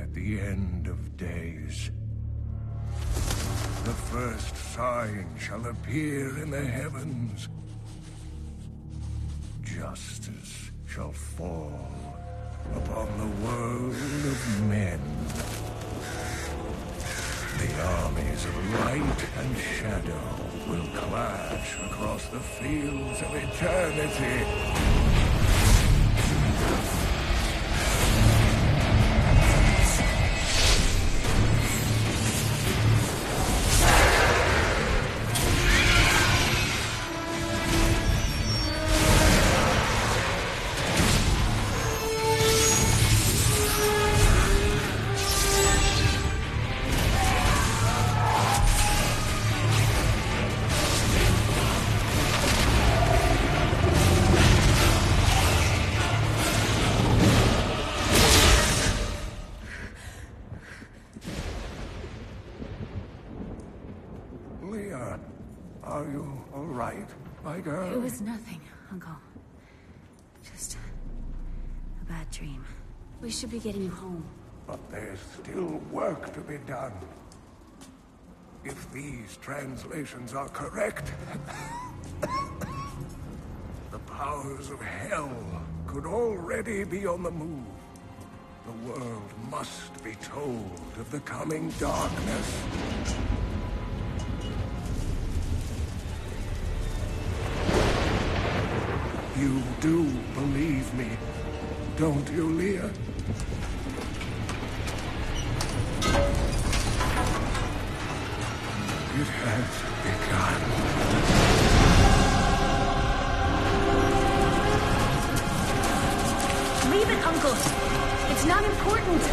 at the end of days. The first sign shall appear in the heavens. Justice shall fall upon the world of men. The armies of light and shadow will clash across the fields of eternity. Are you all right, my girl? It was nothing, Uncle. Just a bad dream. We should be getting you home. But there's still work to be done. If these translations are correct, the powers of hell could already be on the move. The world must be told of the coming darkness. You do believe me, don't you, Leah? It has begun. Leave it, Uncle. It's not important.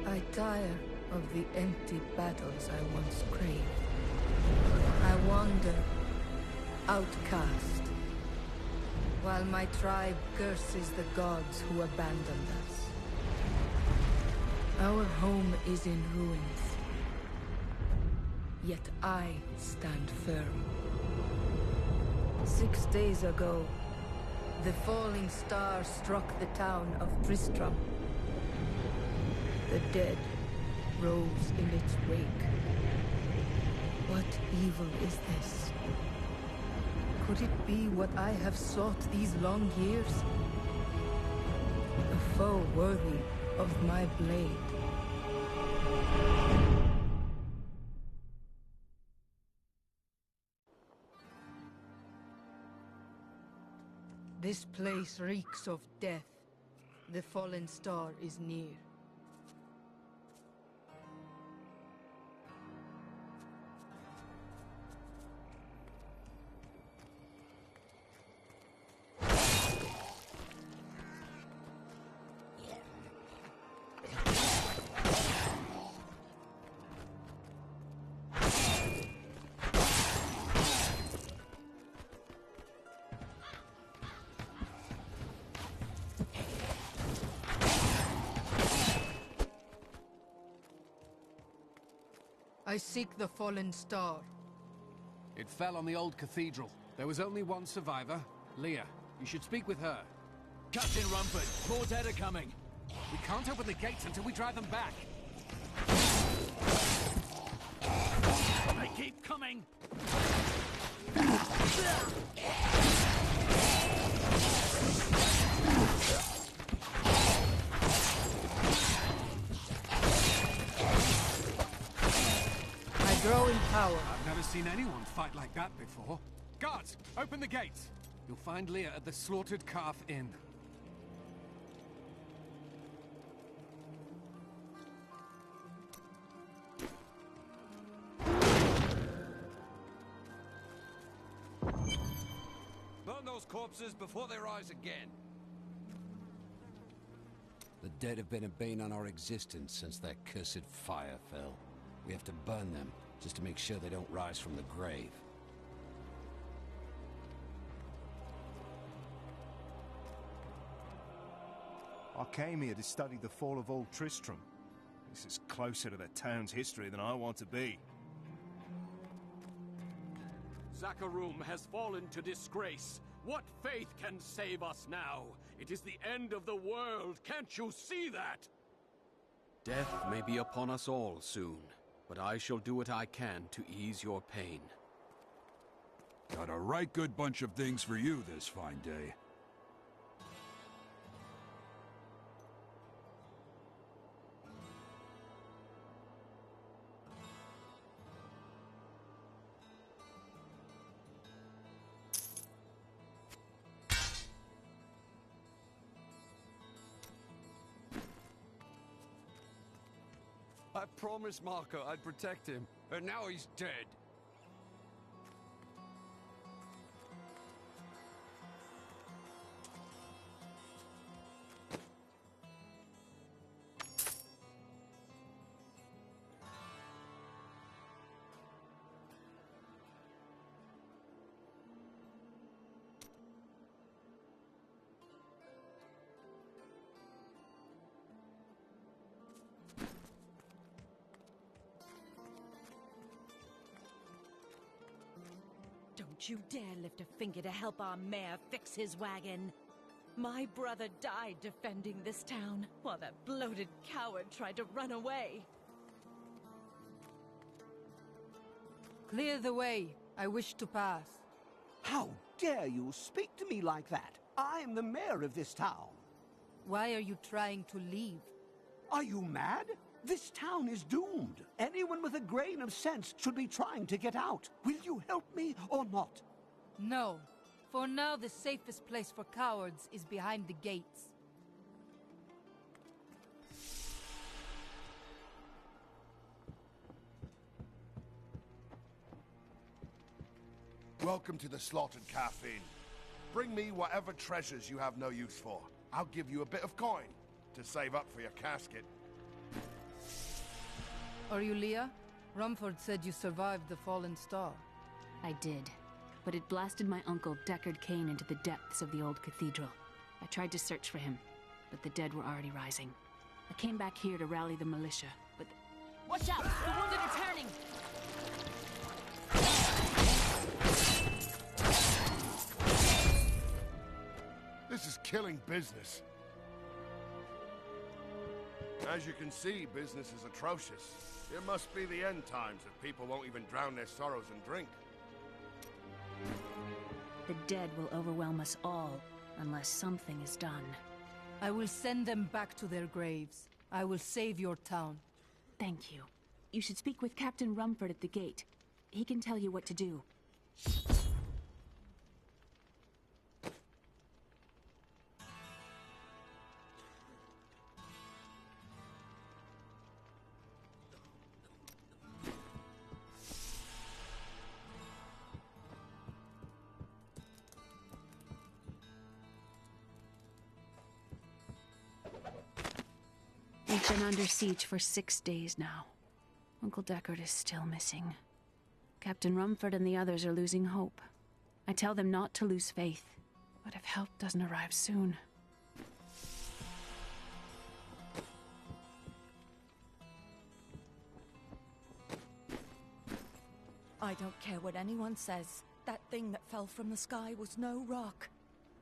I tire of the empty battles I once craved. I wander, outcast, while my tribe curses the gods who abandoned us. Our home is in ruins, yet I stand firm. 6 days ago, the falling star struck the town of Tristram. The dead rose in its wake. What evil is this? Could it be what I have sought these long years? A foe worthy of my blade. This place reeks of death. The fallen star is near. I seek the fallen star. It fell on the old cathedral. There was only one survivor, Leah. You should speak with her. Captain Rumford, more dead are coming. We can't open the gates until we drive them back. They keep coming! seen anyone fight like that before. Guards, open the gates! You'll find Leah at the Slaughtered Calf Inn. Burn those corpses before they rise again. The dead have been a bane on our existence since that cursed fire fell. We have to burn them, just to make sure they don't rise from the grave. I came here to study the fall of Old Tristram. This is closer to the town's history than I want to be. Zakharum has fallen to disgrace. What faith can save us now? It is the end of the world. Can't you see that? Death may be upon us all soon, but I shall do what I can to ease your pain. Got a right good bunch of things for you this fine day. I promised Marco I'd protect him, and now he's dead. Don't you dare lift a finger to help our mayor fix his wagon. My brother died defending this town, while that bloated coward tried to run away. Clear the way. I wish to pass. How dare you speak to me like that? I am the mayor of this town. Why are you trying to leave? Are you mad? This town is doomed. Anyone with a grain of sense should be trying to get out. Will you help me or not? No. For now, the safest place for cowards is behind the gates. Welcome to the Slaughtered Calf Inn. Bring me whatever treasures you have no use for. I'll give you a bit of coin to save up for your casket. Are you Leah? Rumford said you survived the Fallen Star. I did, but it blasted my uncle Deckard Cain into the depths of the old cathedral. I tried to search for him, but the dead were already rising. I came back here to rally the militia, but... Watch out! The wounded are turning! This is killing business. As you can see, business is atrocious. It must be the end times if people won't even drown their sorrows in drink. The dead will overwhelm us all, unless something is done. I will send them back to their graves. I will save your town. Thank you. You should speak with Captain Rumford at the gate. He can tell you what to do. We've been under siege for 6 days now. Uncle Deckard is still missing. Captain Rumford and the others are losing hope. I tell them not to lose faith, but if help doesn't arrive soon... I don't care what anyone says. That thing that fell from the sky was no rock.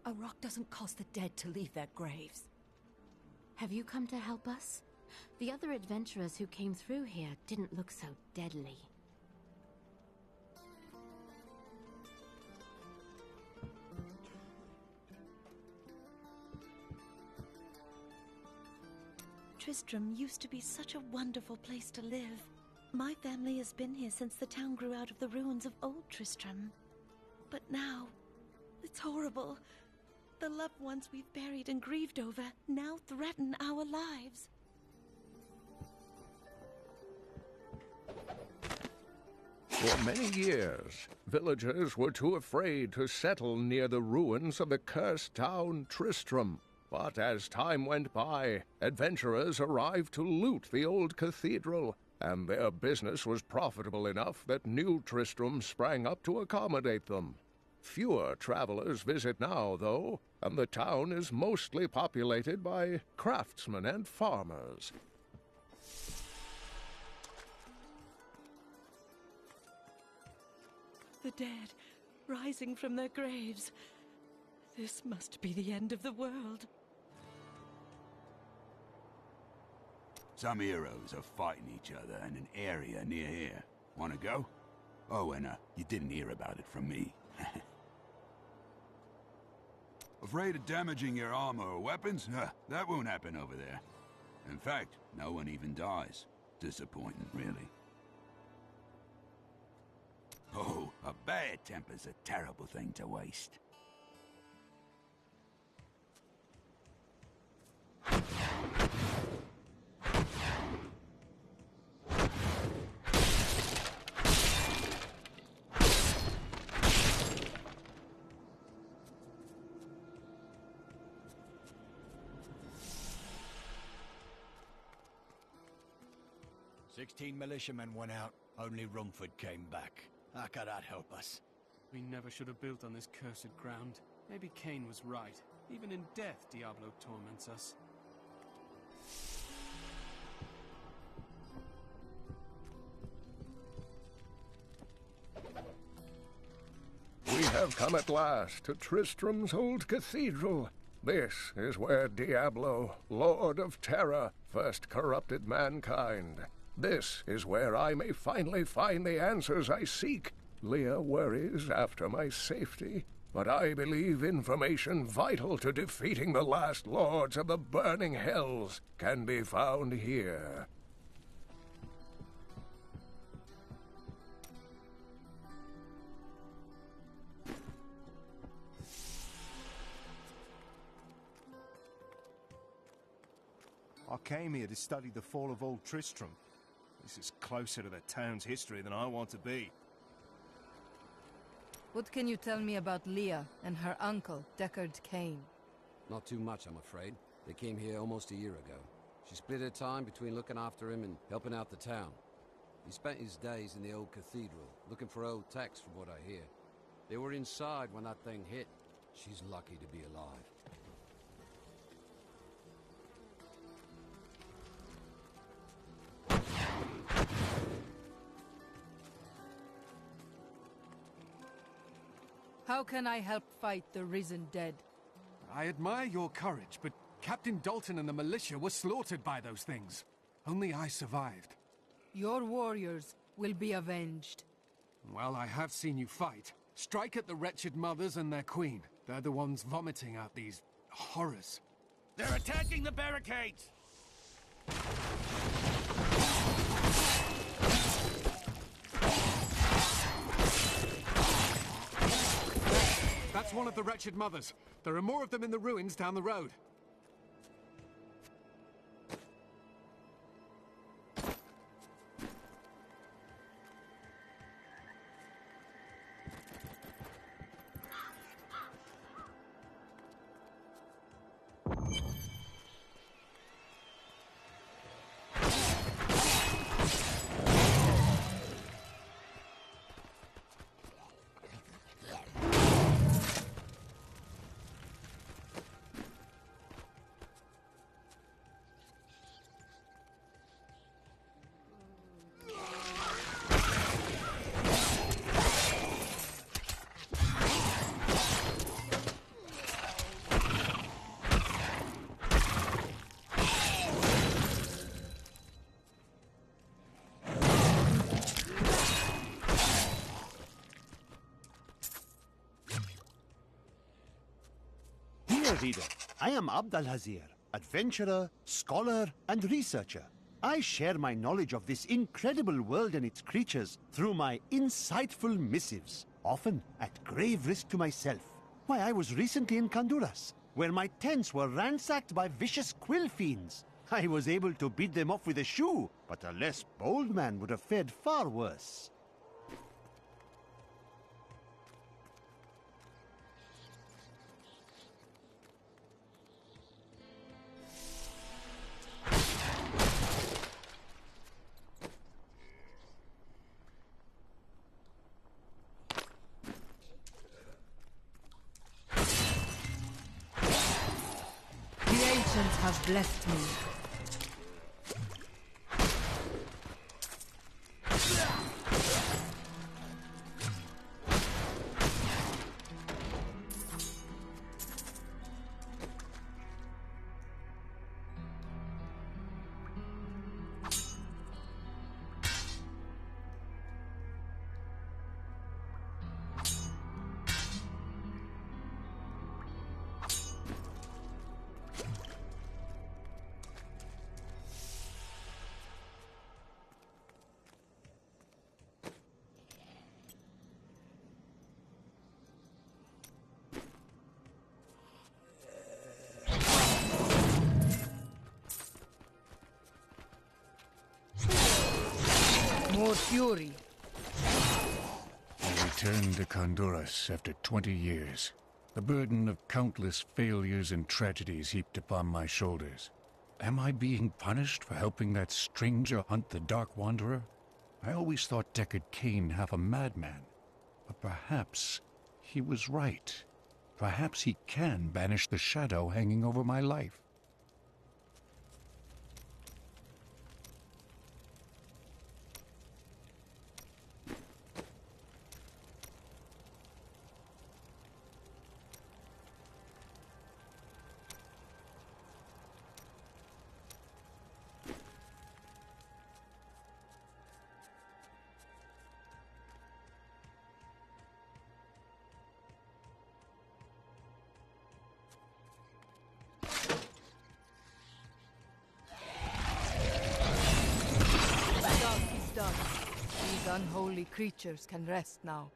A rock doesn't cause the dead to leave their graves. Have you come to help us? The other adventurers who came through here didn't look so deadly. Tristram used to be such a wonderful place to live. My family has been here since the town grew out of the ruins of Old Tristram. But now, it's horrible. The loved ones we've buried and grieved over now threaten our lives. For many years, villagers were too afraid to settle near the ruins of the cursed town Tristram. But as time went by, adventurers arrived to loot the old cathedral, and their business was profitable enough that New Tristram sprang up to accommodate them. Fewer travelers visit now, though, and the town is mostly populated by craftsmen and farmers. The dead, rising from their graves. This must be the end of the world. Some heroes are fighting each other in an area near here. Wanna go? Oh, and you didn't hear about it from me. Afraid of damaging your armor or weapons? That won't happen over there. In fact, no one even dies. Disappointing, really. Oh, a bad temper's a terrible thing to waste. "16 militiamen went out, only Rumford came back. How could that help us?" We never should have built on this cursed ground. Maybe Cain was right. Even in death, Diablo torments us. We have come at last to Tristram's old cathedral. This is where Diablo, Lord of Terror, first corrupted mankind. This is where I may finally find the answers I seek. Leah worries after my safety, but I believe information vital to defeating the last lords of the burning hells can be found here. I came here to study the fall of Old Tristram. This is closer to the town's history than I want to be. What can you tell me about Leah and her uncle, Deckard Cain? Not too much, I'm afraid. They came here almost a year ago. She split her time between looking after him and helping out the town. He spent his days in the old cathedral, looking for old texts from what I hear. They were inside when that thing hit. She's lucky to be alive. How can I help fight the risen dead? I admire your courage, but Captain Dalton and the militia were slaughtered by those things. Only I survived. Your warriors will be avenged. Well, I have seen you fight. Strike at the wretched mothers and their queen. They're the ones vomiting out these horrors. They're attacking the barricades! That's one of the wretched mothers. There are more of them in the ruins down the road. Reader, I am Abdalhazir, adventurer, scholar, and researcher. I share my knowledge of this incredible world and its creatures through my insightful missives, often at grave risk to myself. Why, I was recently in Honduras, where my tents were ransacked by vicious quill fiends. I was able to beat them off with a shoe, but a less bold man would have fared far worse. Have blessed me. More fury. I returned to Honduras after 20 years. The burden of countless failures and tragedies heaped upon my shoulders. Am I being punished for helping that stranger hunt the Dark Wanderer? I always thought Deckard Cain half a madman. But perhaps he was right. Perhaps he can banish the shadow hanging over my life. These unholy creatures can rest now.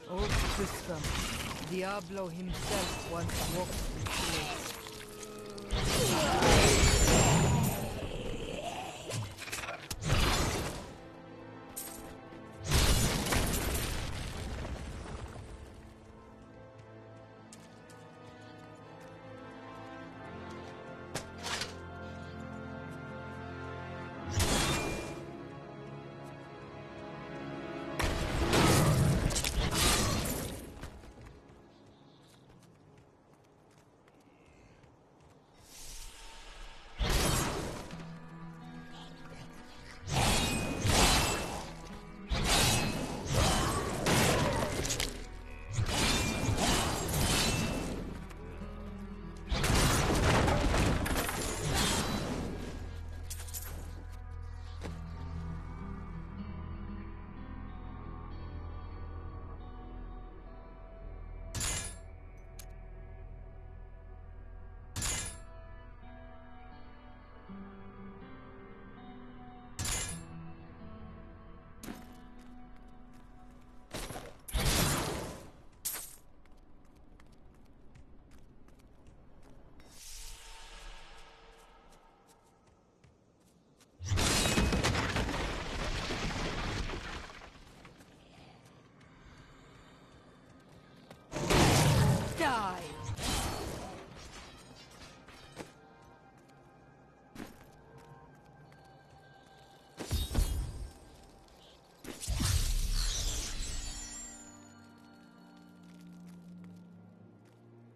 Old Tristram, Diablo himself once walked this place.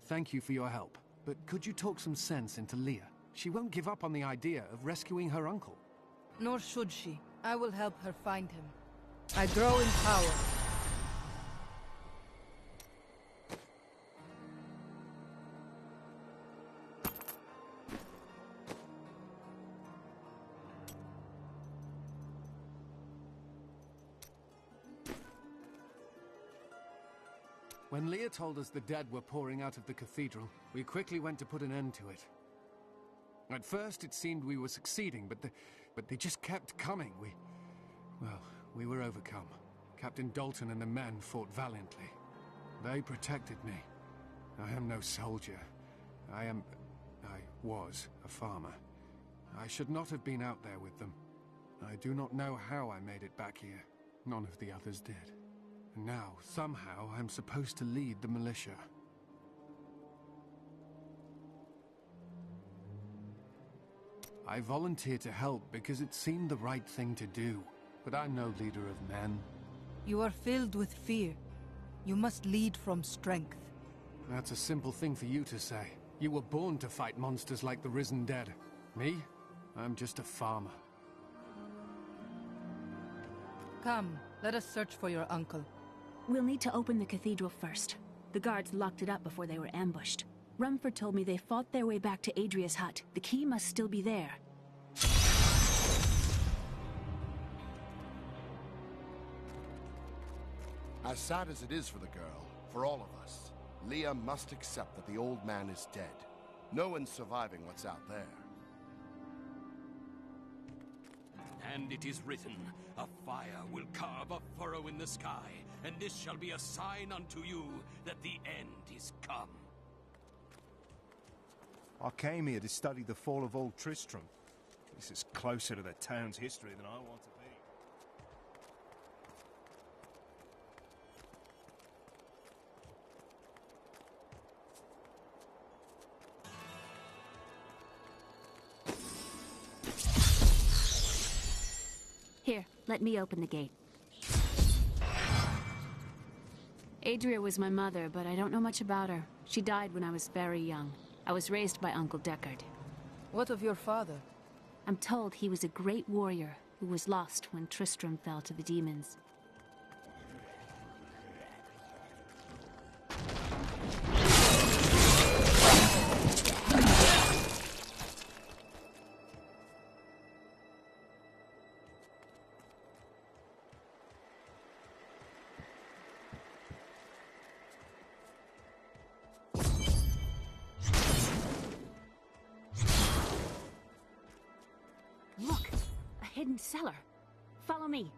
Thank you for your help, but could you talk some sense into Leah? She won't give up on the idea of rescuing her uncle. Nor should she. I will help her find him. I grow in power. When Leah told us the dead were pouring out of the cathedral, we quickly went to put an end to it. At first, it seemed we were succeeding, but they just kept coming. We were overcome. Captain Dalton and the men fought valiantly. They protected me. I am no soldier. I was a farmer. I should not have been out there with them. I do not know how I made it back here. None of the others did. And now, somehow, I'm supposed to lead the militia. I volunteered to help because it seemed the right thing to do. But I'm no leader of men. You are filled with fear. You must lead from strength. That's a simple thing for you to say. You were born to fight monsters like the risen dead. Me? I'm just a farmer. Come, let us search for your uncle. We'll need to open the cathedral first. The guards locked it up before they were ambushed. Rumford told me they fought their way back to Adria's hut. The key must still be there. As sad as it is for the girl, for all of us, Leah must accept that the old man is dead. No one's surviving what's out there. And it is written, a fire will carve a furrow in the sky, and this shall be a sign unto you that the end is come. I came here to study the fall of old Tristram. This is closer to the town's history than I want to be. Here, let me open the gate. Adria was my mother, but I don't know much about her. She died when I was very young. I was raised by Uncle Deckard. What of your father? I'm told he was a great warrior who was lost when Tristram fell to the demons. Look! A hidden cellar. Follow me.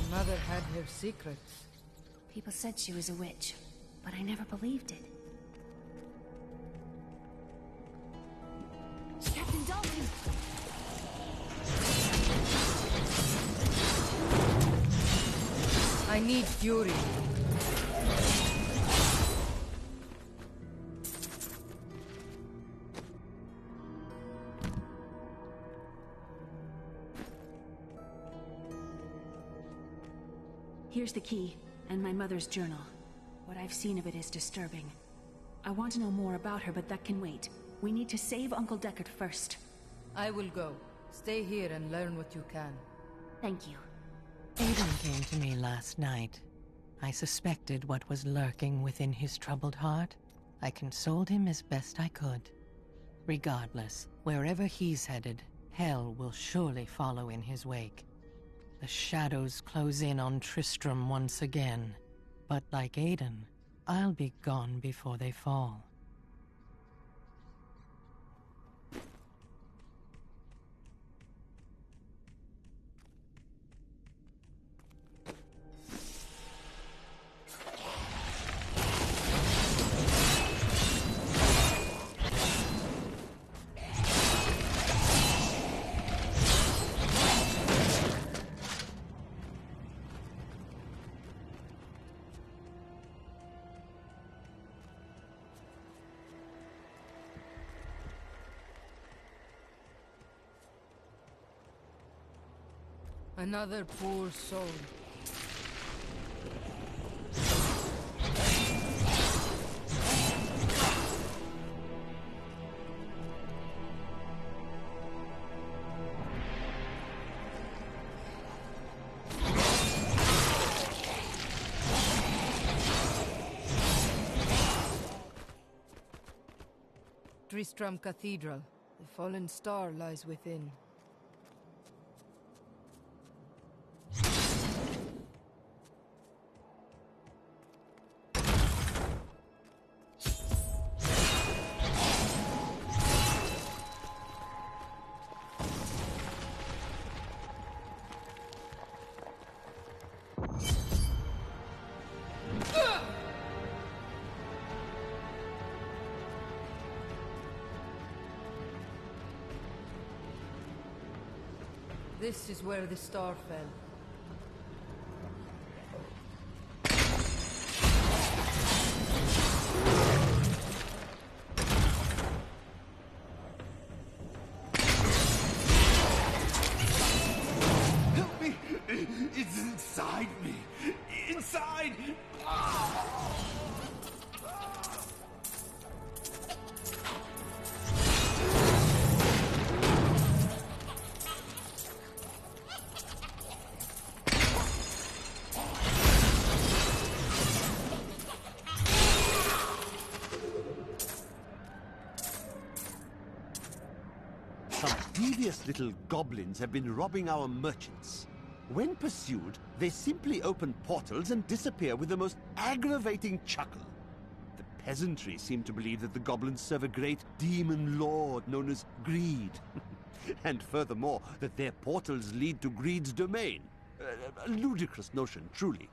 Mother had her secrets. People said she was a witch, but I never believed it. Captain Dalton! I need fury. Here's the key, and my mother's journal. What I've seen of it is disturbing. I want to know more about her, but that can wait. We need to save Uncle Deckard first. I will go. Stay here and learn what you can. Thank you. Aiden came to me last night. I suspected what was lurking within his troubled heart. I consoled him as best I could. Regardless, wherever he's headed, hell will surely follow in his wake. The shadows close in on Tristram once again. But like Aiden, I'll be gone before they fall. Another poor soul. Tristram Cathedral. The fallen star lies within. This is where the star fell. Help me! It's inside me! Inside! Devious little goblins have been robbing our merchants. When pursued, they simply open portals and disappear with the most aggravating chuckle. The peasantry seem to believe that the goblins serve a great demon lord known as Greed. And furthermore, that their portals lead to Greed's domain. A ludicrous notion, truly.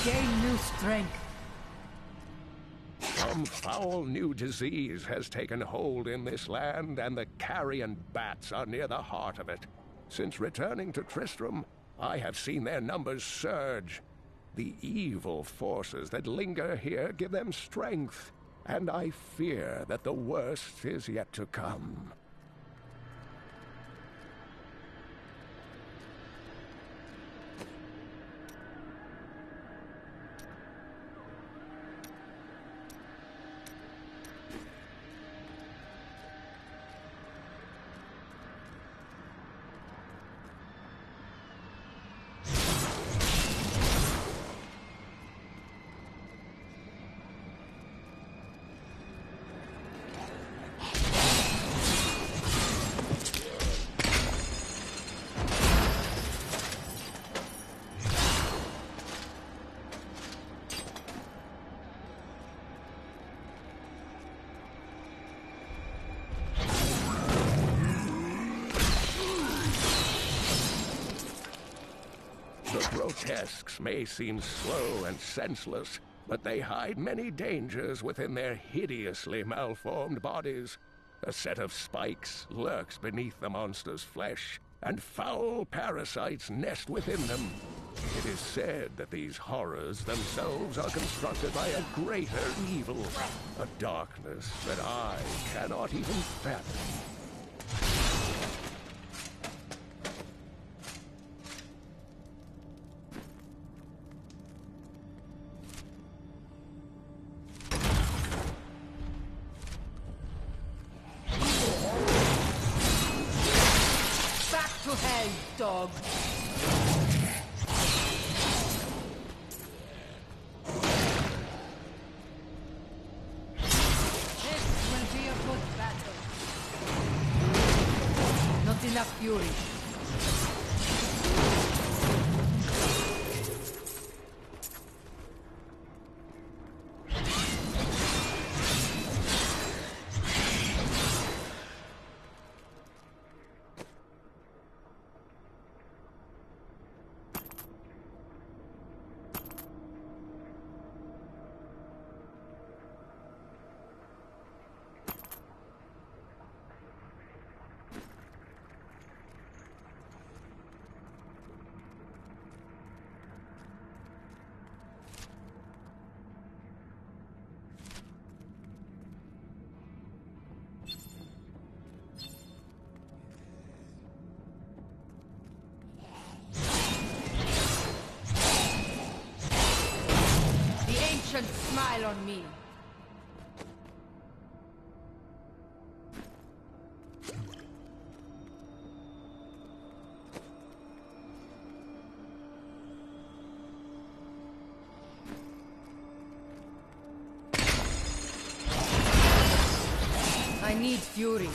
Gain new strength. Some foul new disease has taken hold in this land, and the carrion bats are near the heart of it. Since returning to Tristram, I have seen their numbers surge. The evil forces that linger here give them strength, and I fear that the worst is yet to come. Grotesques may seem slow and senseless, but they hide many dangers within their hideously malformed bodies. A set of spikes lurks beneath the monster's flesh, and foul parasites nest within them. It is said that these horrors themselves are constructed by a greater evil, a darkness that I cannot even fathom. Dog. This will be a good battle. Not enough fury. Smile on me. I need fury.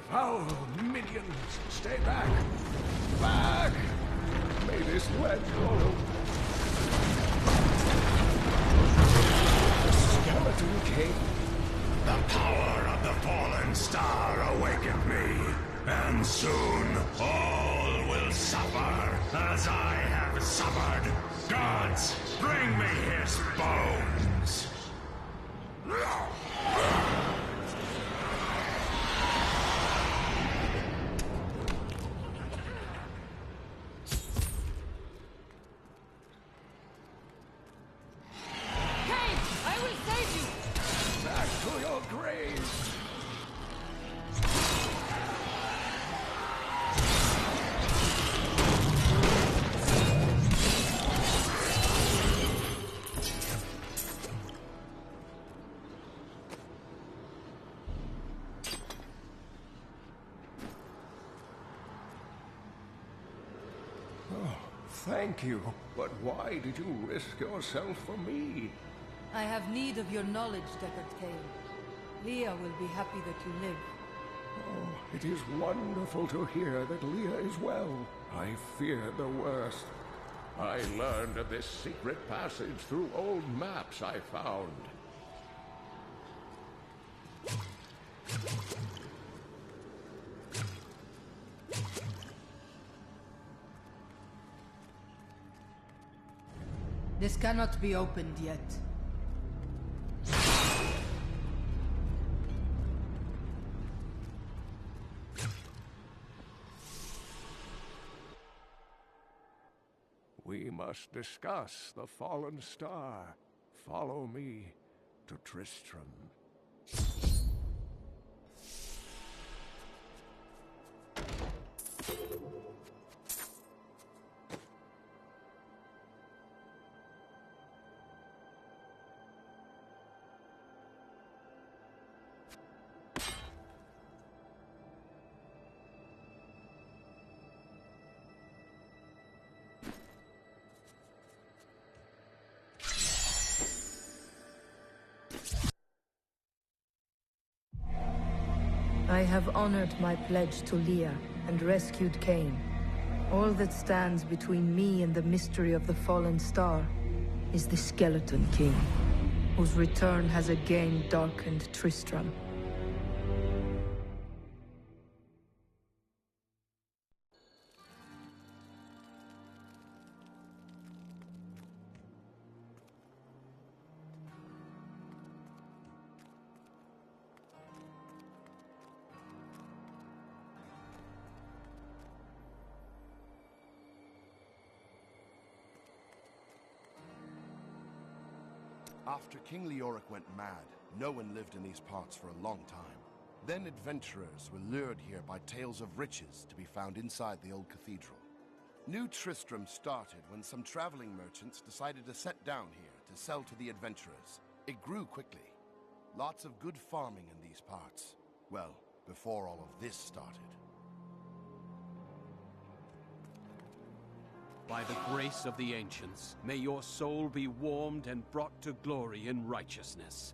Foul minions, stay back! Back! May this lead go. The Skeleton King. The power of the fallen star awakened me, and soon all will suffer as I have suffered. Gods, bring me his bones! Thank you, but why did you risk yourself for me? I have need of your knowledge, Deckard Cain. Leah will be happy that you live. Oh, it is wonderful to hear that Leah is well. I feared the worst. I learned of this secret passage through old maps I found. This cannot be opened yet. We must discuss the fallen star. Follow me to Tristram. I have honored my pledge to Leah and rescued Cain. All that stands between me and the mystery of the fallen star is the Skeleton King, whose return has again darkened Tristram. After King Leoric went mad, no one lived in these parts for a long time. Then adventurers were lured here by tales of riches to be found inside the old cathedral. New Tristram started when some traveling merchants decided to set down here to sell to the adventurers. It grew quickly. Lots of good farming in these parts. Well, before all of this started. By the grace of the ancients, may your soul be warmed and brought to glory in righteousness.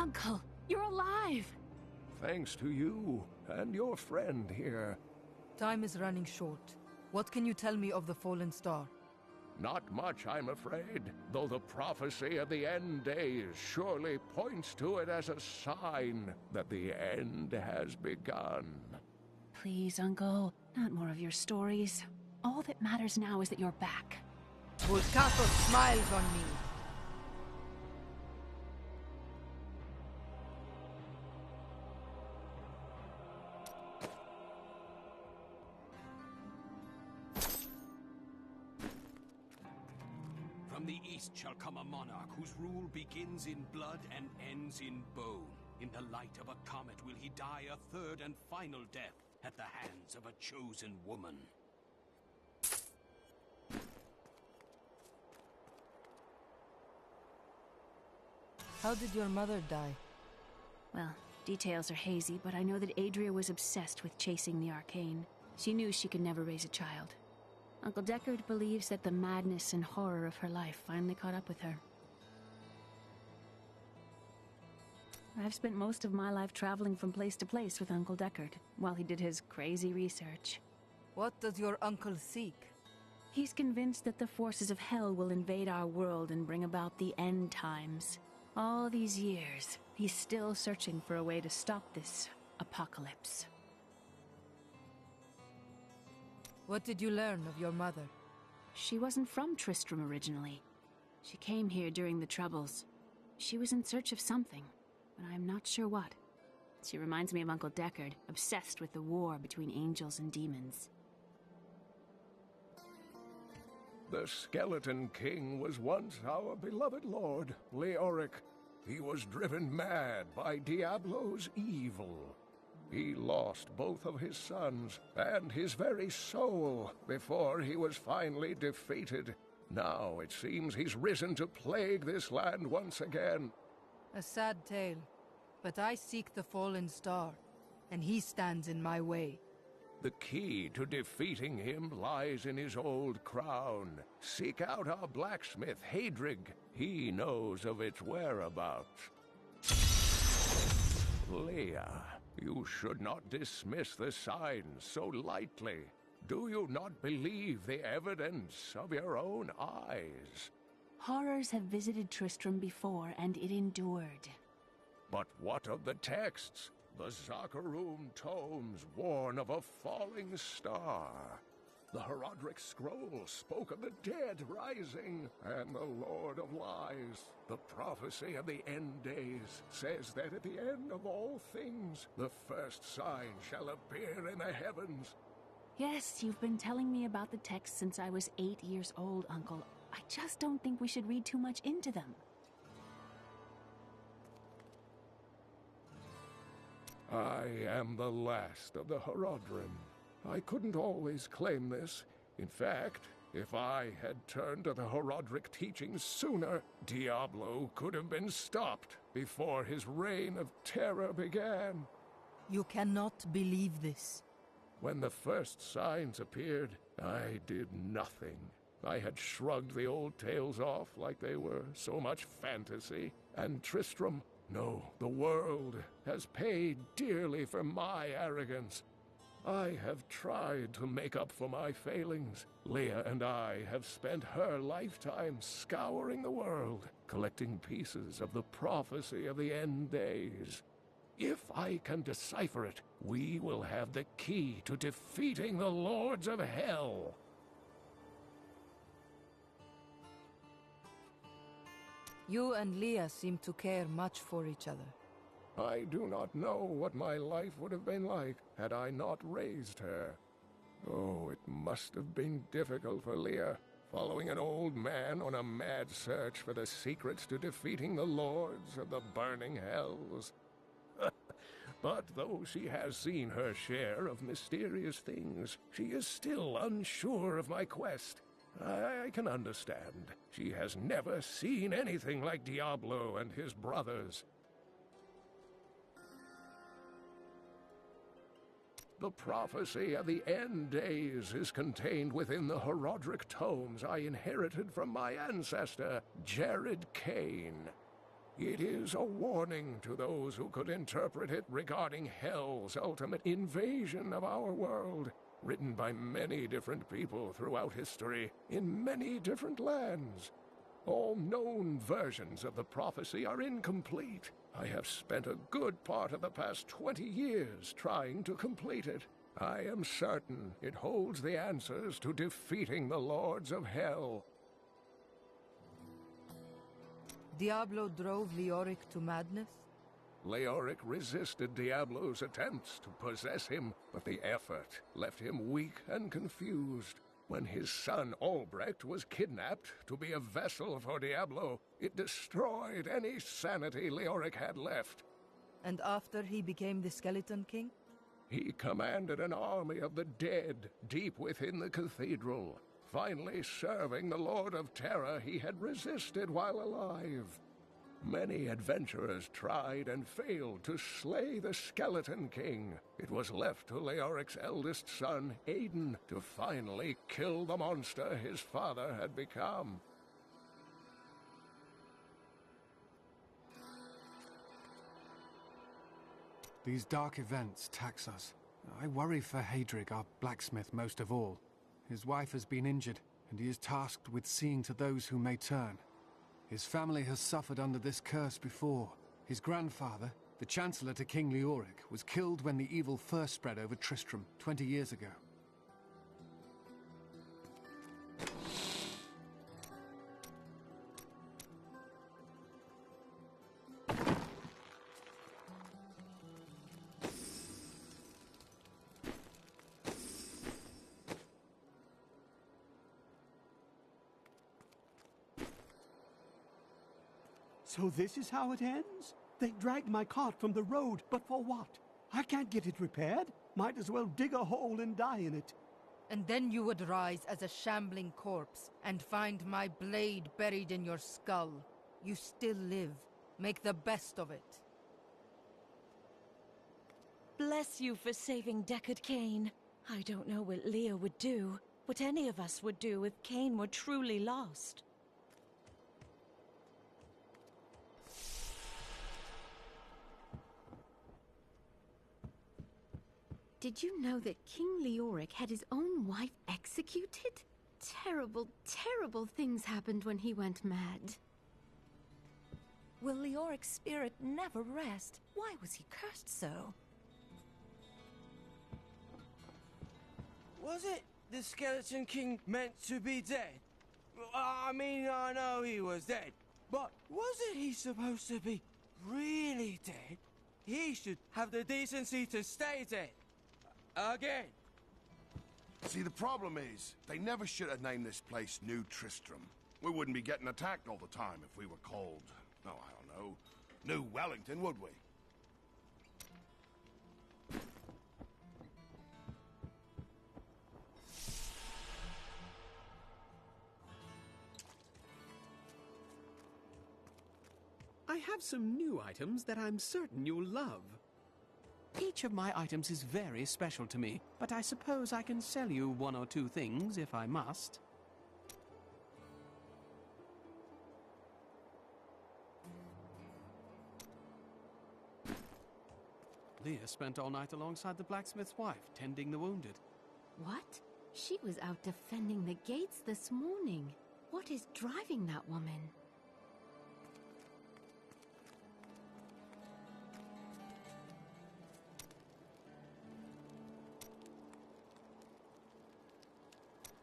Uncle, you're alive! Thanks to you and your friend here. Time is running short. What can you tell me of the fallen star? Not much, I'm afraid, though the prophecy of the end days surely points to it as a sign that the end has begun. Please, Uncle, not more of your stories. All that matters now is that you're back. Volcato smiles on me. From the east shall come a monarch whose rule begins in blood and ends in bone. In the light of a comet will he die a third and final death at the hands of a chosen woman. How did your mother die? Well, details are hazy, but I know that Adria was obsessed with chasing the arcane. She knew she could never raise a child. Uncle Deckard believes that the madness and horror of her life finally caught up with her. I've spent most of my life traveling from place to place with Uncle Deckard, while he did his crazy research. What does your uncle seek? He's convinced that the forces of hell will invade our world and bring about the end times. All these years, he's still searching for a way to stop this apocalypse. What did you learn of your mother? She wasn't from Tristram originally. She came here during the Troubles. She was in search of something, but I'm not sure what. She reminds me of Uncle Deckard, obsessed with the war between angels and demons. The Skeleton King was once our beloved lord, Leoric. He was driven mad by Diablo's evil. He lost both of his sons and his very soul before he was finally defeated. Now it seems he's risen to plague this land once again. A sad tale, but I seek the fallen star, and he stands in my way. The key to defeating him lies in his old crown. Seek out our blacksmith, Hadrig. He knows of its whereabouts. Leah, you should not dismiss the signs so lightly. Do you not believe the evidence of your own eyes? Horrors have visited Tristram before, and it endured. But what of the texts? The Zakharum tomes warn of a falling star. The Herodric scroll spoke of the dead rising, and the Lord of Lies. The prophecy of the end days says that at the end of all things, the first sign shall appear in the heavens. Yes, you've been telling me about the texts since I was 8 years old, Uncle. I just don't think we should read too much into them. I am the last of the Herodrim. I couldn't always claim this. In fact, if I had turned to the Herodric teachings sooner, Diablo could have been stopped before his reign of terror began. You cannot believe this. When the first signs appeared, I did nothing. I had shrugged the old tales off like they were so much fantasy, and Tristram, no, the world has paid dearly for my arrogance. I have tried to make up for my failings. Leah and I have spent her lifetime scouring the world, collecting pieces of the prophecy of the end days. If I can decipher it, we will have the key to defeating the lords of hell. You and Leah seem to care much for each other. I do not know what my life would have been like had I not raised her. Oh, it must have been difficult for Leah, following an old man on a mad search for the secrets to defeating the lords of the burning hells. But though she has seen her share of mysterious things, she is still unsure of my quest. I can understand. She has never seen anything like Diablo and his brothers. The prophecy of the end days is contained within the Herodric tomes I inherited from my ancestor, Jared Kane. It is a warning to those who could interpret it regarding Hell's ultimate invasion of our world, written by many different people throughout history, in many different lands. All known versions of the prophecy are incomplete. I have spent a good part of the past 20 years trying to complete it. I am certain it holds the answers to defeating the Lords of Hell. Diablo drove Leoric to madness? Leoric resisted Diablo's attempts to possess him, but the effort left him weak and confused. When his son Albrecht was kidnapped to be a vessel for Diablo, it destroyed any sanity Leoric had left. And after he became the Skeleton King? He commanded an army of the dead deep within the cathedral, finally serving the Lord of Terror he had resisted while alive. Many adventurers tried and failed to slay the Skeleton King. It was left to Leoric's eldest son, Aiden, to finally kill the monster his father had become. These dark events tax us. I worry for Hadrig, our blacksmith, most of all. His wife has been injured, and he is tasked with seeing to those who may turn. His family has suffered under this curse before. His grandfather, the Chancellor to King Leoric, was killed when the evil first spread over Tristram 20 years ago. So this is how it ends? They dragged my cart from the road, but for what? I can't get it repaired. Might as well dig a hole and die in it. And then you would rise as a shambling corpse and find my blade buried in your skull. You still live. Make the best of it. Bless you for saving Deckard Cain. I don't know what Leah would do, what any of us would do if Cain were truly lost. Did you know that King Leoric had his own wife executed? Terrible, terrible things happened when he went mad. Will Leoric's spirit never rest? Why was he cursed so? Was it the Skeleton King meant to be dead? I mean, I know he was dead, but wasn't he supposed to be really dead? He should have the decency to stay dead. Again. See, the problem is, they never should have named this place New Tristram. We wouldn't be getting attacked all the time if we were called, oh, I don't know, New Wellington, would we? I have some new items that I'm certain you'll love. Each of my items is very special to me, but I suppose I can sell you one or two things if I must. Leah spent all night alongside the blacksmith's wife, tending the wounded. What? She was out defending the gates this morning. What is driving that woman?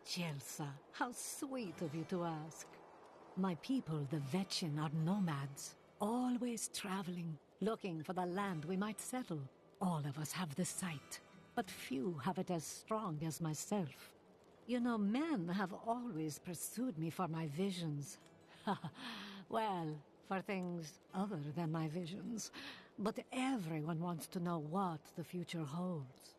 Jelsa, how sweet of you to ask. My people, the Vetchin, are nomads, always traveling, looking for the land we might settle. All of us have the sight, but few have it as strong as myself. You know, men have always pursued me for my visions. Well, for things other than my visions. But everyone wants to know what the future holds.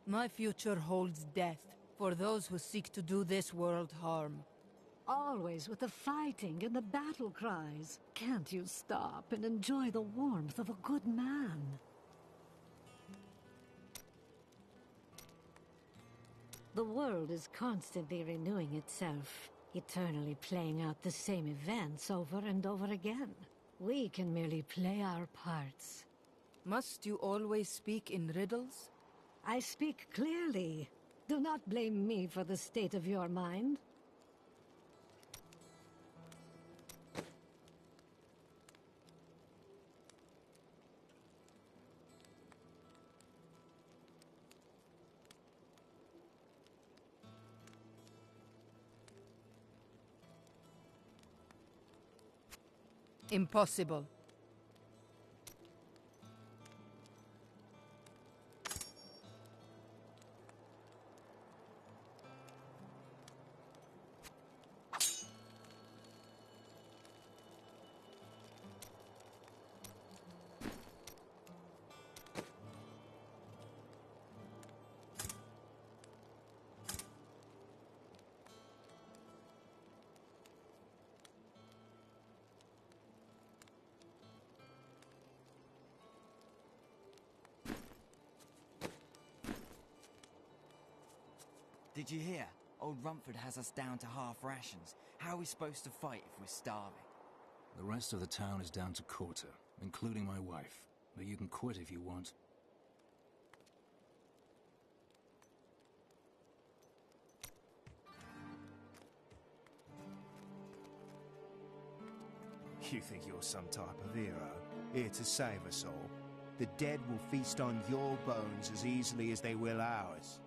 My future holds death for those who seek to do this world harm. Always with the fighting and the battle cries. Can't you stop and enjoy the warmth of a good man? The world is constantly renewing itself, eternally playing out the same events over and over again. We can merely play our parts. Must you always speak in riddles? I speak clearly. Do not blame me for the state of your mind. Impossible. Did you hear? Old Rumford has us down to half rations. How are we supposed to fight if we're starving? The rest of the town is down to quarter, including my wife. But you can quit if you want. You think you're some type of hero, here to save us all? The dead will feast on your bones as easily as they will ours.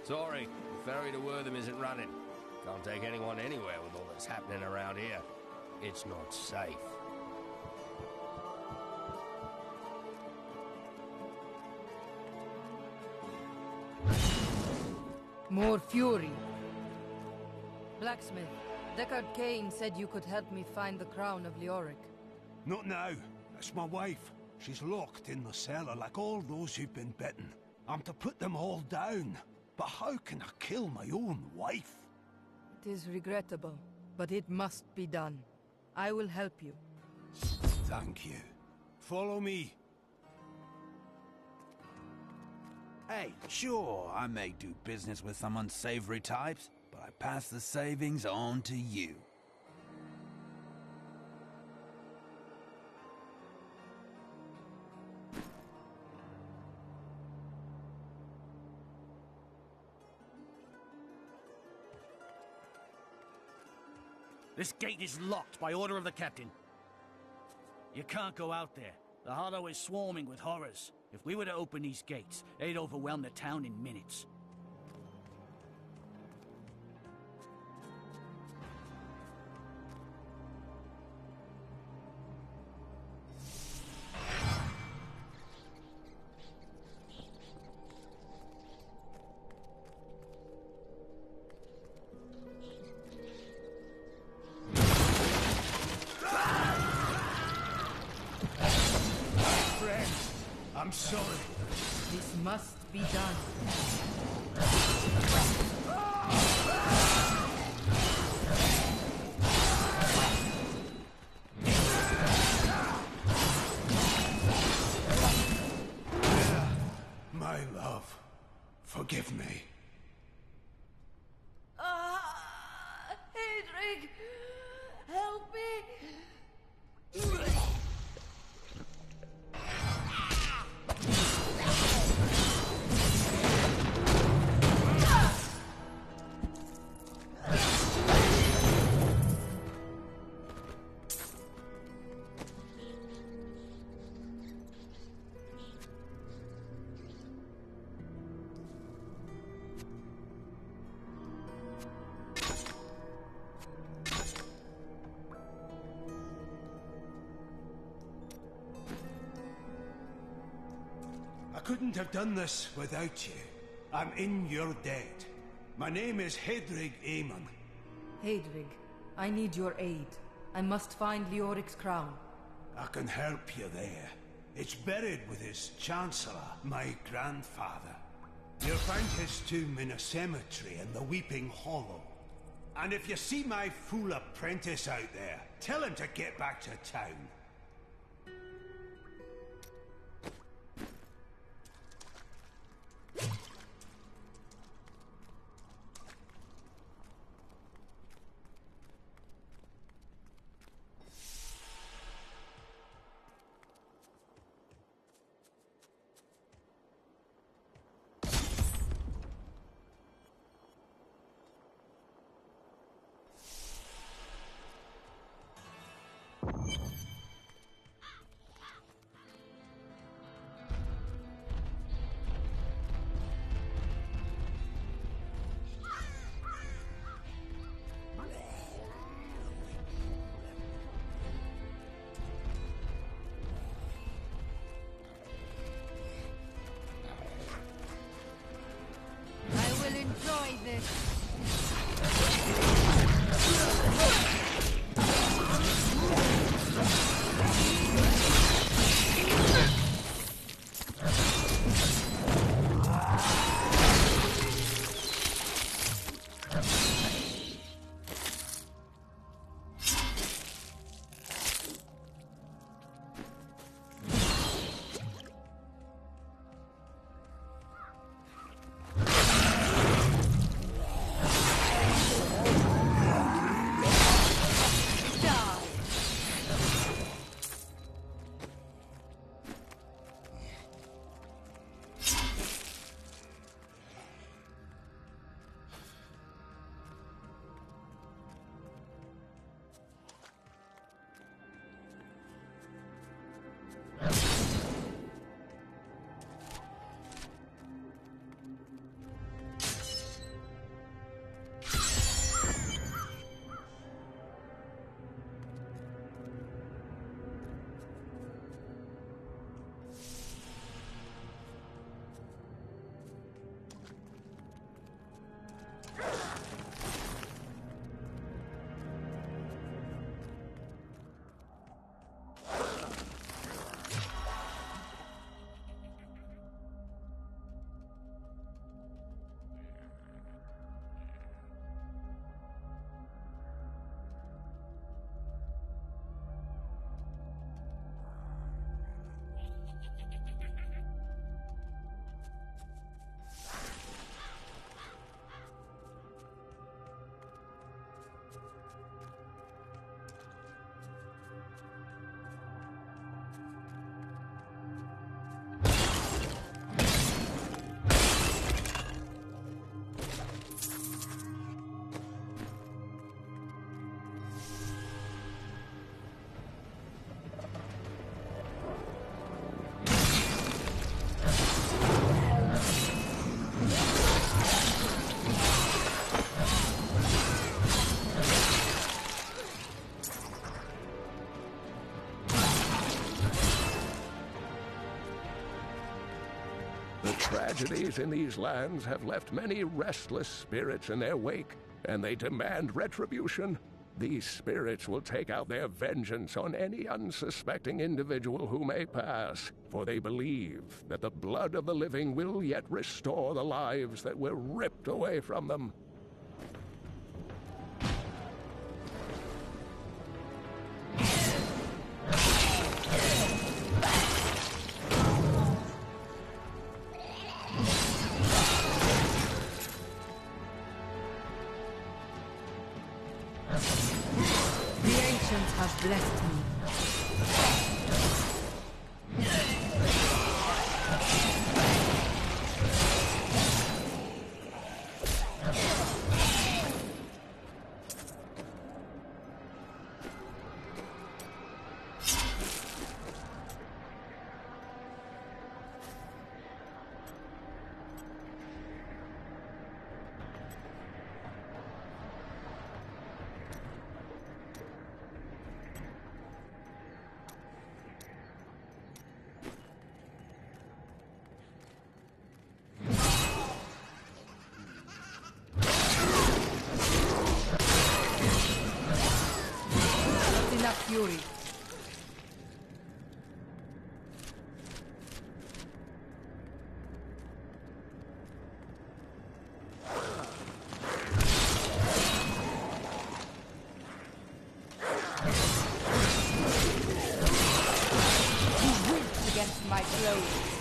Sorry, the ferry to Wortham isn't running. Can't take anyone anywhere with all that's happening around here. It's not safe. More fury. Blacksmith, Deckard Cain said you could help me find the crown of Leoric. Not now. That's my wife. She's locked in the cellar like all those who've been bitten. I'm to put them all down. But how can I kill my own wife? It is regrettable, but it must be done. I will help you. Thank you. Follow me. Hey, sure, I may do business with some unsavory types, but I pass the savings on to you. This gate is locked by order of the captain. You can't go out there. The Hollow is swarming with horrors. If we were to open these gates, they'd overwhelm the town in minutes. I'm sorry. This must be done. My love, forgive me. Hedrig, help me. I couldn't have done this without you. I'm in your debt. My name is Hedrig Aemon. Hedrig, I need your aid. I must find Leoric's crown. I can help you there. It's buried with his Chancellor, my grandfather. You'll find his tomb in a cemetery in the Weeping Hollow. And if you see my fool apprentice out there, tell him to get back to town. I will enjoy this. The tragedies in these lands have left many restless spirits in their wake, and they demand retribution. These spirits will take out their vengeance on any unsuspecting individual who may pass, for they believe that the blood of the living will yet restore the lives that were ripped away from them. Blessed me. Fury. He winks against my blows.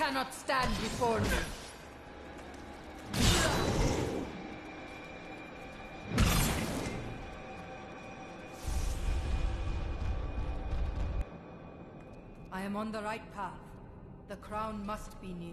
cannot stand before me. I am on the right path. The crown must be near.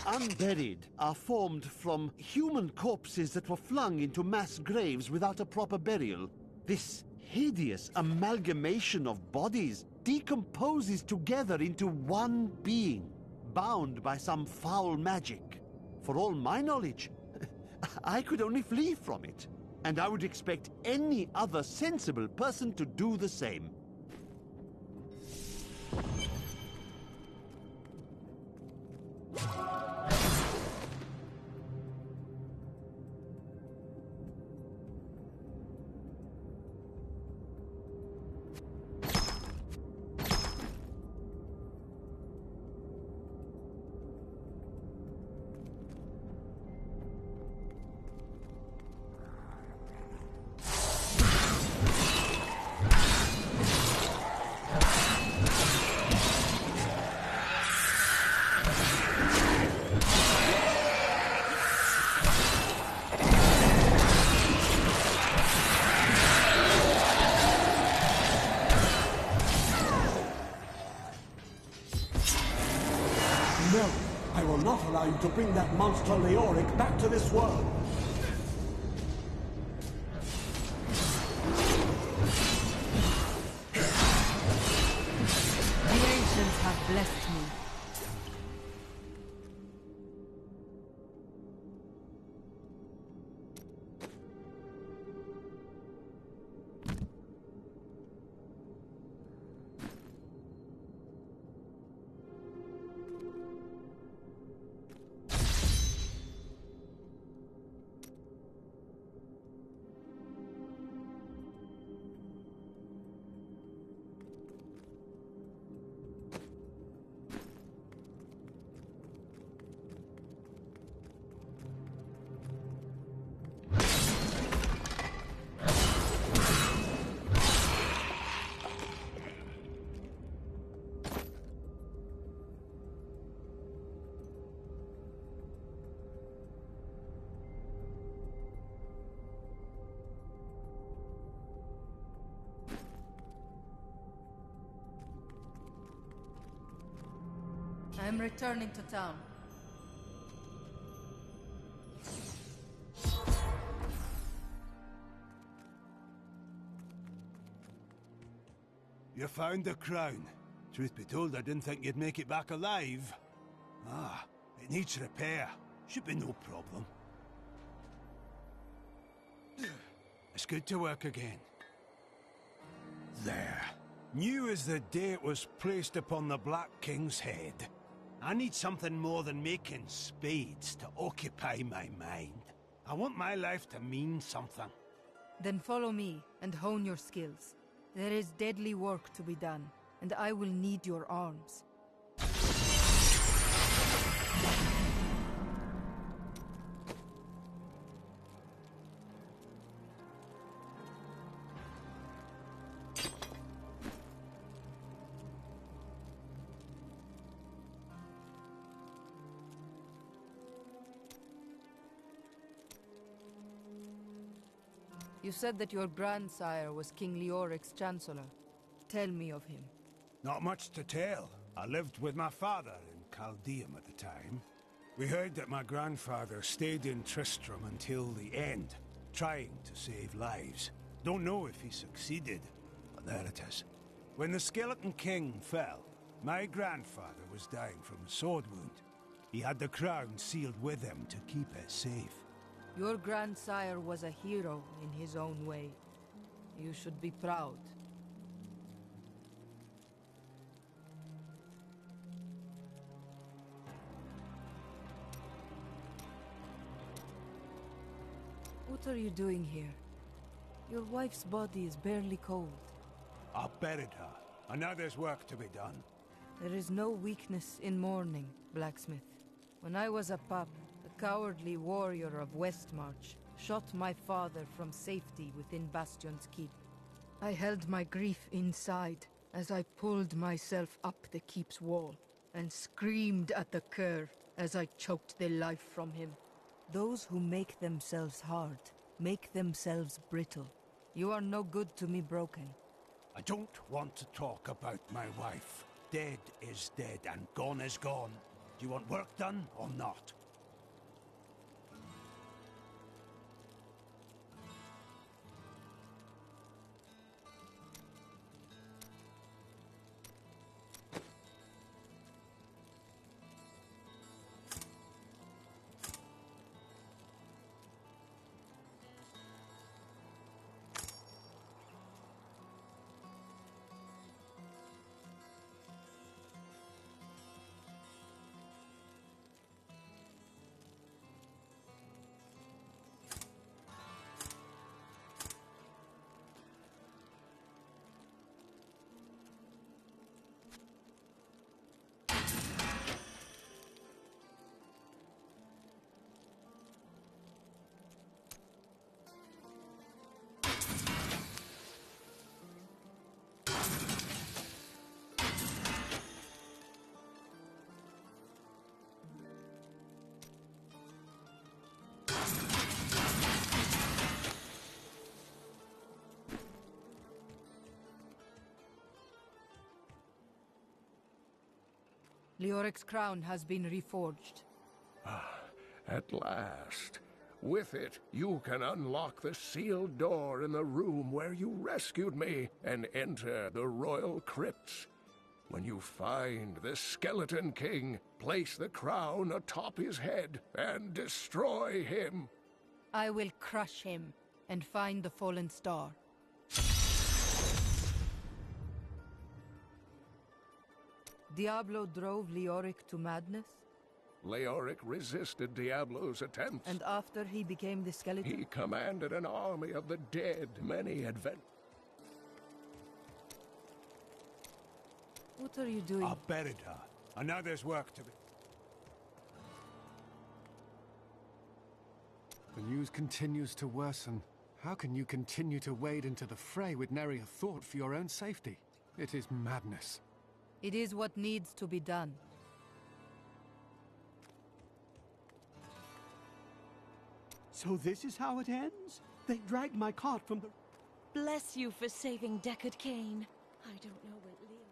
Unburied are formed from human corpses that were flung into mass graves without a proper burial. This hideous amalgamation of bodies decomposes together into one being, bound by some foul magic. For all my knowledge, I could only flee from it, and I would expect any other sensible person to do the same. No, I will not allow you to bring that monster Leoric back to this world. The ancients have blessed me. I am returning to town. You found the crown. Truth be told, I didn't think you'd make it back alive. Ah, it needs repair. Should be no problem. It's good to work again. There. New as the day it was placed upon the Black King's head. I need something more than making spades to occupy my mind. I want my life to mean something. Then follow me and hone your skills. There is deadly work to be done, and I will need your arms. You said that your grandsire was King Leoric's chancellor. Tell me of him. Not much to tell. I lived with my father in Chaldeum at the time. We heard that my grandfather stayed in Tristram until the end, trying to save lives. Don't know if he succeeded, but there it is. When the Skeleton King fell, my grandfather was dying from a sword wound. He had the crown sealed with him to keep it safe. Your grandsire was a hero in his own way. You should be proud. What are you doing here? Your wife's body is barely cold. I buried her. I know there's work to be done. There is no weakness in mourning, blacksmith. When I was a pup, a cowardly warrior of Westmarch shot my father from safety within Bastion's keep. I held my grief inside as I pulled myself up the keep's wall and screamed at the cur as I choked the life from him. Those who make themselves hard make themselves brittle. You are no good to me, Broken. I don't want to talk about my wife. Dead is dead and gone is gone. Do you want work done or not? Leoric's crown has been reforged. At last. With it, you can unlock the sealed door in the room where you rescued me and enter the royal crypts. When you find the Skeleton King, place the crown atop his head and destroy him. I will crush him and find the fallen star. Diablo drove Leoric to madness? Leoric resisted Diablo's attempts. And after he became the skeleton? He commanded an army of the dead, many What are you doing? I buried her. I know there's work to be... The news continues to worsen. How can you continue to wade into the fray with nary a thought for your own safety? It is madness. It is what needs to be done. So this is how it ends? They dragged my cart from the... Bless you for saving Deckard Cain. I don't know what Leo...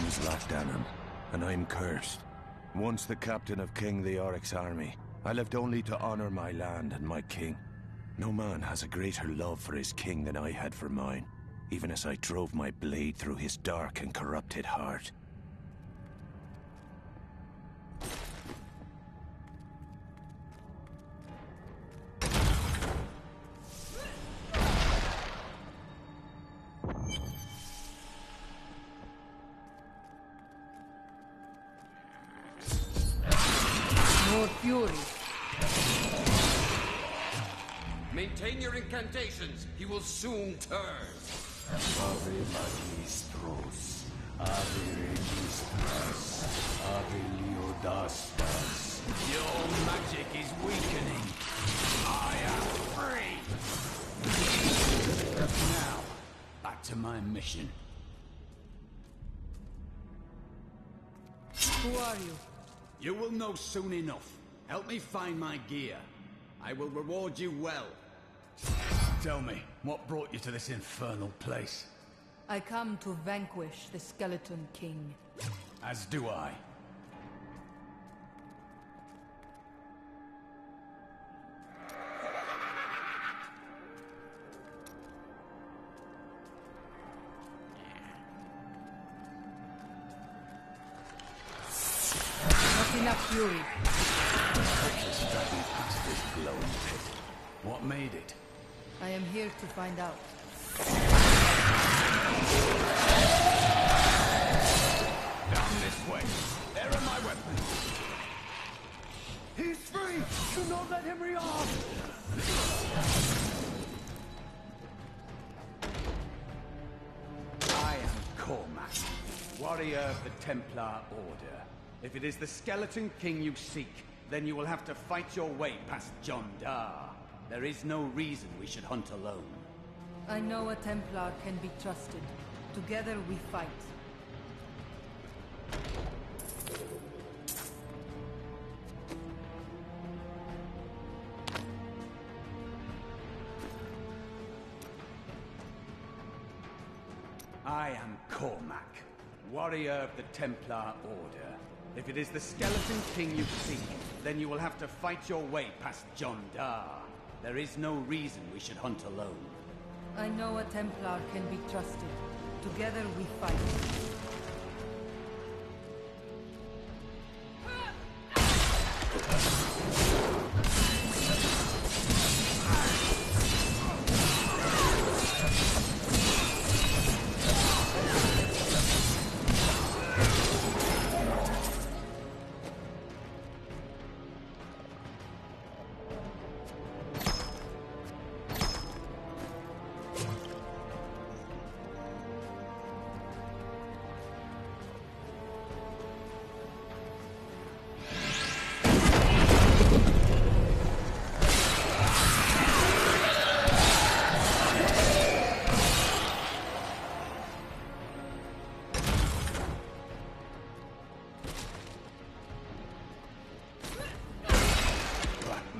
name's Latdanen, and I'm cursed. Once the captain of King Leoric's army, I lived only to honor my land and my king. No man has a greater love for his king than I had for mine, even as I drove my blade through his dark and corrupted heart. More fury. Maintain your incantations. He will soon turn. Ave magistros, ave registras, ave leodastas. Your magic is weakening. I am free! Now, back to my mission. Who are you? You will know soon enough. Help me find my gear. I will reward you well. Tell me, what brought you to this infernal place? I come to vanquish the Skeleton King. As do I. Not enough fury. What made it? I am here to find out. Down this way. There are my weapons. He's free! Do not let him rearm! I am Cormac, warrior of the Templar Order. If it is the Skeleton King you seek, then you will have to fight your way past John Dar. There is no reason we should hunt alone. I know a Templar can be trusted. Together we fight. I am Cormac, warrior of the Templar Order. If it is the Skeleton King you seek, then you will have to fight your way past John Dar. There is no reason we should hunt alone. I know a Templar can be trusted. Together we fight.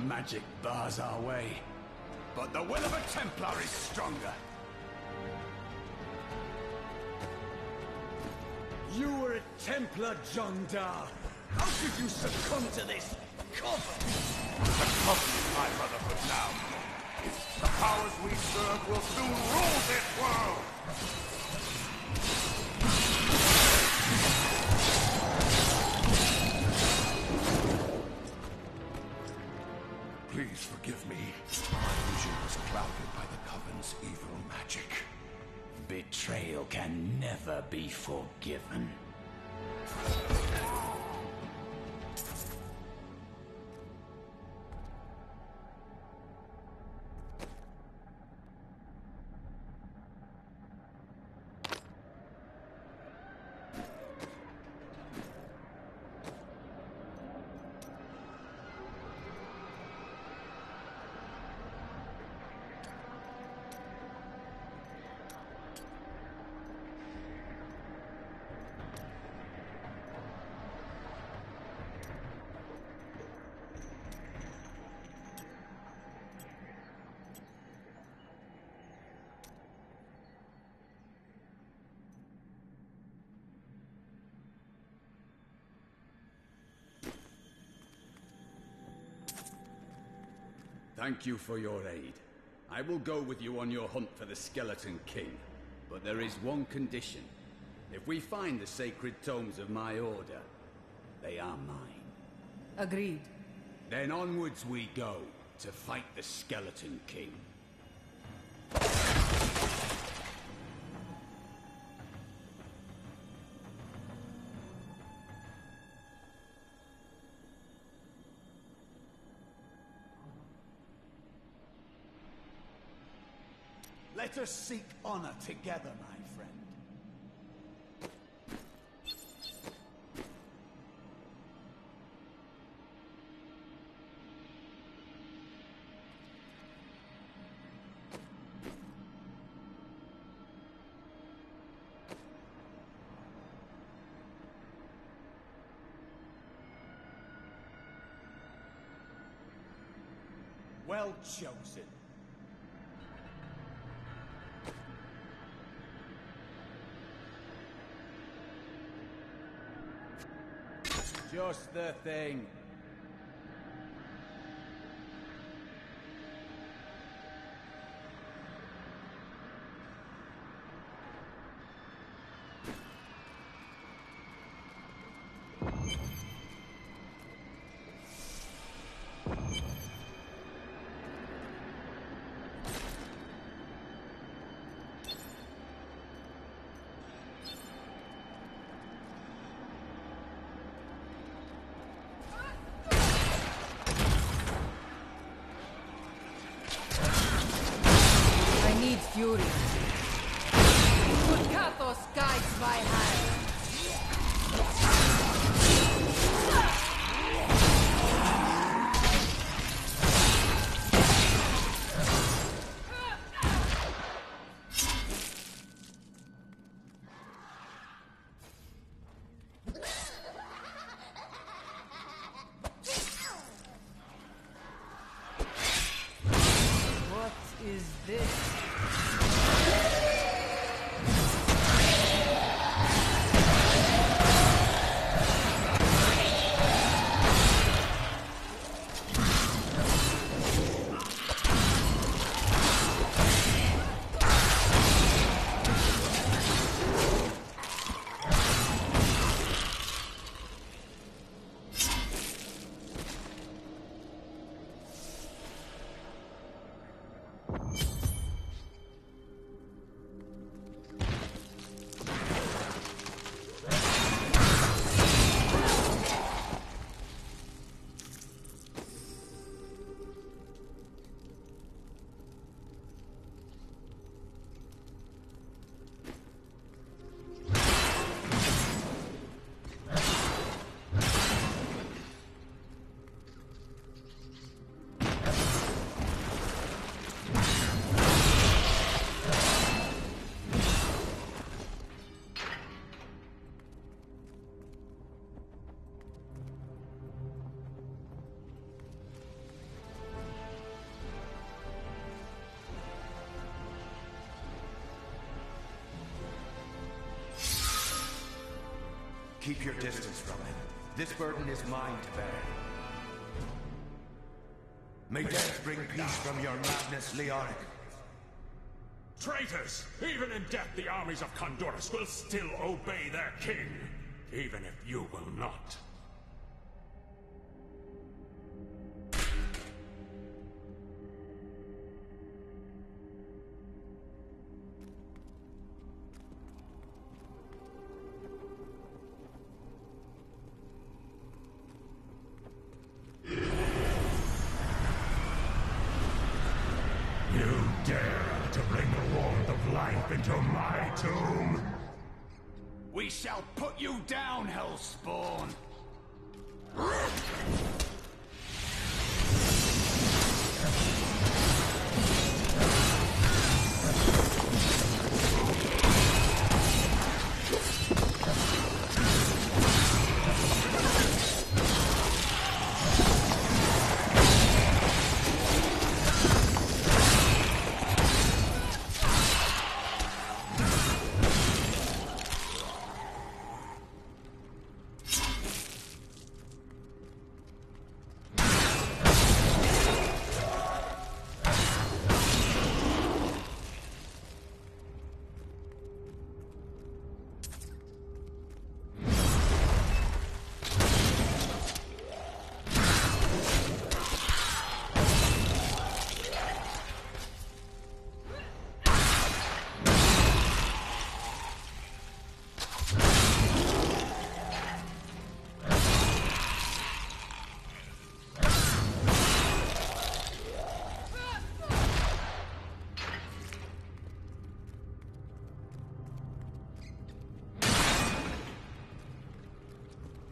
Magic bars our way, but the will of a Templar is stronger. You were a Templar, John Dar. How could you succumb to this coven? The coven is my brotherhood now. The powers we serve will soon rule this world! Please forgive me. My vision was clouded by the Coven's evil magic. Betrayal can never be forgiven. Thank you for your aid. I will go with you on your hunt for the Skeleton King. But there is one condition. If we find the sacred tomes of my order, they are mine. Agreed. Then onwards we go, to fight the Skeleton King. Let us seek honor together, my friend. Well chosen. Just the thing. Fury. Good Kathos guides my hand. What is this? Keep your distance from him. This burden is mine to bear. May death bring peace from your madness, Leoric. Traitors! Even in death, the armies of Condorus will still obey their king, even if you will not. Into my tomb! We shall put you down, Hellspawn!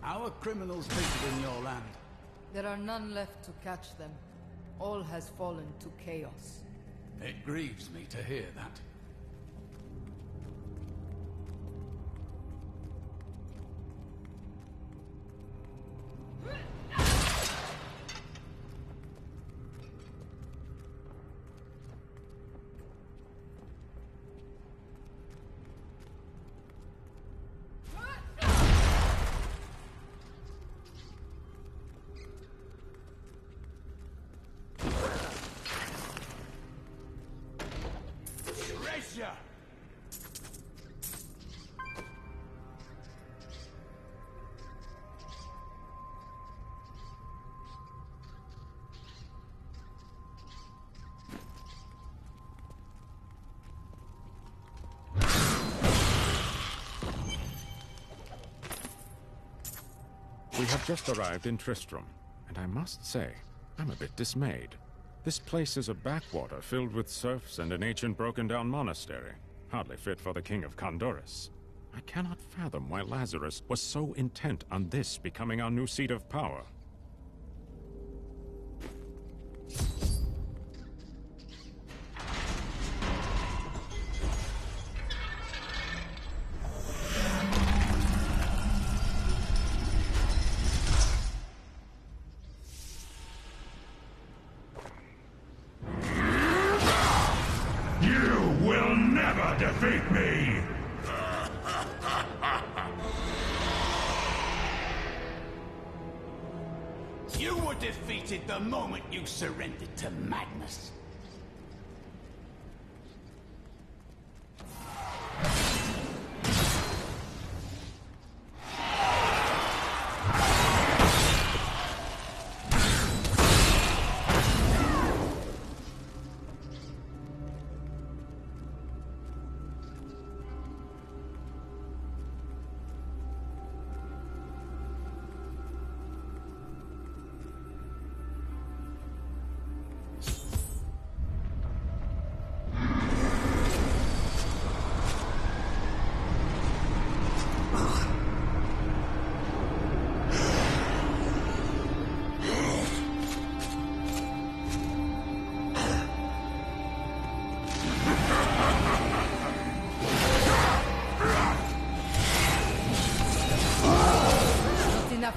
Our criminals visited in your land. There are none left to catch them. All has fallen to chaos. It grieves me to hear that. We have just arrived in Tristram, and I must say, I'm a bit dismayed. This place is a backwater filled with serfs and an ancient broken-down monastery, hardly fit for the King of Condurus. I cannot fathom why Lazarus was so intent on this becoming our new seat of power. Defeat me! You were defeated the moment you surrendered to madness.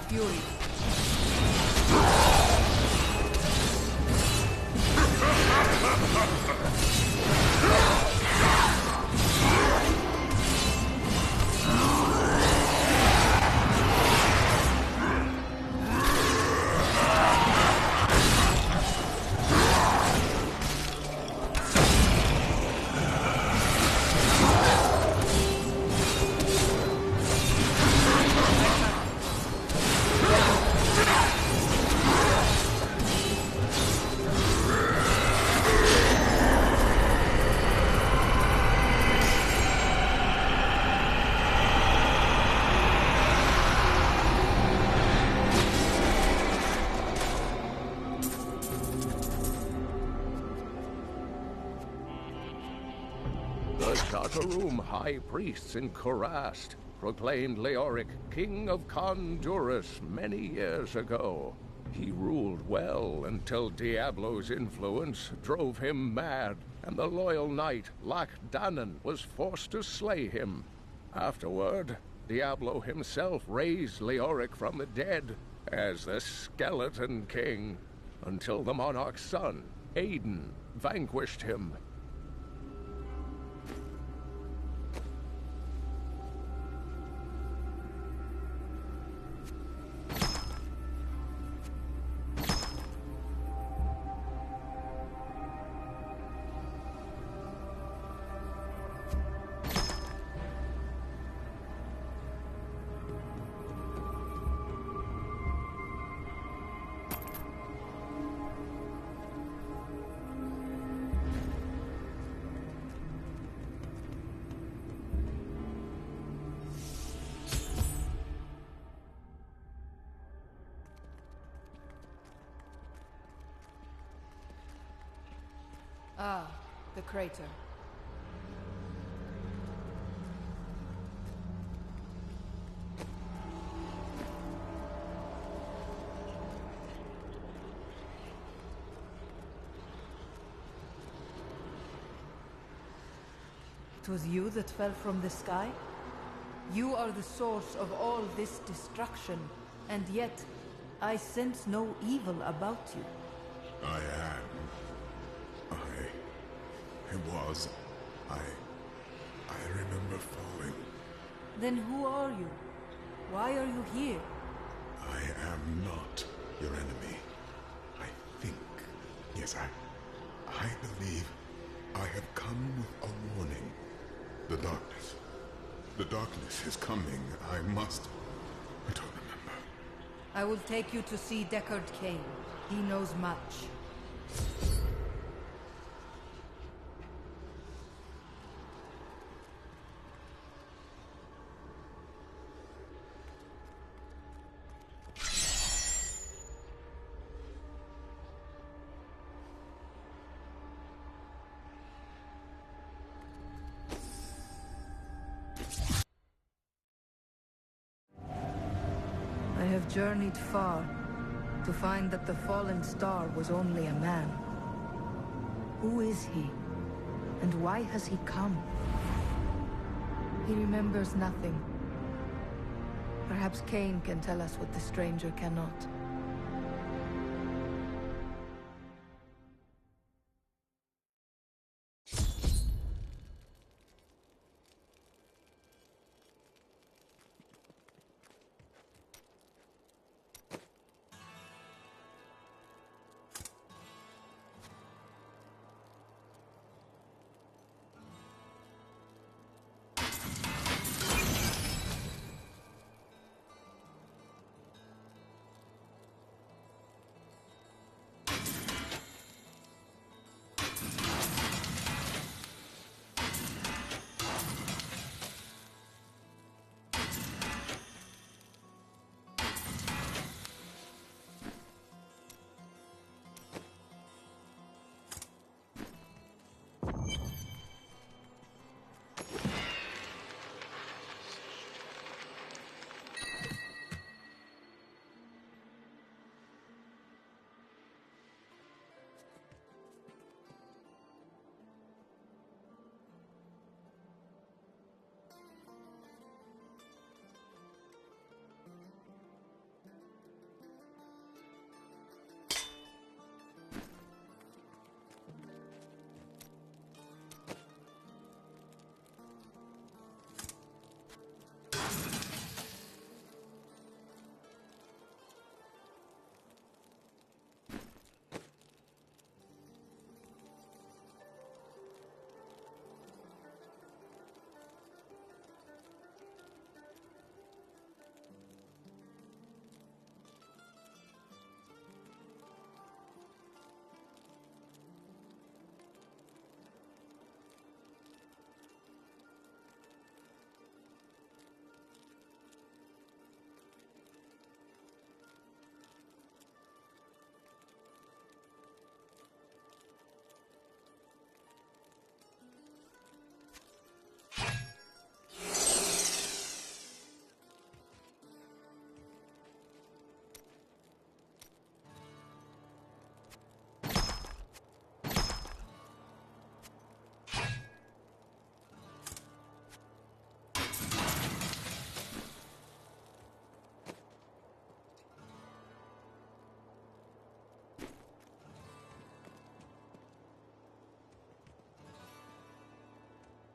Fury. Room high priests in Kurast proclaimed Leoric King of Condurus many years ago. He ruled well until Diablo's influence drove him mad, and the loyal knight Lac Danan was forced to slay him. Afterward, Diablo himself raised Leoric from the dead as the Skeleton King, until the monarch's son, Aiden, vanquished him. Ah, the crater. It was you that fell from the sky? You are the source of all this destruction, and yet I sense no evil about you. I am. I remember falling. Then who are you? Why are you here? I am not your enemy. I think. Yes, I believe I have come with a warning. The darkness. The darkness is coming. I must. I don't remember. I will take you to see Deckard Cain. He knows much. I have journeyed far to find that the fallen star was only a man. Who is he? And why has he come? He remembers nothing. Perhaps Cain can tell us what the stranger cannot.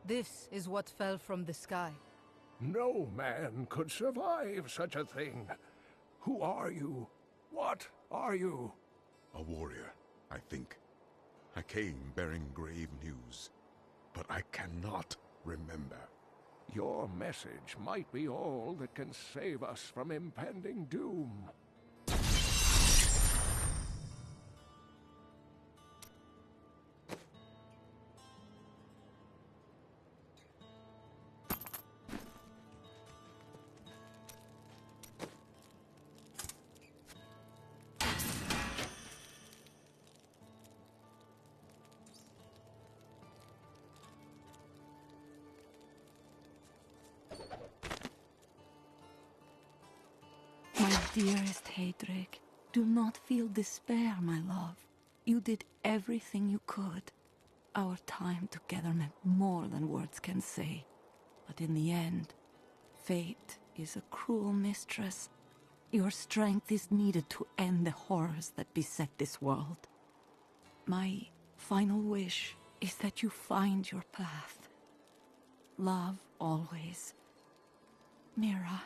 This is what fell from the sky. No man could survive such a thing. Who are you? What are you? A warrior, I think. I came bearing grave news, but I cannot remember. Your message might be all that can save us from impending doom. My dearest Heydrich, do not feel despair, my love. You did everything you could. Our time together meant more than words can say. But in the end, fate is a cruel mistress. Your strength is needed to end the horrors that beset this world. My final wish is that you find your path. Love always. Mira.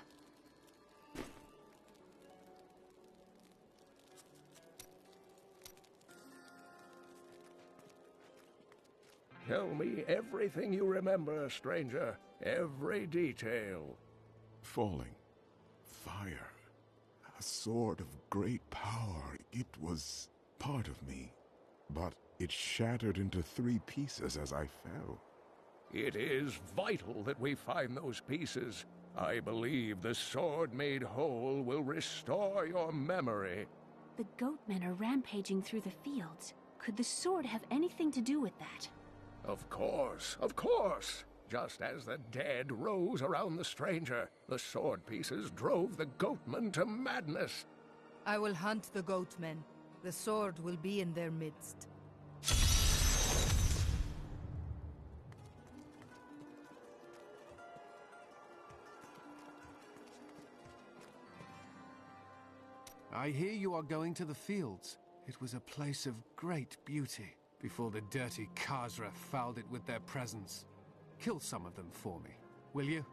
Tell me everything you remember, stranger. Every detail. Falling. Fire. A sword of great power. It was part of me. But it shattered into 3 pieces as I fell. It is vital that we find those pieces. I believe the sword made whole will restore your memory. The goatmen are rampaging through the fields. Could the sword have anything to do with that? Of course, of course. Just as the dead rose around the stranger, the sword pieces drove the goatmen to madness. I will hunt the goatmen. The sword will be in their midst. I hear you are going to the fields. It was a place of great beauty before the dirty Khazra fouled it with their presence. Kill some of them for me, will you?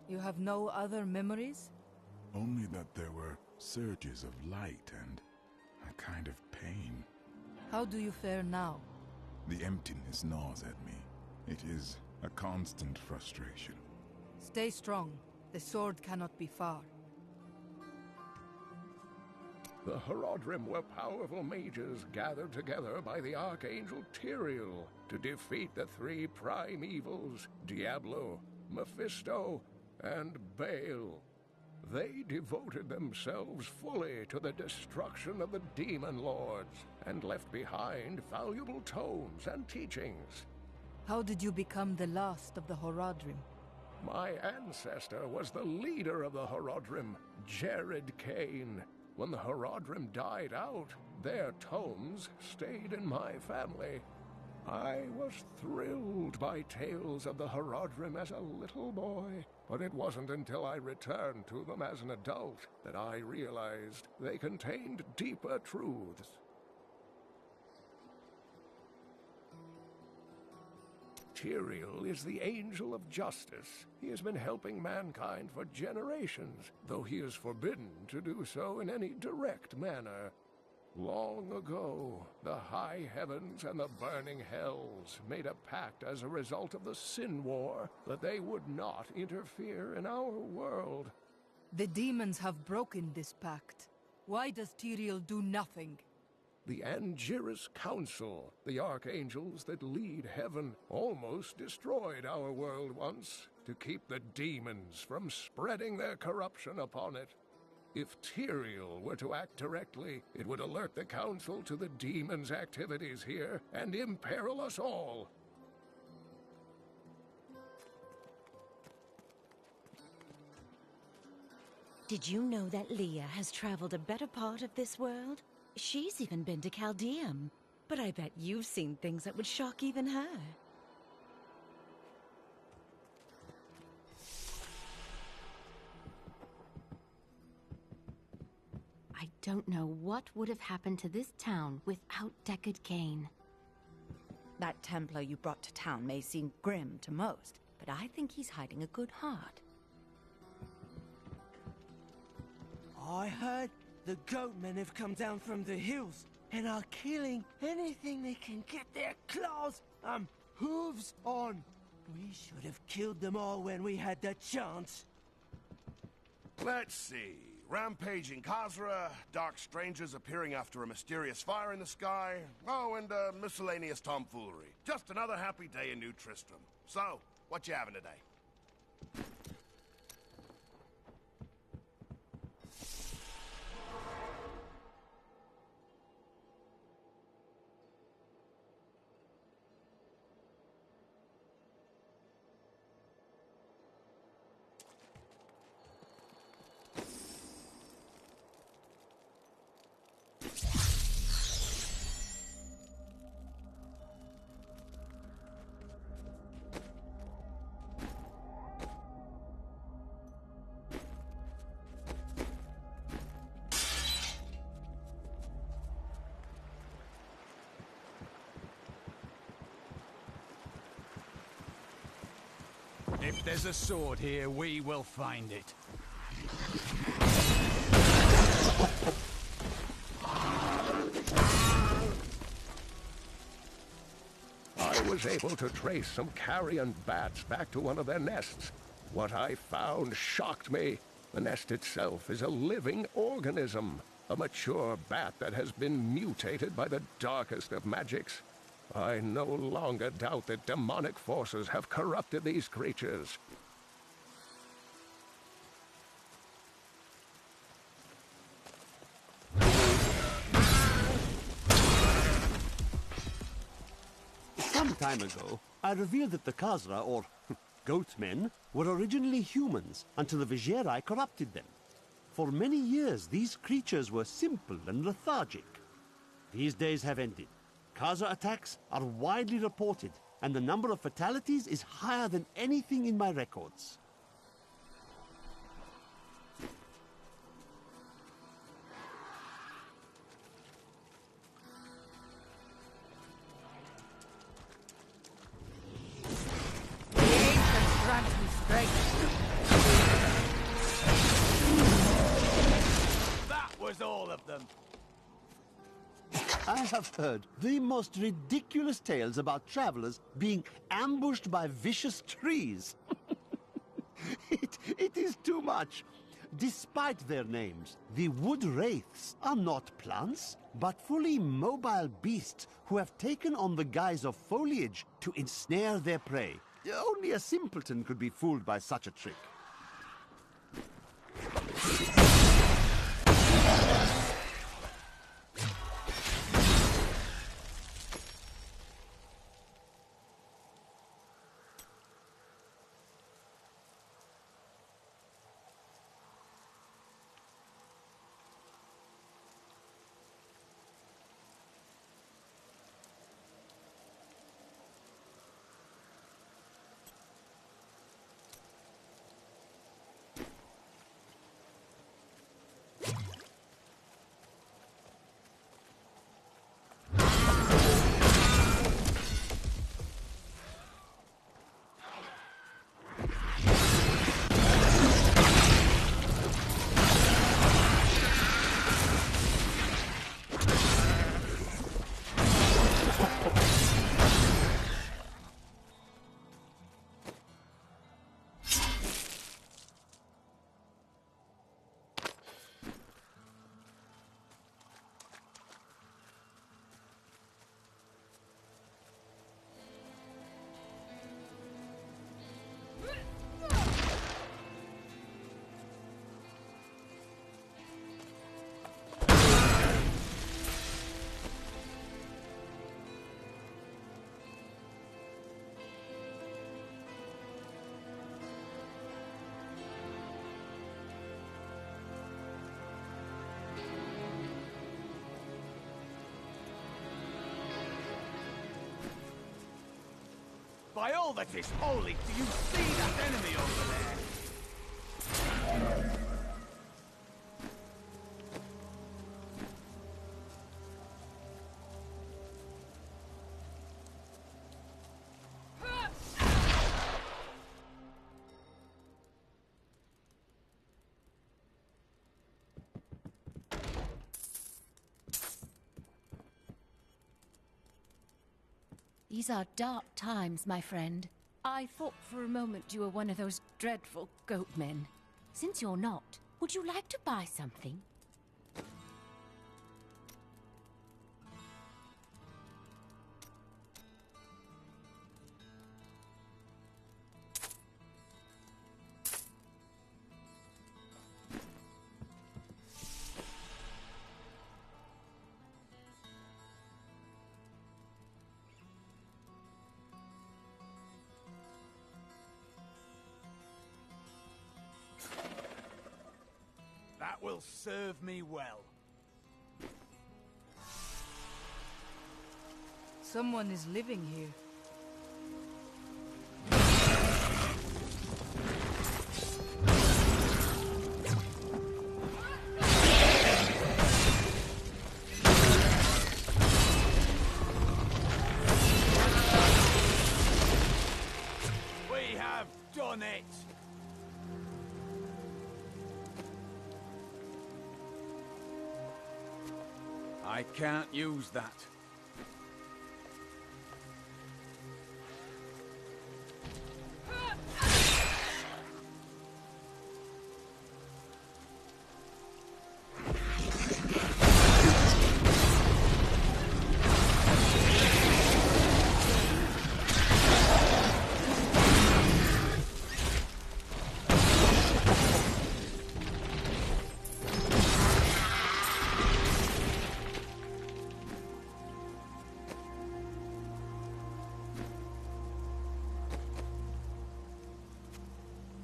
You have no other memories? Only that there were surges of light and a kind of pain. How do you fare now? The emptiness gnaws at me. It is a constant frustration. Stay strong. The sword cannot be far. The Horodrim were powerful mages gathered together by the Archangel Tyrael to defeat the 3 prime evils, Diablo, Mephisto, and Baal. They devoted themselves fully to the destruction of the demon lords and left behind valuable tomes and teachings. How did you become the last of the Horodrim? My ancestor was the leader of the Horodrim, Jared Kane. When the Horodrim died out, their tomes stayed in my family. I was thrilled by tales of the Horodrim as a little boy, but it wasn't until I returned to them as an adult that I realized they contained deeper truths. Tyrael is the angel of justice. He has been helping mankind for generations, though he is forbidden to do so in any direct manner. Long ago, the high heavens and the burning hells made a pact as a result of the Sin War that they would not interfere in our world. The demons have broken this pact. Why does Tyrael do nothing? The Angiris Council, the archangels that lead heaven, almost destroyed our world once to keep the demons from spreading their corruption upon it. If Tyrael were to act directly, it would alert the Council to the demons' activities here and imperil us all. Did you know that Leah has traveled a better part of this world? She's even been to Chaldeum. But I bet you've seen things that would shock even her. I don't know what would have happened to this town without Deckard Cain. That Templar you brought to town may seem grim to most, but I think he's hiding a good heart. I heard the goatmen have come down from the hills and are killing anything they can get their claws, hooves on. We should have killed them all when we had the chance. Let's see. Rampaging Khazra, dark strangers appearing after a mysterious fire in the sky, and miscellaneous tomfoolery. Just another happy day in New Tristram. So, what you having today? If there's a sword here, we will find it. I was able to trace some carrion bats back to one of their nests. What I found shocked me. The nest itself is a living organism, a mature bat that has been mutated by the darkest of magics. I no longer doubt that demonic forces have corrupted these creatures. Some time ago, I revealed that the Khazra, or goatmen, were originally humans until the Vizieri corrupted them. For many years, these creatures were simple and lethargic. These days have ended. Khazra attacks are widely reported, and the number of fatalities is higher than anything in my records. That was all of them. I have heard the most ridiculous tales about travelers being ambushed by vicious trees. It is too much. Despite their names, the wood wraiths are not plants, but fully mobile beasts who have taken on the guise of foliage to ensnare their prey. Only a simpleton could be fooled by such a trick. By all that is holy, do you see that enemy over there? These are dark times, my friend. I thought for a moment you were one of those dreadful goatmen. Since you're not, would you like to buy something? That will serve me well. Someone is living here. We have have done it! I can't use that.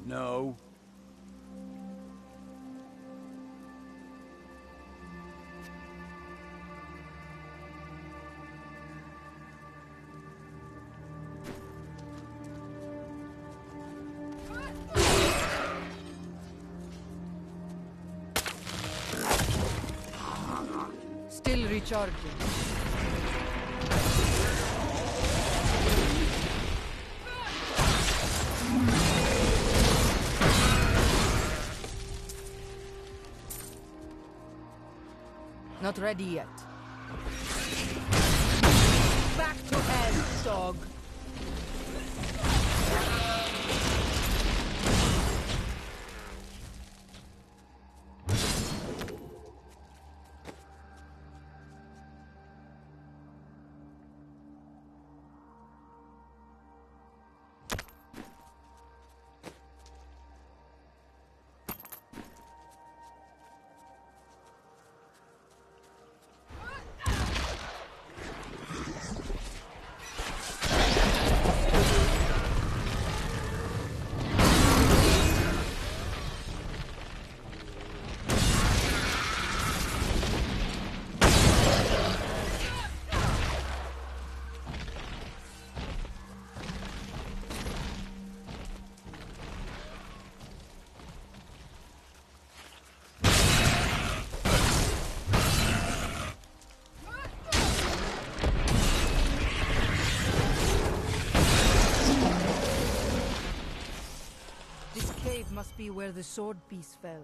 No. Still recharging. Not ready yet. Back to hell, dog. Must be where the sword piece fell.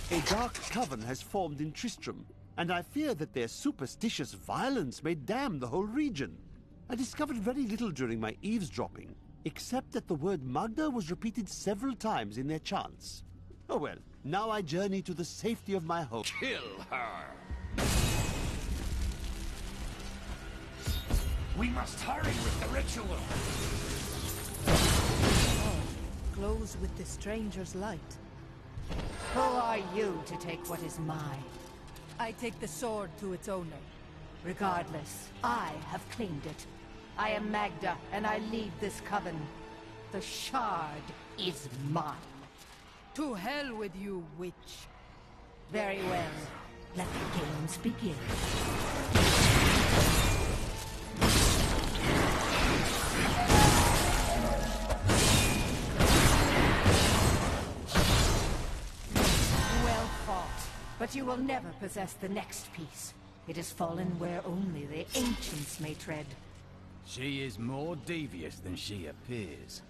A dark coven has formed in Tristram, and I fear that their superstitious violence may damn the whole region. I discovered very little during my eavesdropping, except that the word Magda was repeated several times in their chants. Oh well, now I journey to the safety of my home. Kill her! We must hurry with the ritual. Oh, glows with the stranger's light. Who are you to take what is mine? I take the sword to its owner. Regardless, I have claimed it. I am Magda, and I lead this coven. The shard is mine. To hell with you, witch. Very well. Let the games begin. Well fought, but you will never possess the next piece. It has fallen where only the ancients may tread. She is more devious than she appears.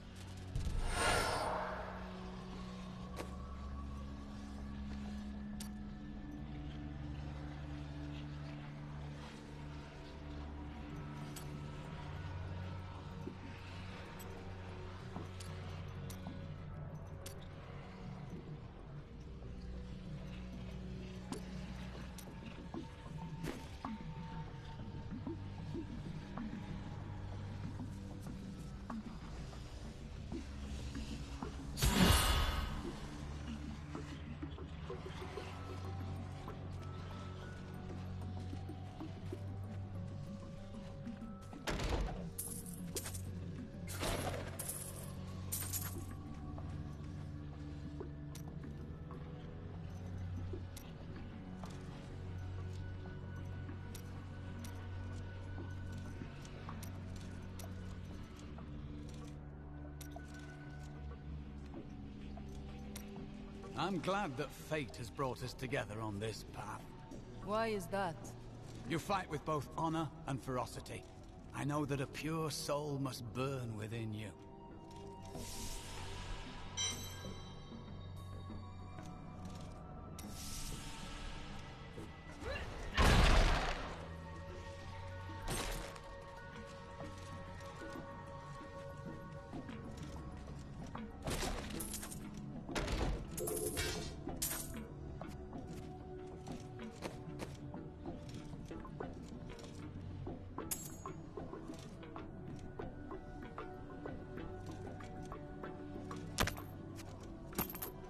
I'm glad that fate has brought us together on this path. Why is that? You fight with both honor and ferocity. I know that a pure soul must burn within you.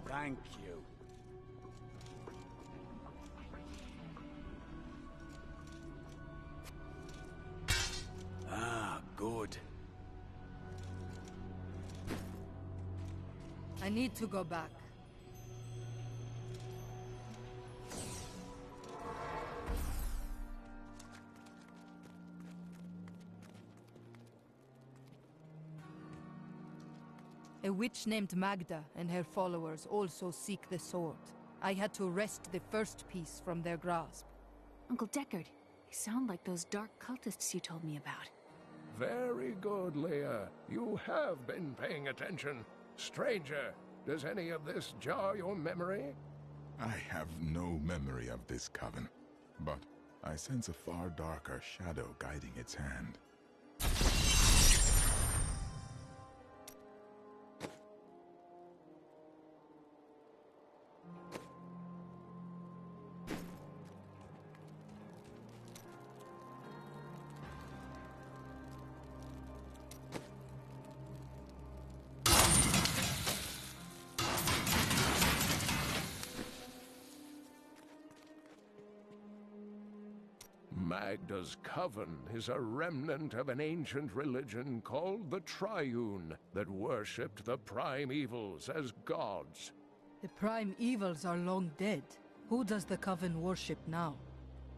Thank you. Ah, good. I need to go back. A witch named Magda and her followers also seek the sword. I had to wrest the first piece from their grasp. Uncle Deckard, they sound like those dark cultists you told me about. Very good, Leah. You have been paying attention. Stranger, does any of this jar your memory? I have no memory of this coven, but I sense a far darker shadow guiding its hand. Magda's coven is a remnant of an ancient religion called the Triune that worshipped the prime evils as gods. The prime evils are long dead. Who does the coven worship now?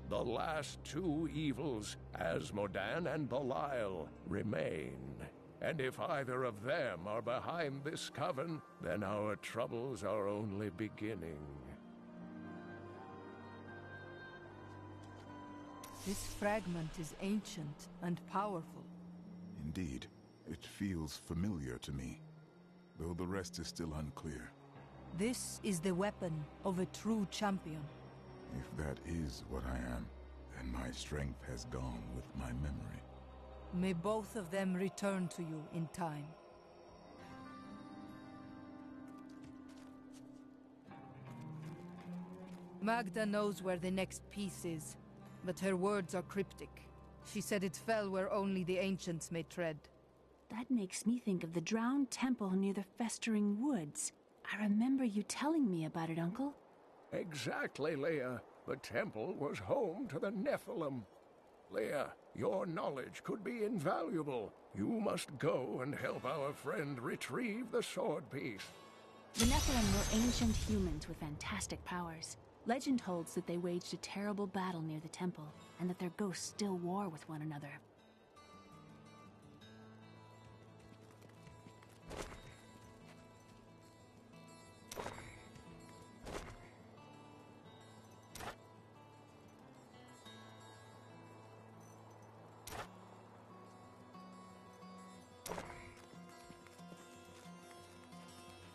The last two evils, Asmodan and Belial, remain. And if either of them are behind this coven, then our troubles are only beginning. This fragment is ancient and powerful. Indeed, it feels familiar to me, though the rest is still unclear. This is the weapon of a true champion. If that is what I am, then my strength has gone with my memory. May both of them return to you in time. Magda knows where the next piece is, but her words are cryptic. She said it fell where only the ancients may tread. That makes me think of the drowned temple near the festering woods. I remember you telling me about it, Uncle. Exactly, Leah. The temple was home to the Nephilim. Leah, your knowledge could be invaluable. You must go and help our friend retrieve the sword piece. The Nephilim were ancient humans with fantastic powers. Legend holds that they waged a terrible battle near the temple, and that their ghosts still war with one another.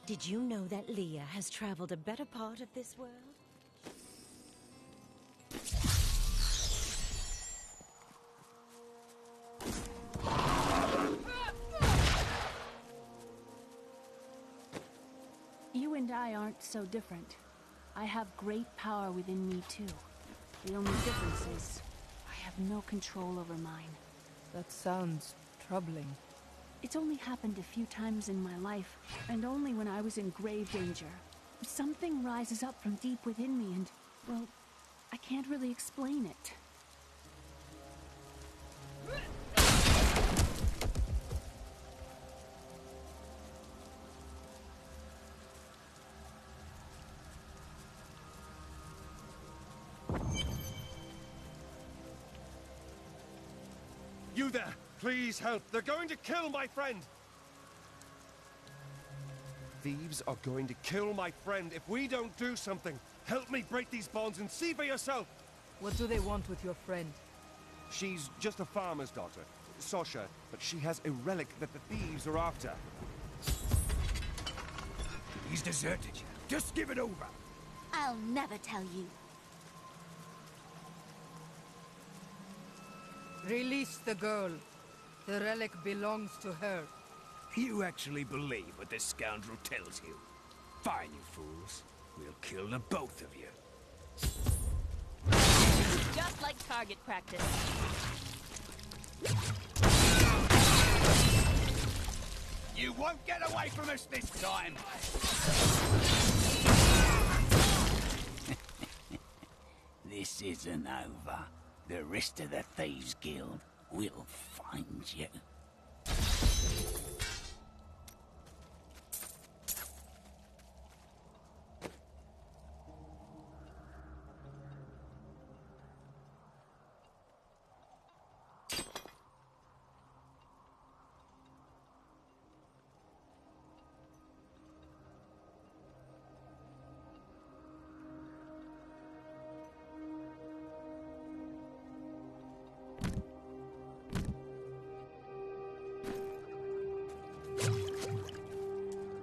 Did you know that Leah has traveled a better part of this world? You and I aren't so different. I have great power within me, too. The only difference is, I have no control over mine. That sounds troubling. It's only happened a few times in my life, and only when I was in grave danger. Something rises up from deep within me and, well, I can't really explain it. You there! Please help! They're going to kill my friend! thieves are going to kill my friend if we don't do something. Help me break these bonds and see for yourself. What do they want with your friend? She's just a farmer's daughter, Sasha, but she has a relic that the thieves are after. He's deserted you. Just give it over. I'll never tell you. Release the girl. The relic belongs to her. You actually believe what this scoundrel tells you? Fine, you fools. We'll kill the both of you. Just like target practice. You won't get away from us this time! This isn't over. The rest of the Thieves Guild will find you.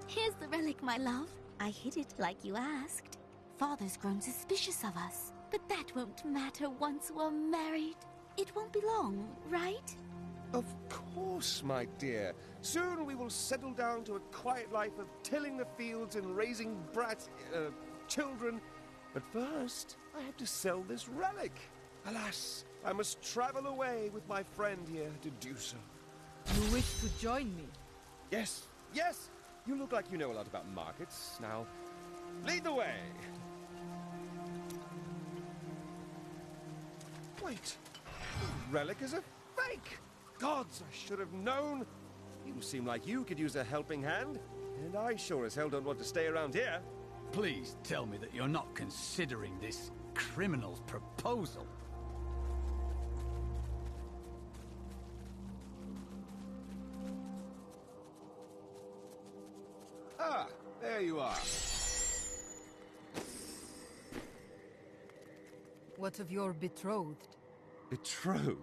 Here's the relic, my love. I hid it like you asked. Father's grown suspicious of us, but that won't matter once we're married. It won't be long, right? Of course, my dear. Soon we will settle down to a quiet life of tilling the fields and raising children. But first, I have to sell this relic. Alas, I must travel away with my friend here to do so. You wish to join me? Yes, yes! You look like you know a lot about markets. Now, lead the way! Wait! The relic is a fake! Gods, I should have known! You seem like you could use a helping hand, and I sure as hell don't want to stay around here. Please tell me that you're not considering this criminal's proposal. Ah, there you are. What of your betrothed? Betrothed?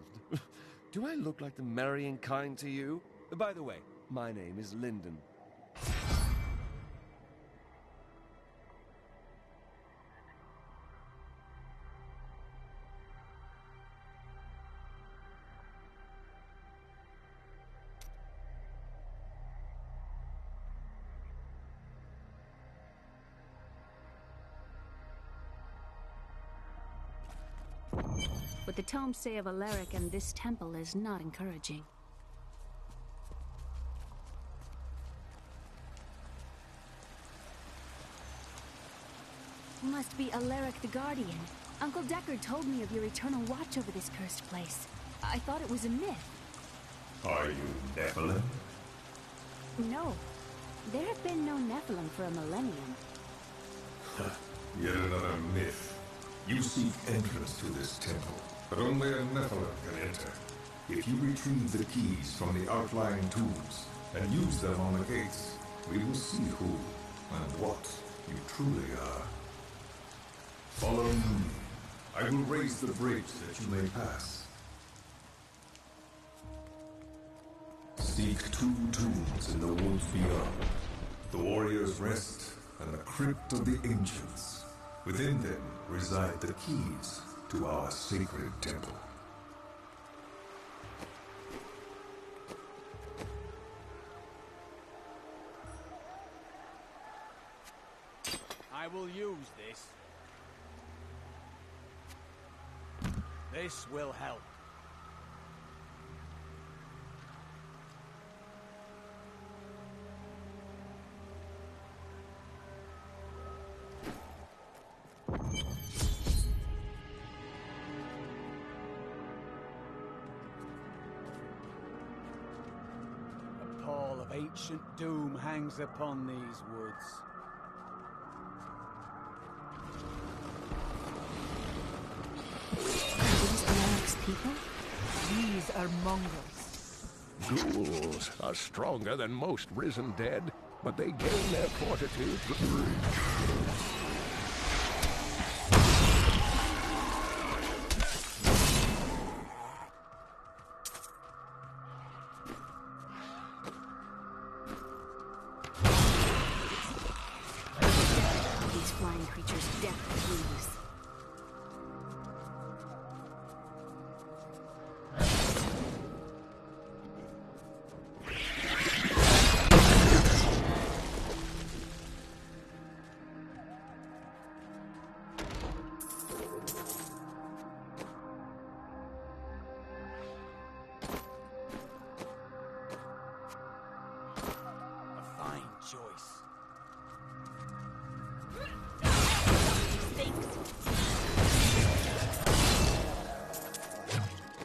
Do I look like the marrying kind to you? By the way, my name is Lyndon. What the tomes say of Alaric and this temple is not encouraging. Must be Alaric the Guardian. Uncle Deckard told me of your eternal watch over this cursed place. I thought it was a myth. Are you Nephilim? No. There have been no Nephilim for a millennium. Yet another myth. You seek entrance to this temple, but only a Nephilim can enter. If you retrieve the keys from the outlying tombs and use them on the gates, we will see who and what you truly are. Follow me. I will raise the bridge that you may pass. Seek 2 tombs in the woods beyond. The warrior's rest and the crypt of the ancients. Within them reside the keys to our sacred temple. I will use this. This will help. A pall of ancient doom hangs upon these woods. These Alaric's people? These are mongrels. Ghouls are stronger than most risen dead, but they gain their fortitude through these flying creatures' death wounds.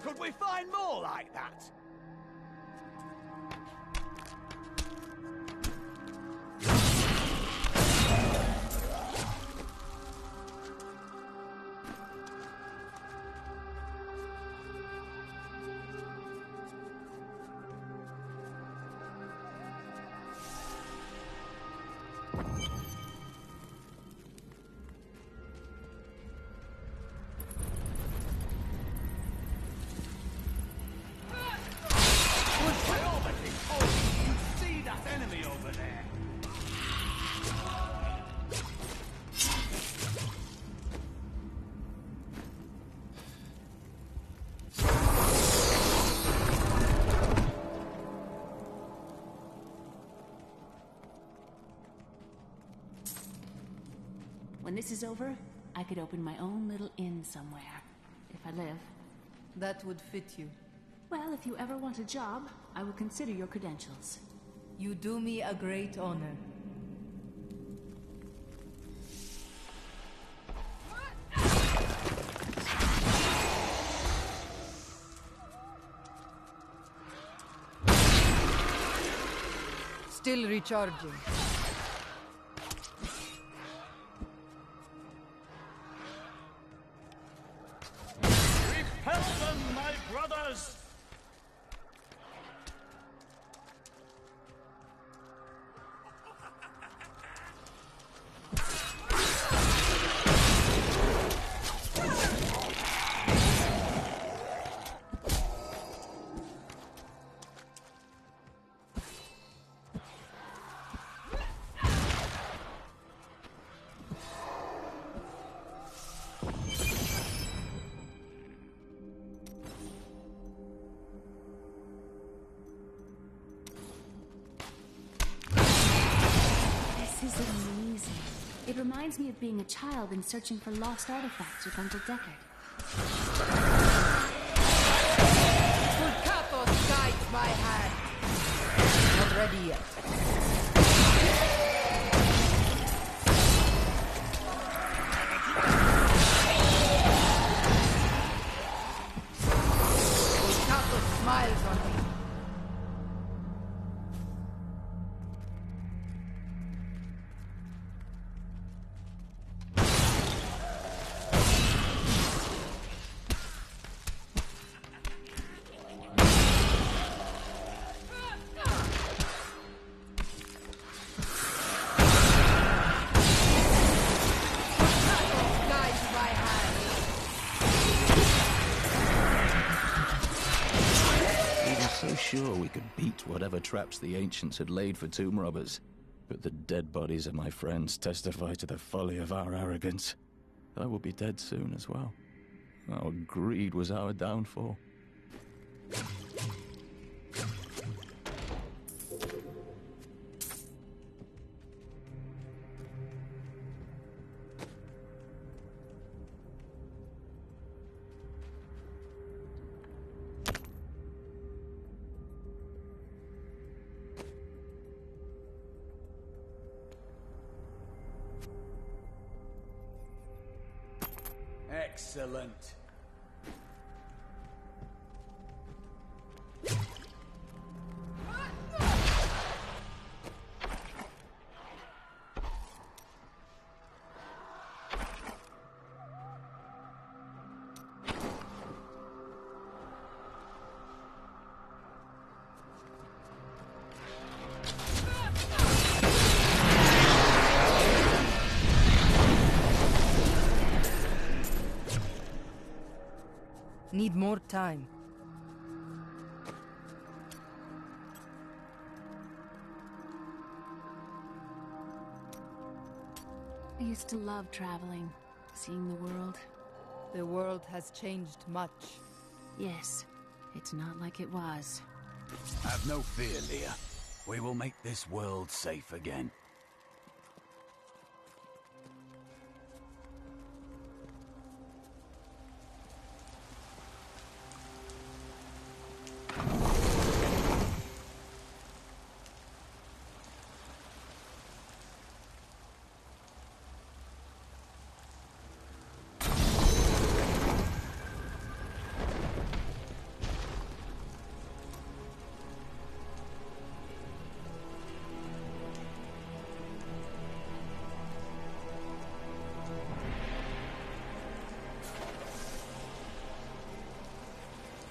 Could we find more like that? When this is over, I could open my own little inn somewhere. If I live. That would fit you. Well, if you ever want a job, I will consider your credentials. You do me a great honor. Still recharging. Repel them, my brothers! This is amazing. It reminds me of being a child and searching for lost artifacts with Uncle Deckard. Fulcatos guides my hand. Not ready yet. Fulcatos smiles on me. Sure, we could beat whatever traps the ancients had laid for tomb robbers. But the dead bodies of my friends testify to the folly of our arrogance. I will be dead soon as well. Our greed was our downfall. Excellent. Need more time. I used to love traveling, seeing the world. The world has changed much. Yes, it's not like it was. Have no fear, Leah. We will make this world safe again.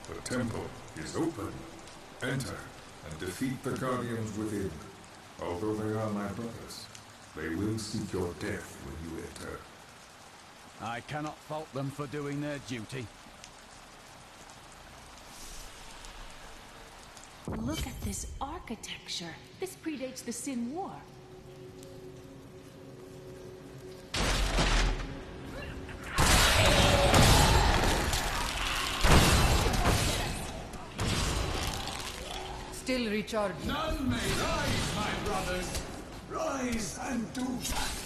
The temple is open. Enter and defeat the guardians within. Although they are my brothers, they will seek your death when you enter. I cannot fault them for doing their duty. Look at this architecture. This predates the Sin War. Still recharging. None may rise, my brothers. Rise and do battle.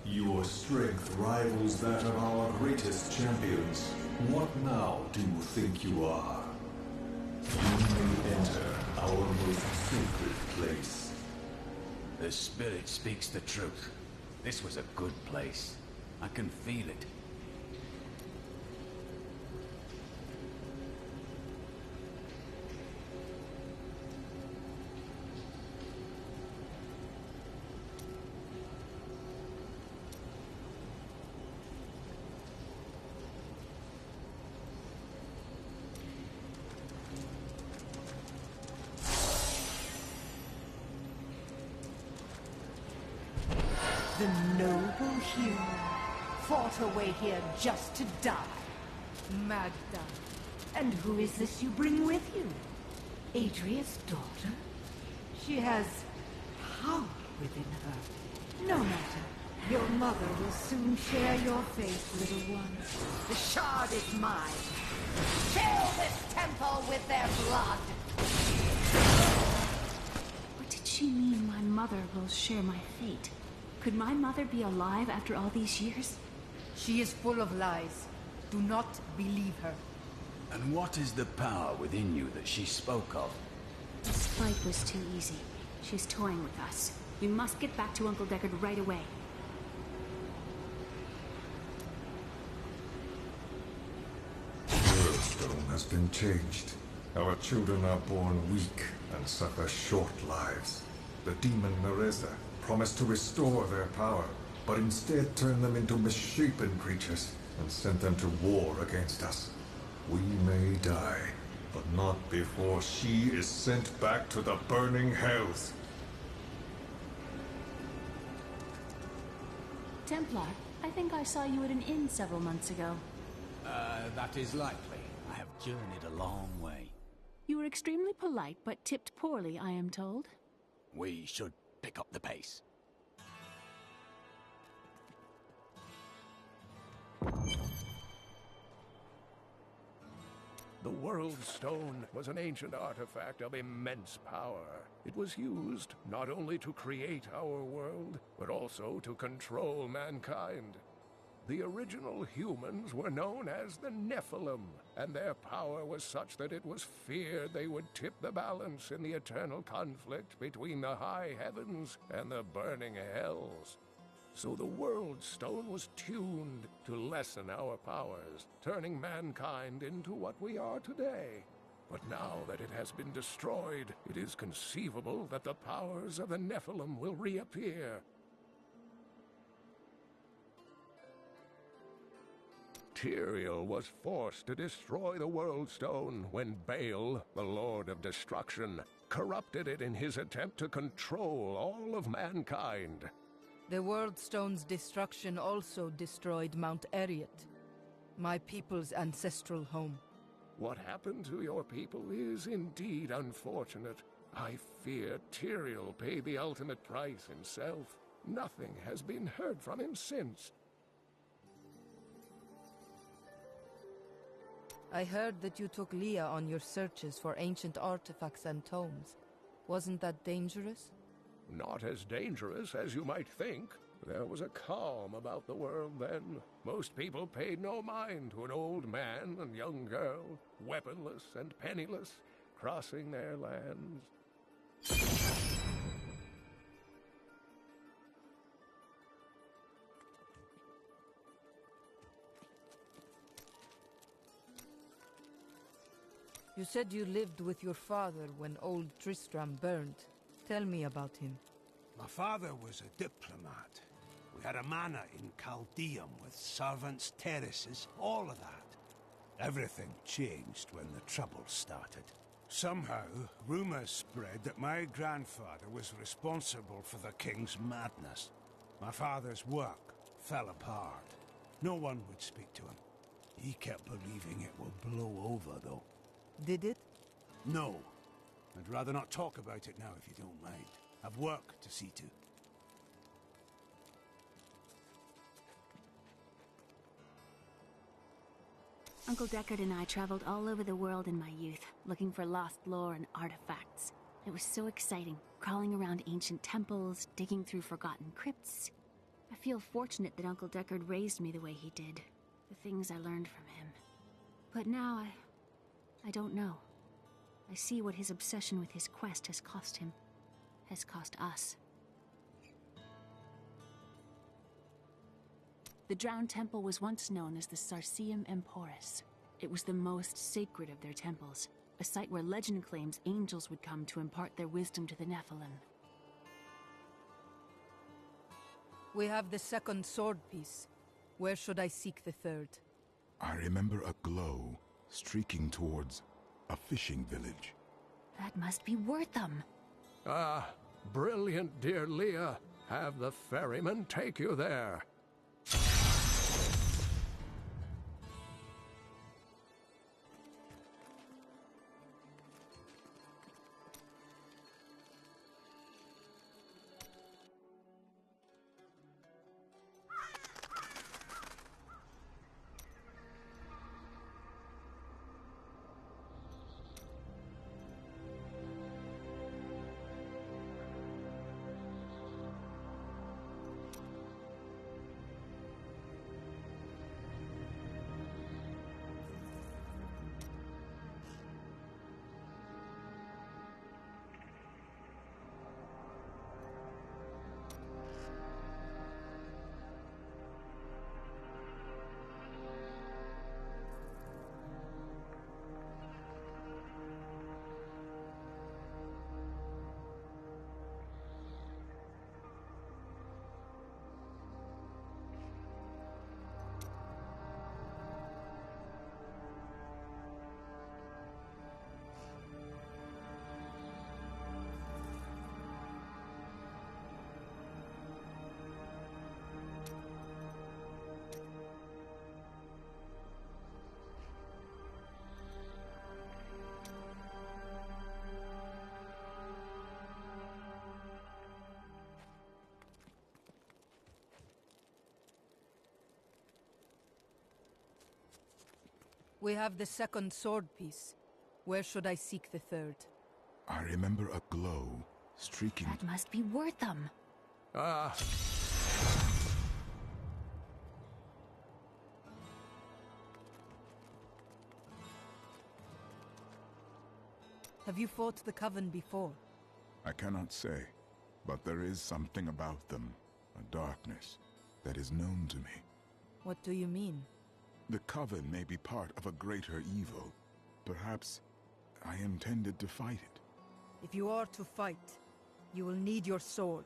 Your strength rivals that of our greatest champions. What now do you think you are? You may enter our most sacred place. The spirit speaks the truth. This was a good place. I can feel it. The noble hero fought her way here just to die. Magda. And who is this you bring with you? Adria's daughter? She has power within her. No matter. Your mother will soon share your fate, little one. The shard is mine. Fill this temple with their blood! What did she mean, my mother will share my fate? Could my mother be alive after all these years? She is full of lies. Do not believe her. And what is the power within you that she spoke of? This fight was too easy. She's toying with us. We must get back to Uncle Deckard right away. Worldstone has been changed. Our children are born weak and suffer short lives. The demon Nereza promised to restore their power, but instead turned them into misshapen creatures and sent them to war against us. We may die, but not before she is sent back to the burning hells. Templar, I think I saw you at an inn several months ago. That is likely. I have journeyed a long way. You were extremely polite, but tipped poorly, I am told. We should pick up the pace. The World Stone was an ancient artifact of immense power. It was used not only to create our world, but also to control mankind. The original humans were known as the Nephilim, and their power was such that it was feared they would tip the balance in the eternal conflict between the high heavens and the burning hells. So the World Stone was tuned to lessen our powers, turning mankind into what we are today. But now that it has been destroyed, it is conceivable that the powers of the Nephilim will reappear. Tyrael was forced to destroy the World Stone when Baal, the Lord of Destruction, corrupted it in his attempt to control all of mankind. The World Stone's destruction also destroyed Mount Eriot, my people's ancestral home. What happened to your people is indeed unfortunate. I fear Tyrael paid the ultimate price himself. Nothing has been heard from him since. I heard that you took Leah on your searches for ancient artifacts and tomes. Wasn't that dangerous? Not as dangerous as you might think. There was a calm about the world then. Most people paid no mind to an old man and young girl, weaponless and penniless, crossing their lands. You said you lived with your father when old Tristram burned. Tell me about him. My father was a diplomat. We had a manor in Chaldeum with servants, terraces, all of that. Everything changed when the trouble started. Somehow, rumors spread that my grandfather was responsible for the king's madness. My father's work fell apart. No one would speak to him. He kept believing it will blow over, though. Did it? No. I'd rather not talk about it now, if you don't mind. I've work to see to. Uncle Deckard and I traveled all over the world in my youth, looking for lost lore and artifacts. It was so exciting, crawling around ancient temples, digging through forgotten crypts. I feel fortunate that Uncle Deckard raised me the way he did, the things I learned from him. But now I don't know. I see what his obsession with his quest has cost him, has cost us. The Drowned Temple was once known as the Sarsium Emporis. It was the most sacred of their temples, a site where legend claims angels would come to impart their wisdom to the Nephilim. We have the second sword piece. Where should I seek the third? I remember a glow streaking towards a fishing village. That must be Wortham. Ah, brilliant, dear Leah. Have the ferryman take you there. We have the second sword piece. Where should I seek the third? I remember a glow streaking... That must be Wortham. Ah. Have you fought the Coven before? I cannot say, but there is something about them, a darkness, that is known to me. What do you mean? The Coven may be part of a greater evil. Perhaps I intended to fight it. If you are to fight, you will need your sword.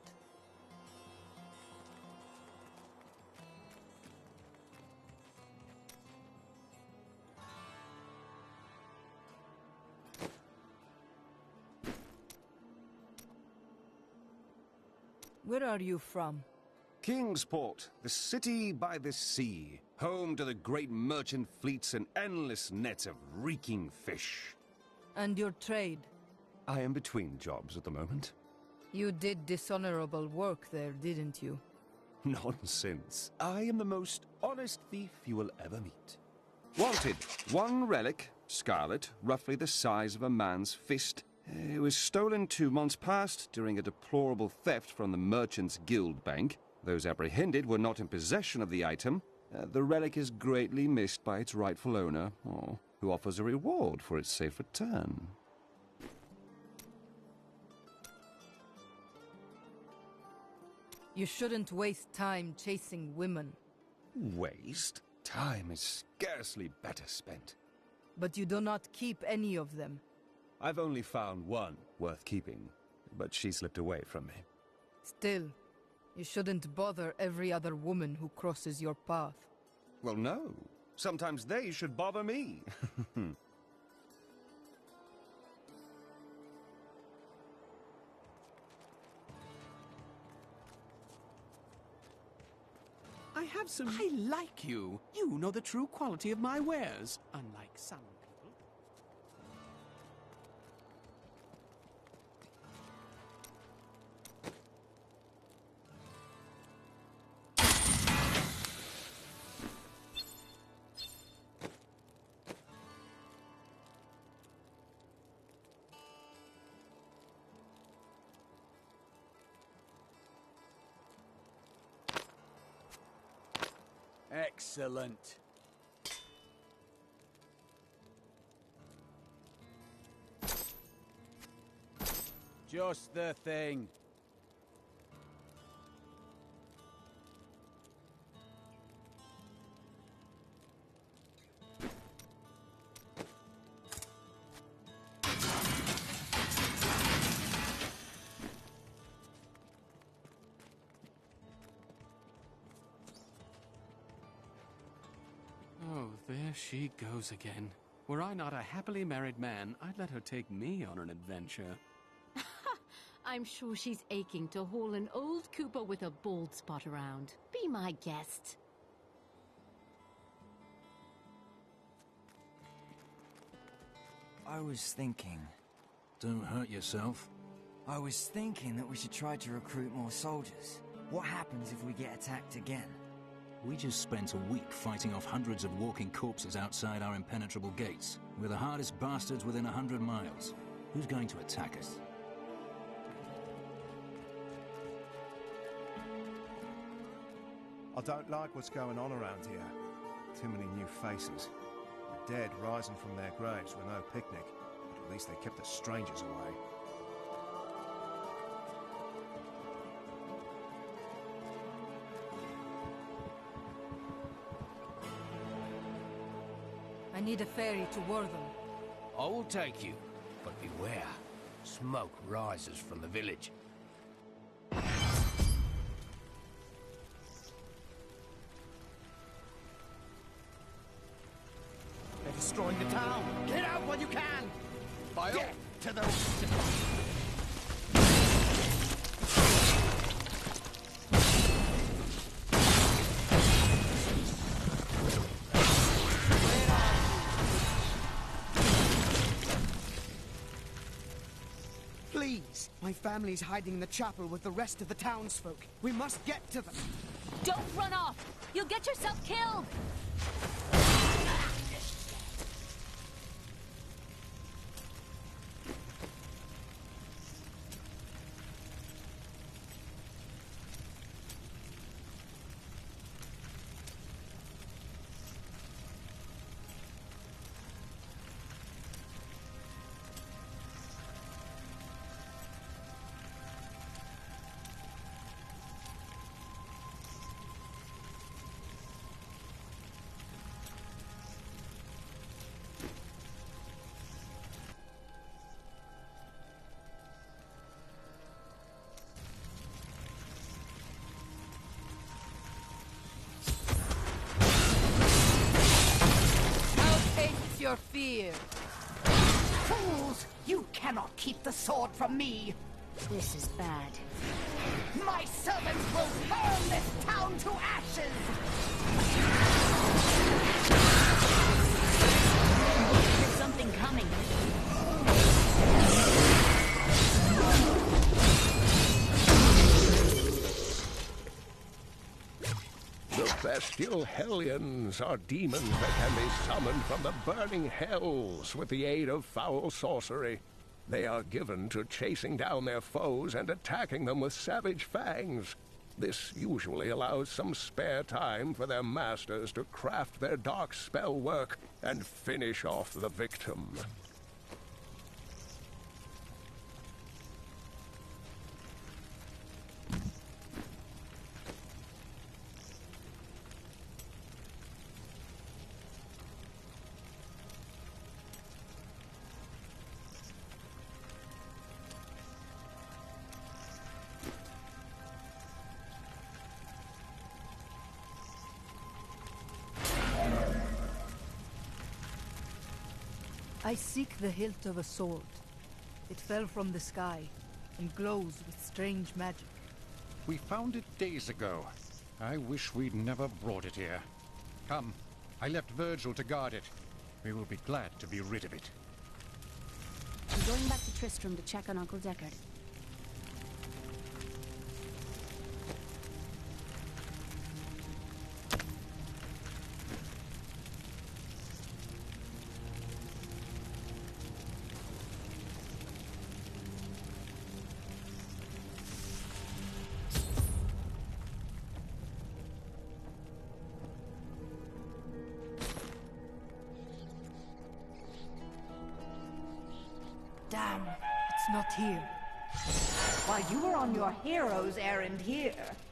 Where are you from? Kingsport, the city by the sea, home to the great merchant fleets and endless nets of reeking fish. And your trade? I am between jobs at the moment. You did dishonorable work there, didn't you? Nonsense. I am the most honest thief you will ever meet. Wanted, one relic, scarlet, roughly the size of a man's fist. It was stolen 2 months past during a deplorable theft from the Merchants Guild Bank. Those apprehended were not in possession of the item. The relic is greatly missed by its rightful owner, who offers a reward for its safe return. You shouldn't waste time chasing women. Waste? Time is scarcely better spent. But you do not keep any of them. I've only found one worth keeping, but she slipped away from me. Still, you shouldn't bother every other woman who crosses your path. Well, no. Sometimes they should bother me. I have some... I like you. You know the true quality of my wares, unlike some people. Excellent. Just the thing. Oh, there she goes again. Were I not a happily married man, I'd let her take me on an adventure. I'm sure she's aching to haul an old Cooper with a bald spot around. Be my guest. I was thinking... Don't hurt yourself. I was thinking that we should try to recruit more soldiers. What happens if we get attacked again? We just spent a week fighting off hundreds of walking corpses outside our impenetrable gates. We're the hardest bastards within 100 miles. Who's going to attack us? I don't like what's going on around here. Too many new faces. The dead rising from their graves were no picnic, but at least they kept the strangers away. I need a ferry to Wortham. I will take you, but beware. Smoke rises from the village. They're destroying the town. Get out while you can. Get to the... Please! My family's hiding in the chapel with the rest of the townsfolk. We must get to them. Don't run off! You'll get yourself killed! your fear. Fools! You cannot keep the sword from me! This is bad. My servants will burn this town to ashes! There's something coming. The bestial hellions are demons that can be summoned from the burning hells with the aid of foul sorcery. They are given to chasing down their foes and attacking them with savage fangs. This usually allows some spare time for their masters to craft their dark spell work and finish off the victim. I seek the hilt of a sword. It fell from the sky and glows with strange magic. We found it days ago. I wish we'd never brought it here. Come, I left Virgil to guard it. We will be glad to be rid of it. I'm going back to Tristram to check on Uncle Deckard. Damn, it's not here. While you were on your hero's errand here,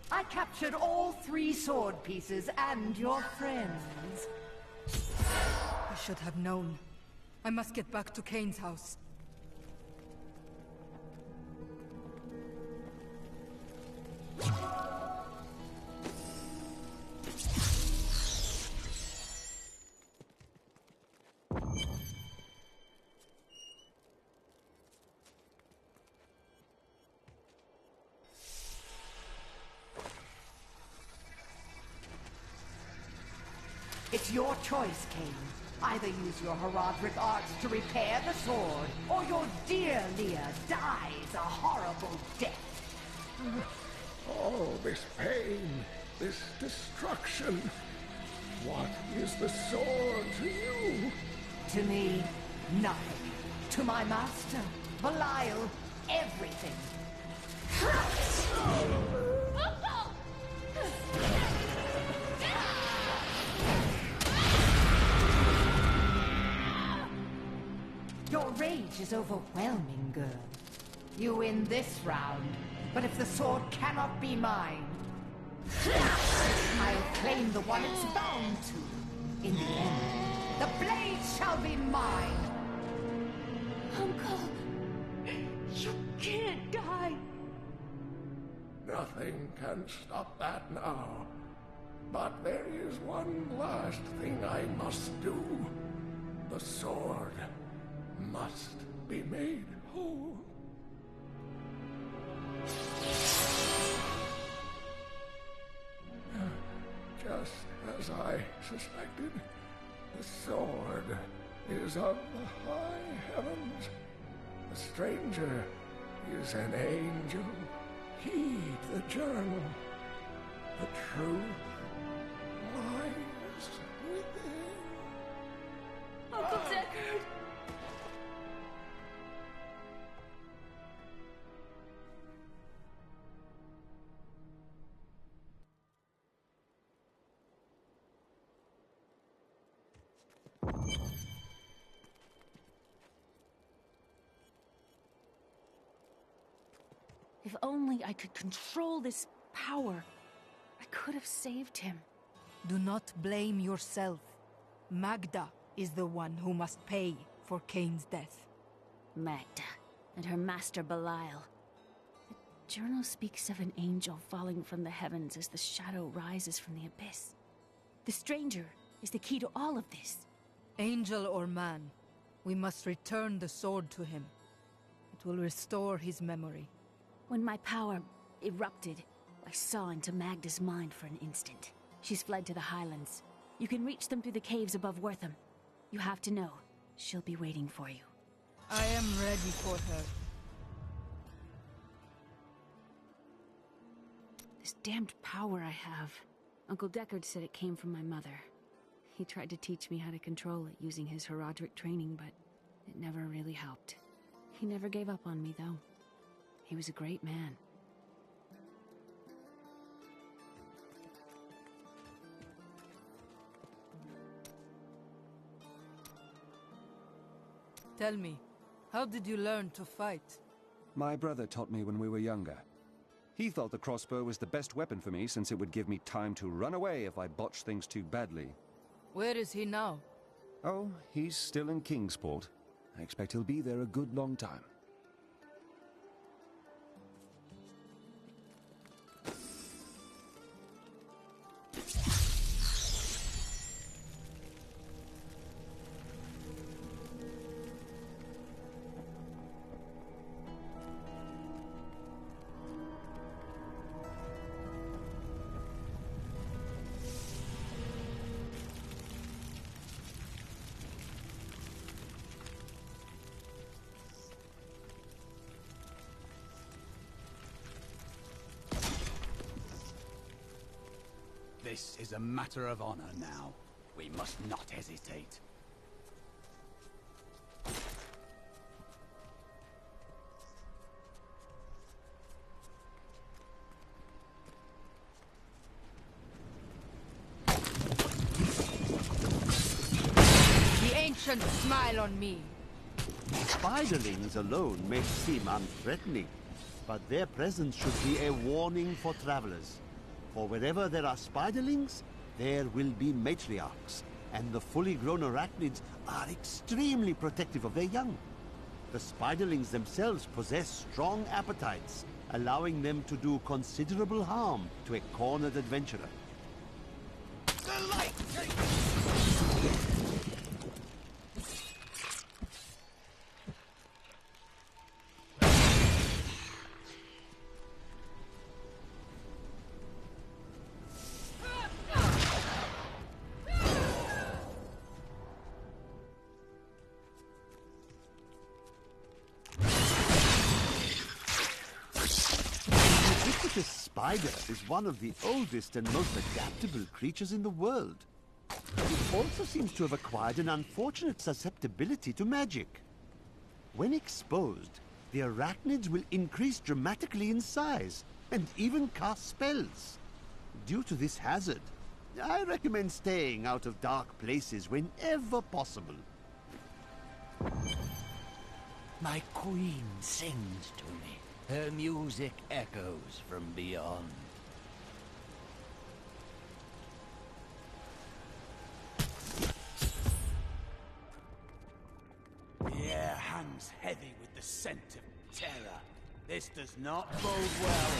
I captured all 3 sword pieces and your friends. I should have known. I must get back to Kane's house. It's your choice, Kane. Either use your heraldric arts to repair the sword, or your dear Leah dies a horrible death. Oh, this pain, this destruction. What is the sword to you? To me, nothing. To my master, Belial, everything. Your rage is overwhelming, girl. You win this round, but if the sword cannot be mine, I'll claim the one it's bound to. In the end, the blade shall be mine. Uncle, you can't die. Nothing can stop that now. But there is one last thing I must do. The sword must be made whole. Just as I suspected, the sword is of the high heavens. The stranger is an angel. Heed the journal. The truth lies within. Uncle Deckard! If only I could control this power, I could have saved him. Do not blame yourself. Magda is the one who must pay for Kane's death. Magda and her master Belial. The journal speaks of an angel falling from the heavens as the shadow rises from the abyss. The stranger is the key to all of this. Angel or man, we must return the sword to him. It will restore his memory. When my power erupted, I saw into Magda's mind for an instant. She's fled to the Highlands. You can reach them through the caves above Wortham. You have to know, she'll be waiting for you. I am ready for her. This damned power I have. Uncle Deckard said it came from my mother. He tried to teach me how to control it using his Herodric training, but it never really helped. He never gave up on me, though. He was a great man. Tell me, how did you learn to fight? My brother taught me when we were younger. He thought the crossbow was the best weapon for me since it would give me time to run away if I botched things too badly. Where is he now? Oh, he's still in Kingsport. I expect he'll be there a good long time. This is a matter of honor now. We must not hesitate. The ancients smile on me. Spiderlings alone may seem unthreatening, but their presence should be a warning for travelers. For wherever there are spiderlings, there will be matriarchs, and the fully grown arachnids are extremely protective of their young. The spiderlings themselves possess strong appetites, allowing them to do considerable harm to a cornered adventurer. The light! Spider is one of the oldest and most adaptable creatures in the world. It also seems to have acquired an unfortunate susceptibility to magic. When exposed, the arachnids will increase dramatically in size and even cast spells. Due to this hazard, I recommend staying out of dark places whenever possible. My queen sings to me. Her music echoes from beyond. The air hangs heavy with the scent of terror. This does not bode well.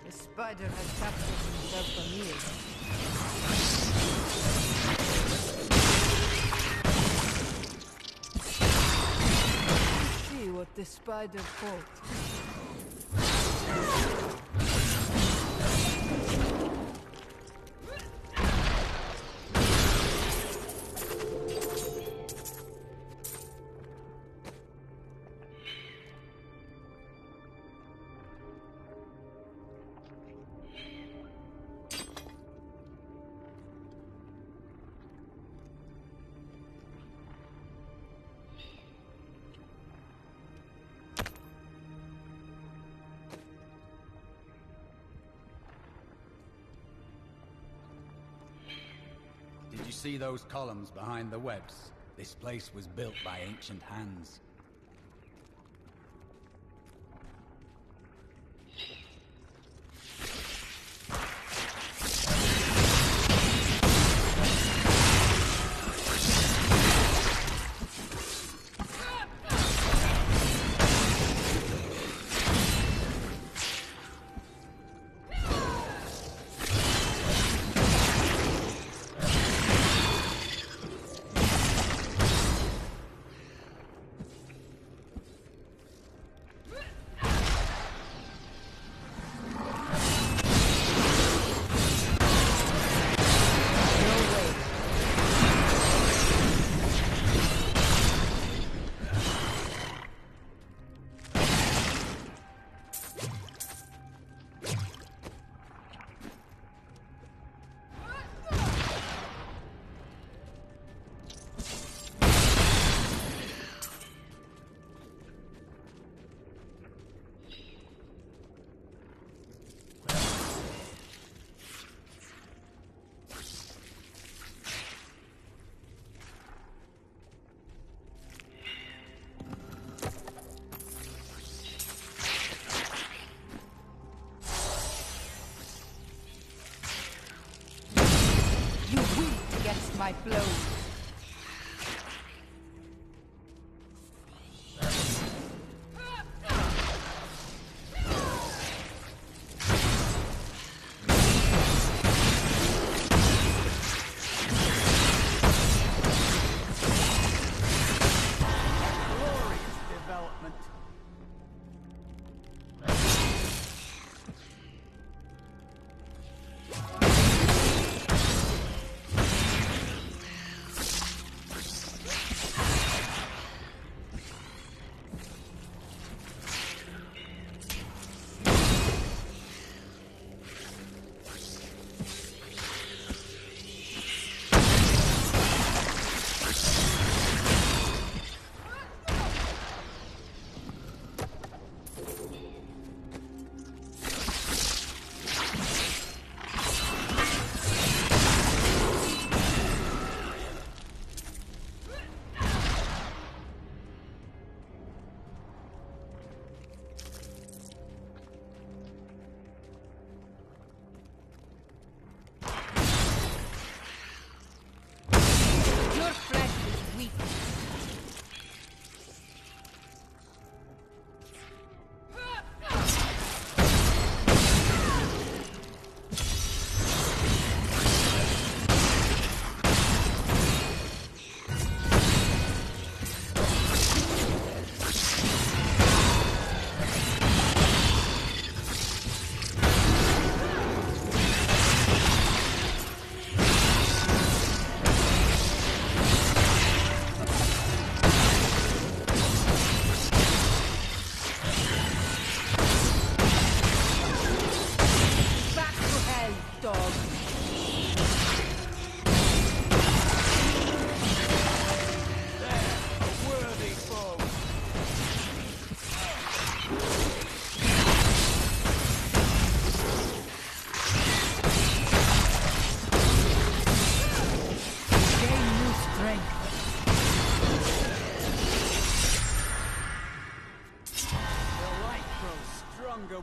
The spider has captured himself a meal. Let's see what the spider fought. Did you see those columns behind the webs? This place was built by ancient hands. my blows.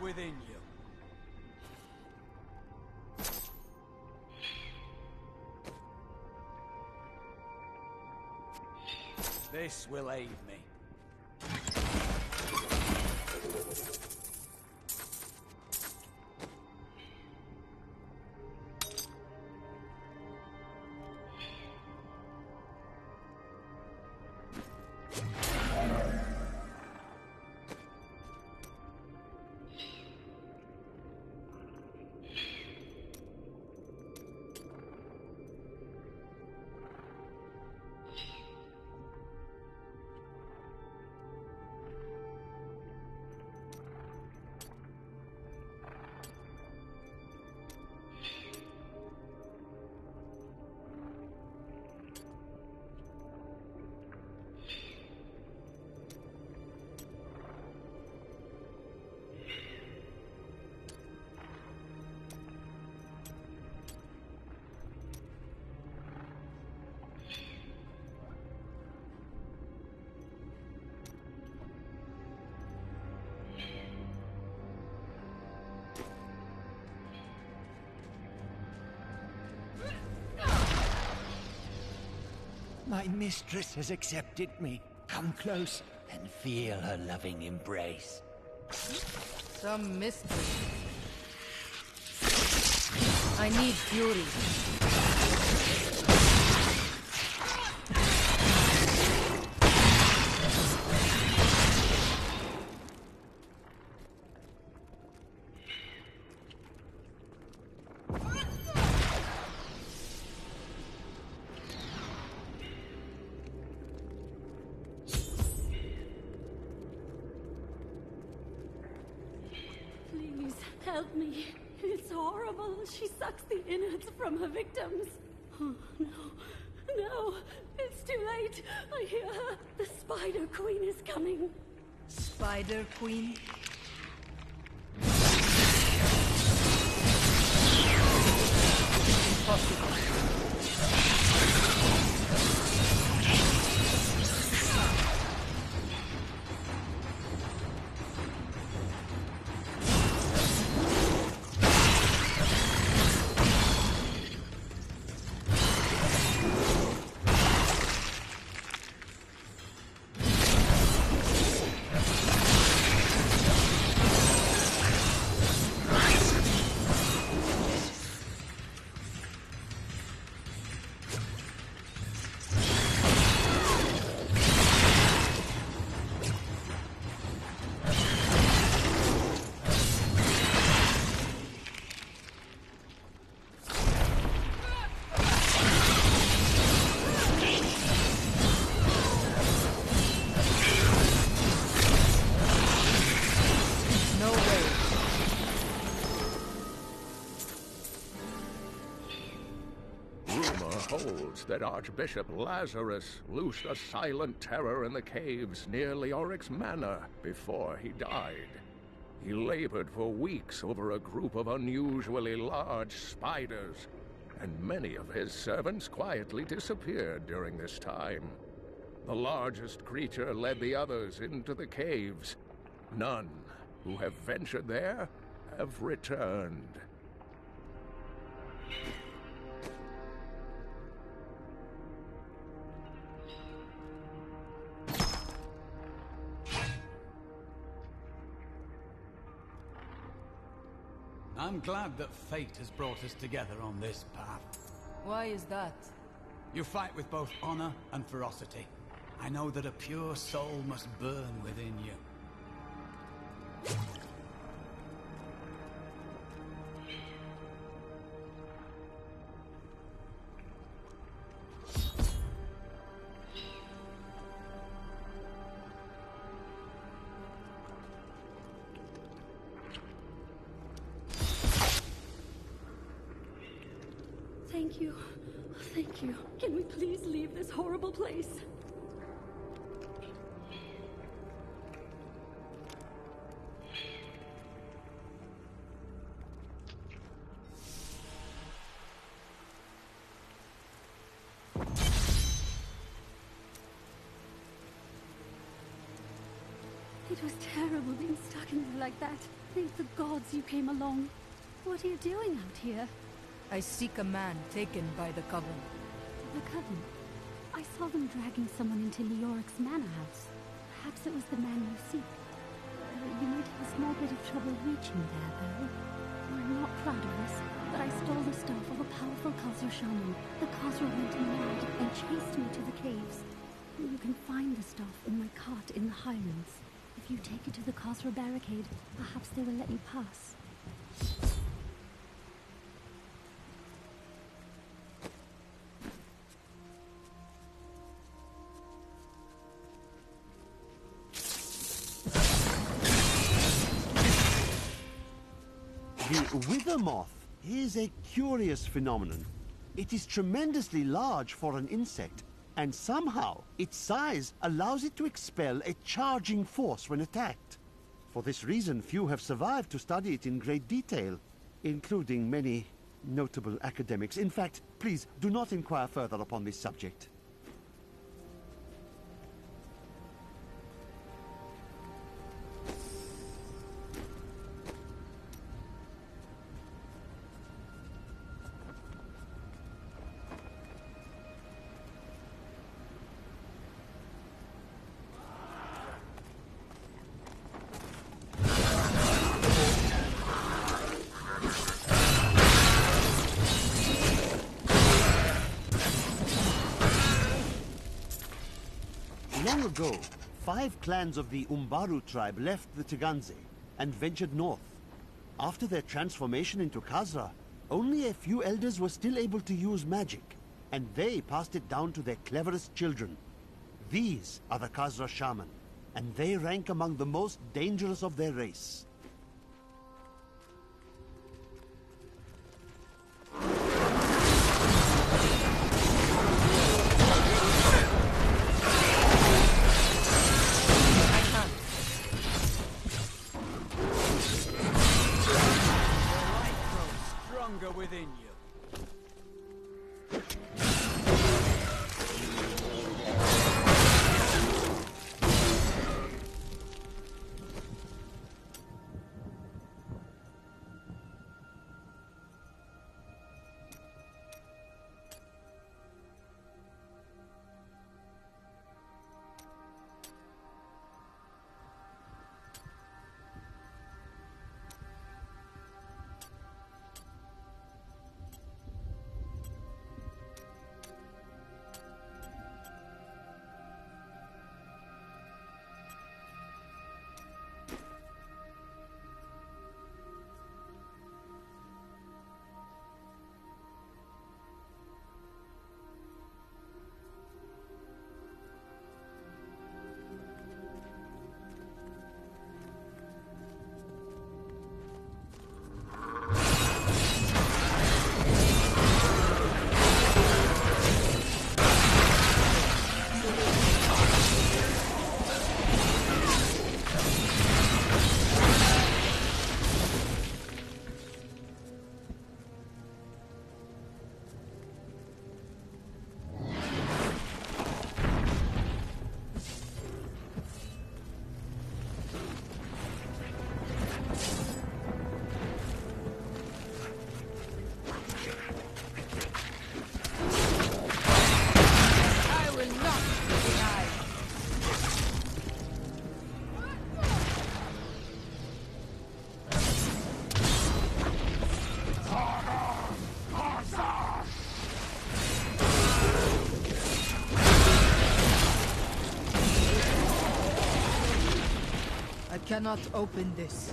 Within you. This will aid me. My mistress has accepted me. Come close and feel her loving embrace. Some mystery. I need fury. Help me. It's horrible. She sucks the innards from her victims. Oh, no. No. It's too late. I hear her. The Spider Queen is coming. Spider Queen? Impossible. holds that Archbishop Lazarus loosed a silent terror in the caves near Leoric's manor before he died. He labored for weeks over a group of unusually large spiders, and many of his servants quietly disappeared during this time. The largest creature led the others into the caves. None who have ventured there have returned. I'm glad that fate has brought us together on this path. Why is that? You fight with both honor and ferocity. I know that a pure soul must burn within you. Thank you. Thank you. Can we please leave this horrible place? It was terrible being stuck in there like that. Thank the gods you came along. What are you doing out here? I seek a man taken by the Coven. The Coven? I saw them dragging someone into Leoric's manor house. Perhaps it was the man you seek. You might have a small bit of trouble reaching there, though. I'm not proud of this, but I stole the stuff of a powerful Khazra shaman. The Khazra went mad and chased me to the caves. You can find the stuff in my cart in the Highlands. If you take it to the Khazra barricade, perhaps they will let you pass. The wither moth is a curious phenomenon. It is tremendously large for an insect, and somehow its size allows it to expel a charging force when attacked. For this reason, few have survived to study it in great detail, including many notable academics. In fact, please do not inquire further upon this subject. Long ago, 5 clans of the Umbaru tribe left the Teganze and ventured north. After their transformation into Khazra, only a few elders were still able to use magic, and they passed it down to their cleverest children. These are the Khazra shaman, and they rank among the most dangerous of their race. Within you. cannot open this.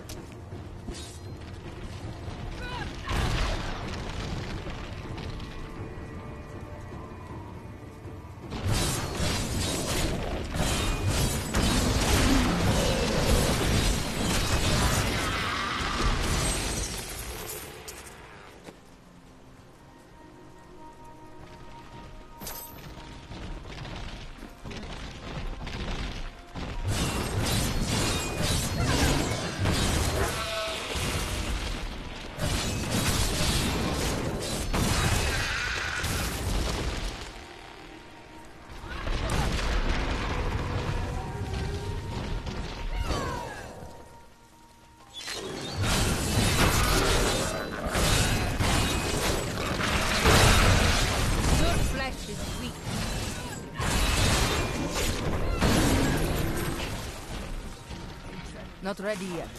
Not ready yet.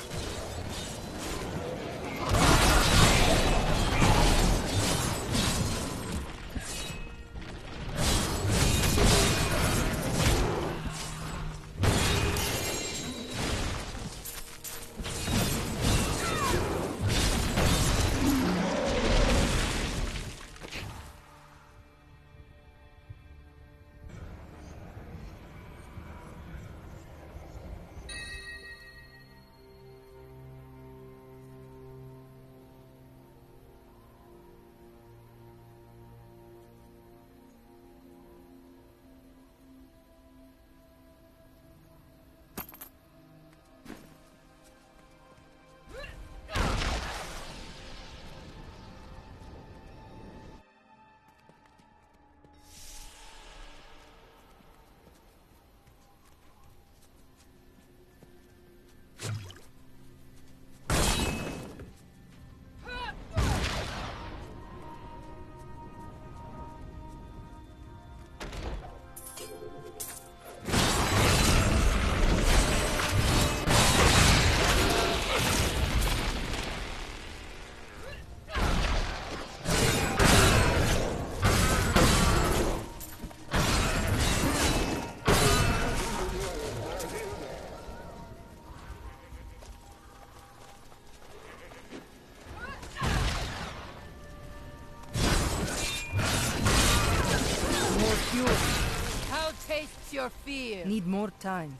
How tastes your fear? Need more time.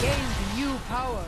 Gained new power.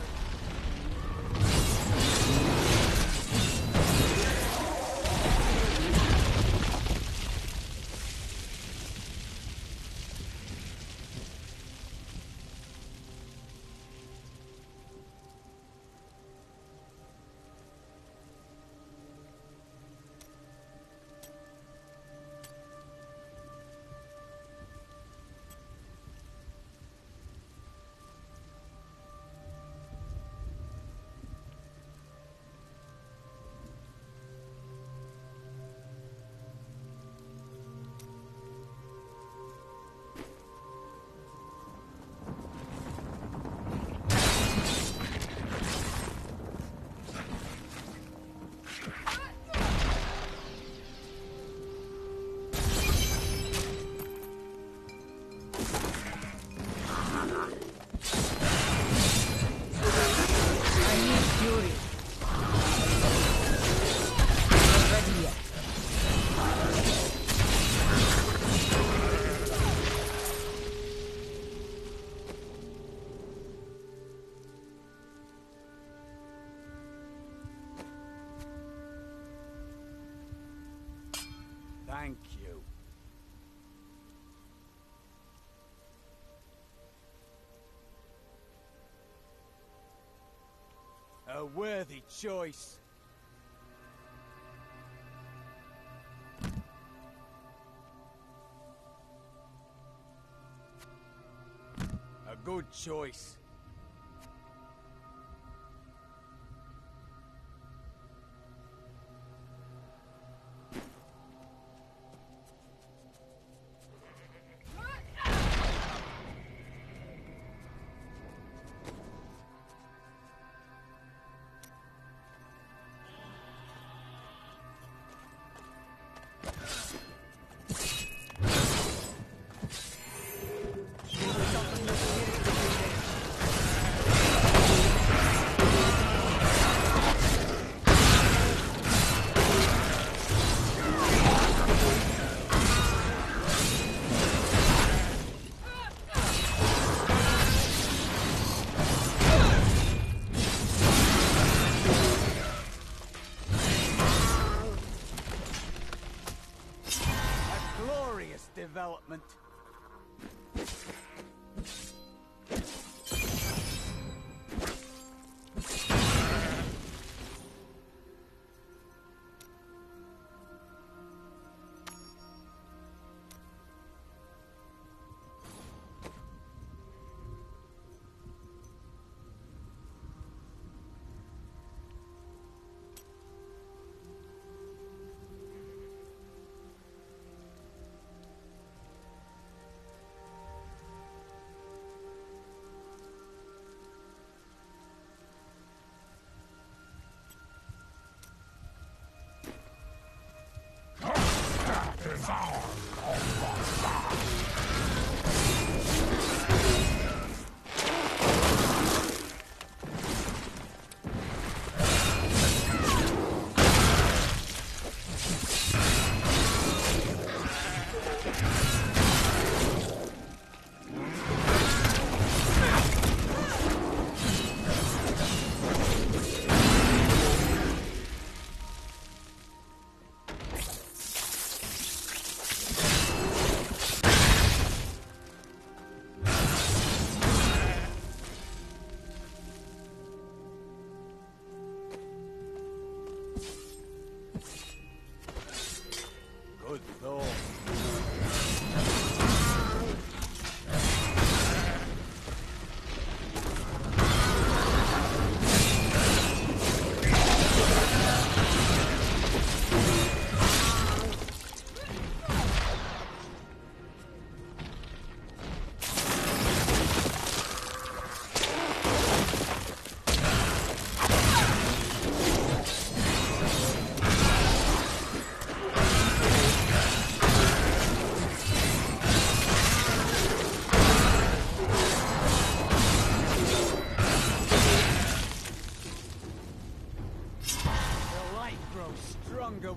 Thank you. A worthy choice. A good choice. development.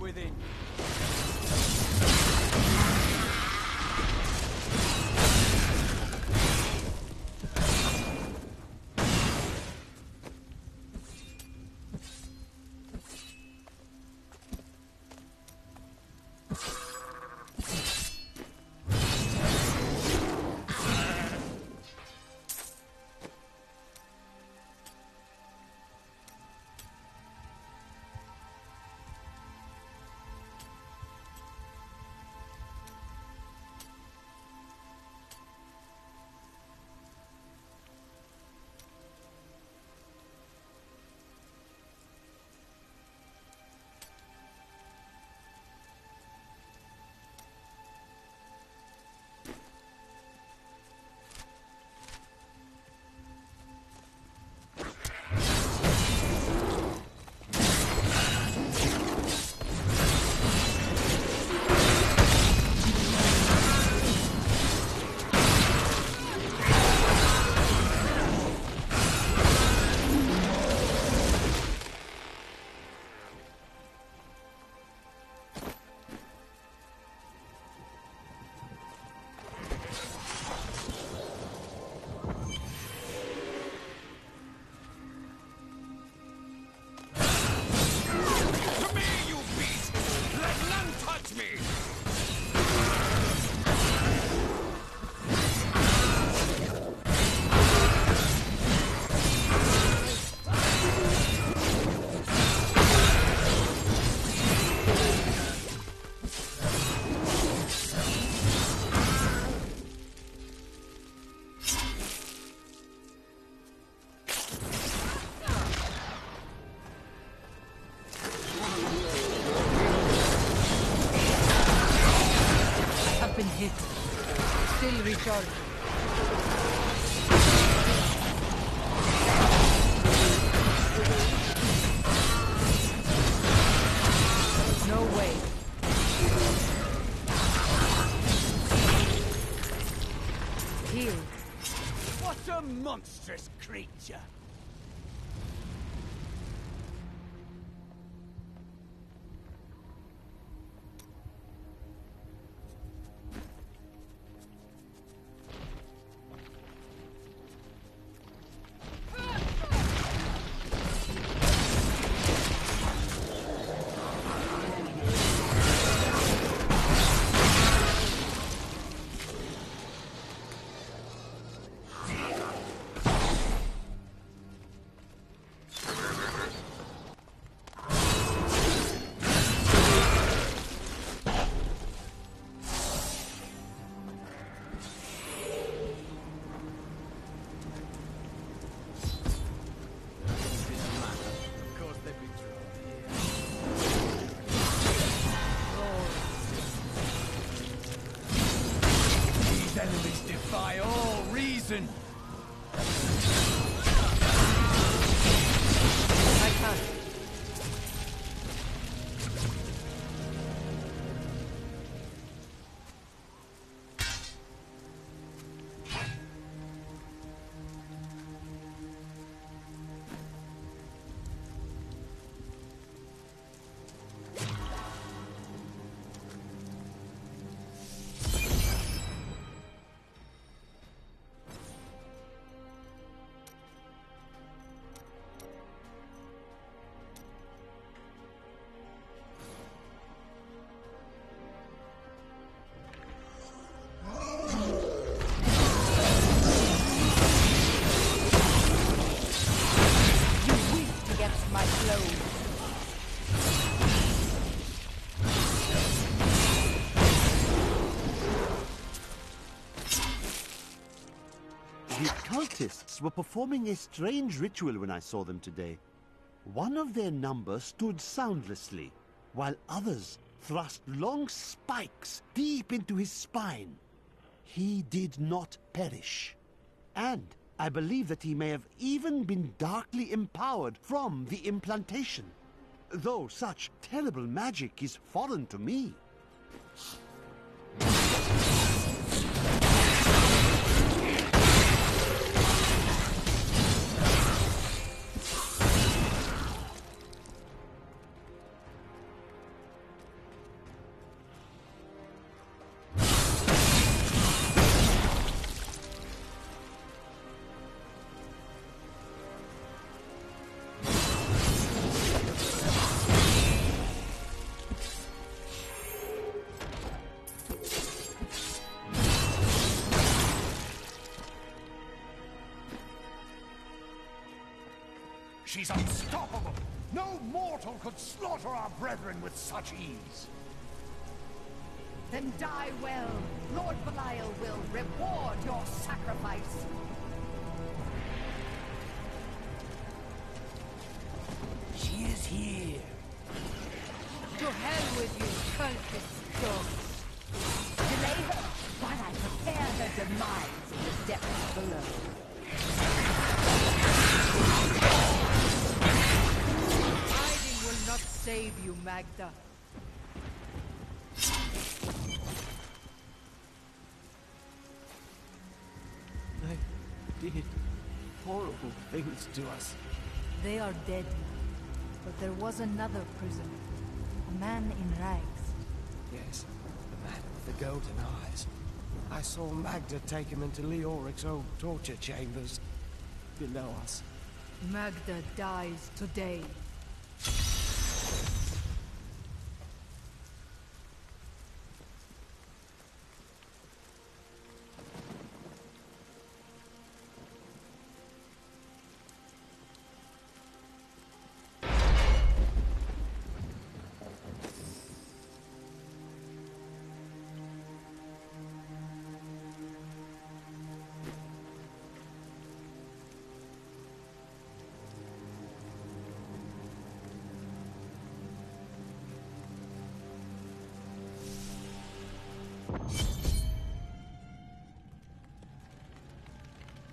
Within. hit. Still recharging. No way. Heal. What a monstrous creature! defy all reason! I can't. The cultists were performing a strange ritual when I saw them today. One of their number stood soundlessly, while others thrust long spikes deep into his spine. He did not perish. And I believe that he may have even been darkly empowered from the implantation, though such terrible magic is foreign to me. She's unstoppable! No mortal could slaughter our brethren with such ease! Then die well. Lord Belial will reward your sacrifice. She is here. To hell with you, cultist dogs. Delay her while I prepare her demise in the depths below. Hiding will not save you, Magda. They did horrible things to us. They are dead now. But there was another prisoner. A man in rags. Yes, the man with the golden eyes. I saw Magda take him into Leoric's old torture chambers below us. Magda dies today.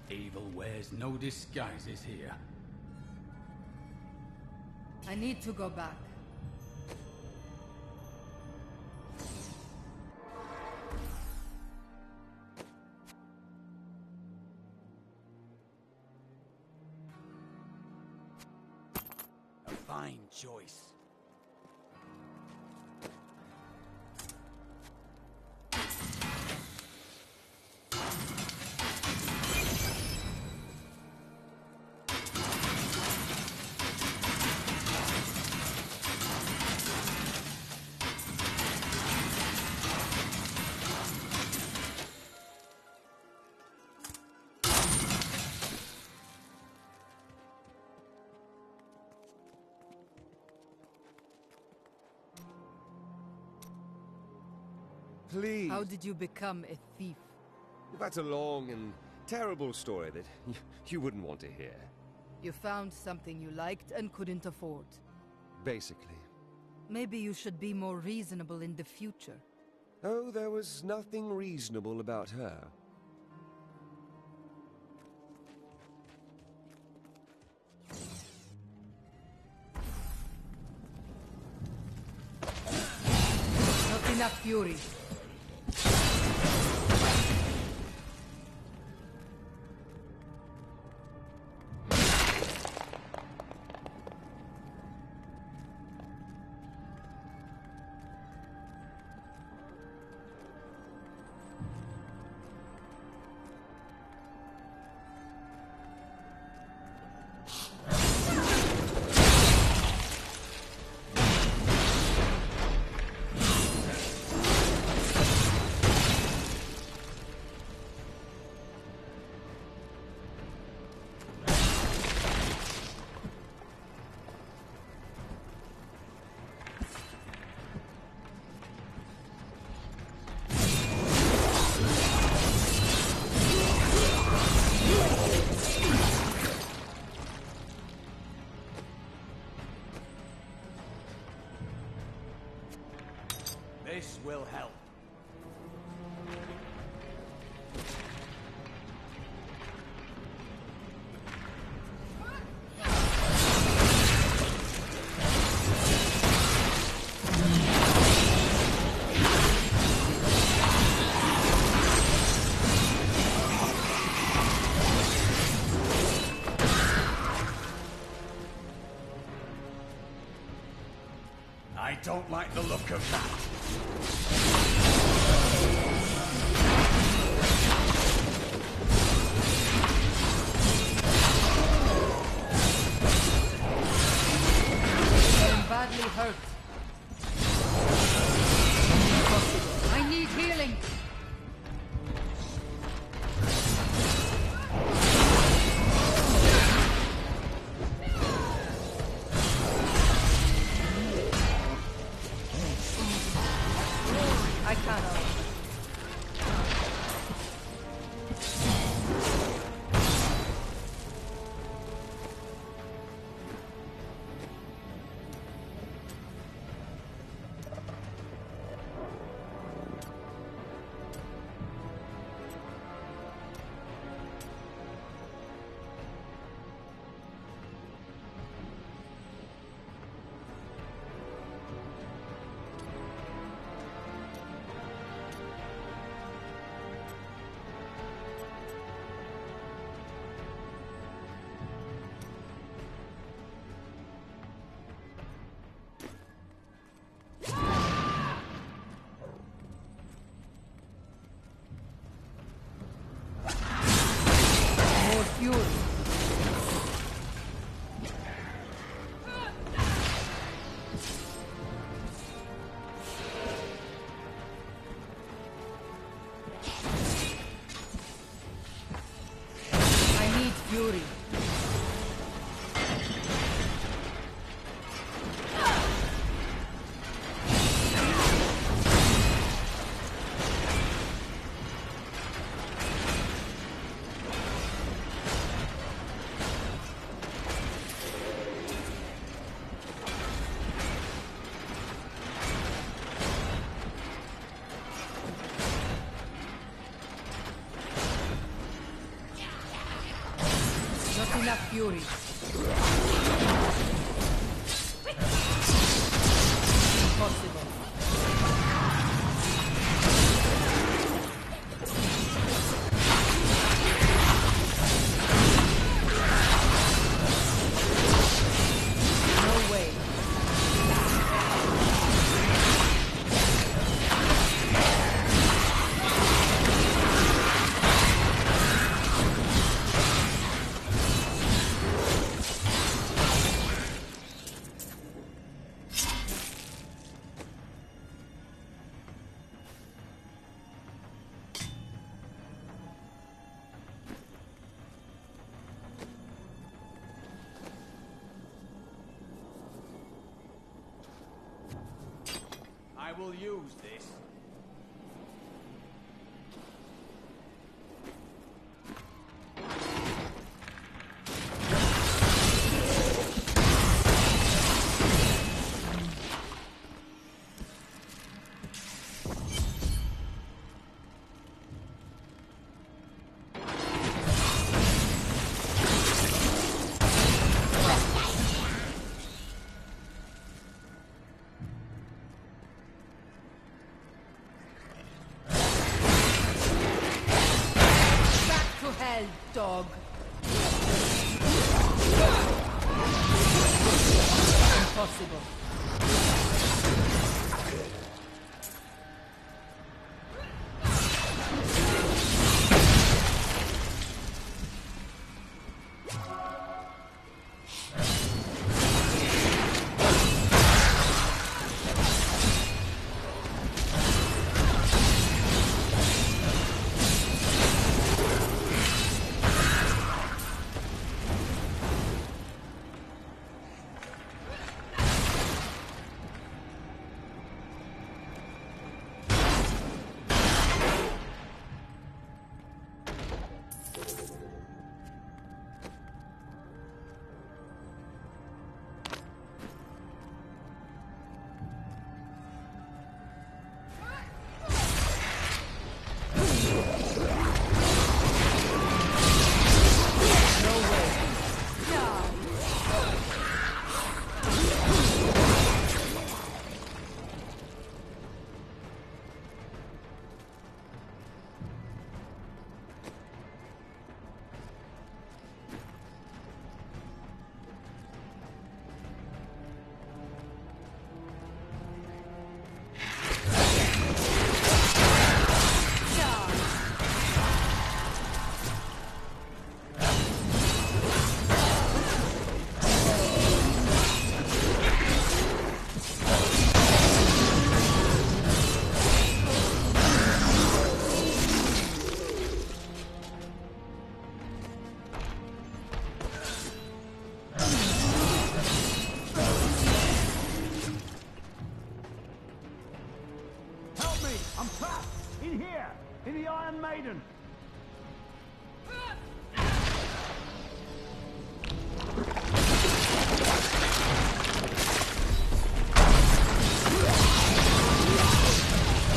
Evil wears no disguises here. I need to go back. A fine choice. Please. How did you become a thief? That's a long and terrible story that you wouldn't want to hear. You found something you liked and couldn't afford. Basically. Maybe you should be more reasonable in the future. Oh, there was nothing reasonable about her. enough fury. This will help. I don't like the look of that. I'm badly hurt. I need healing. I cannot. Fury. I need fury. Not enough fury. Impossible. No way. I will use this. wild dog. Impossible. I'm trapped! In here! In the Iron Maiden!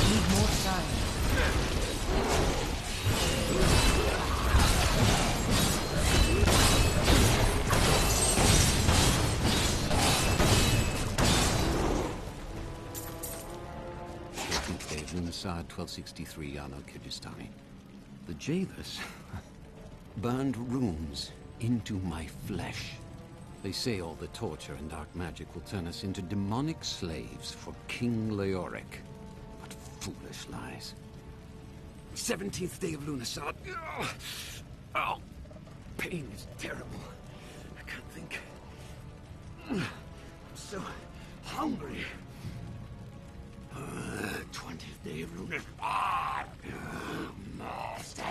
Need more time. Inside 1263 Yano Kyrgyzstani. The jailers burned runes into my flesh. They say all the torture and dark magic will turn us into demonic slaves for King Leoric. What foolish lies. 17th day of Lunasad. Oh, pain is terrible. I can't think. I'm so hungry. 20th day of Lunar. Master.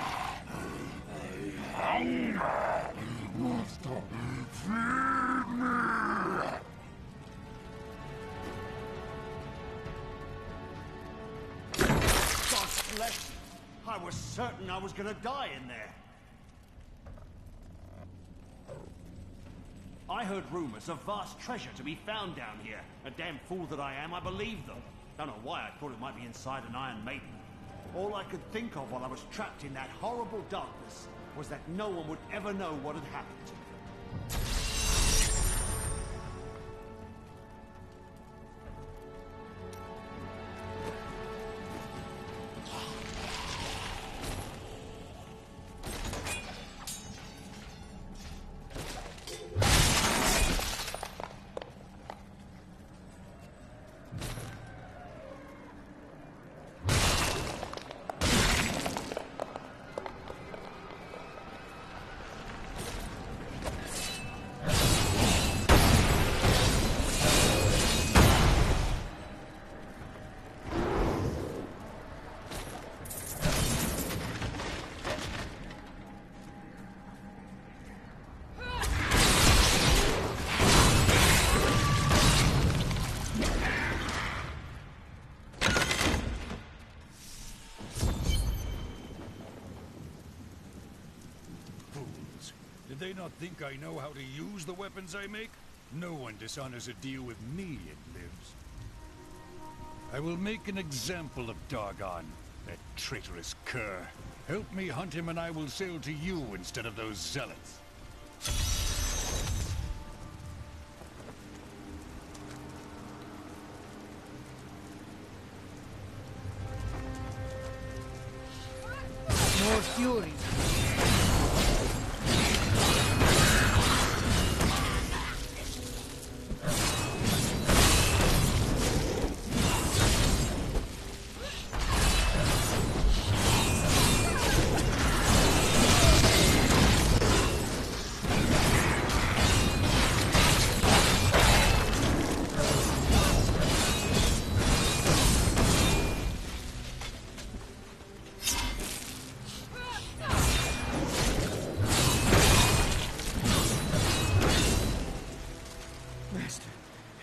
Hunger. Master. Feed me. God bless you. I was certain I was gonna die in there. I heard rumors of vast treasure to be found down here. A damn fool that I am, I believed them. Don't know why I thought it might be inside an Iron Maiden. All I could think of while I was trapped in that horrible darkness was that no one would ever know what had happened to me. Did they not think I know how to use the weapons I make? No one dishonors a deal with me, it lives. I will make an example of Dargon, that traitorous cur. Help me hunt him and I will sail to you instead of those zealots. More fury.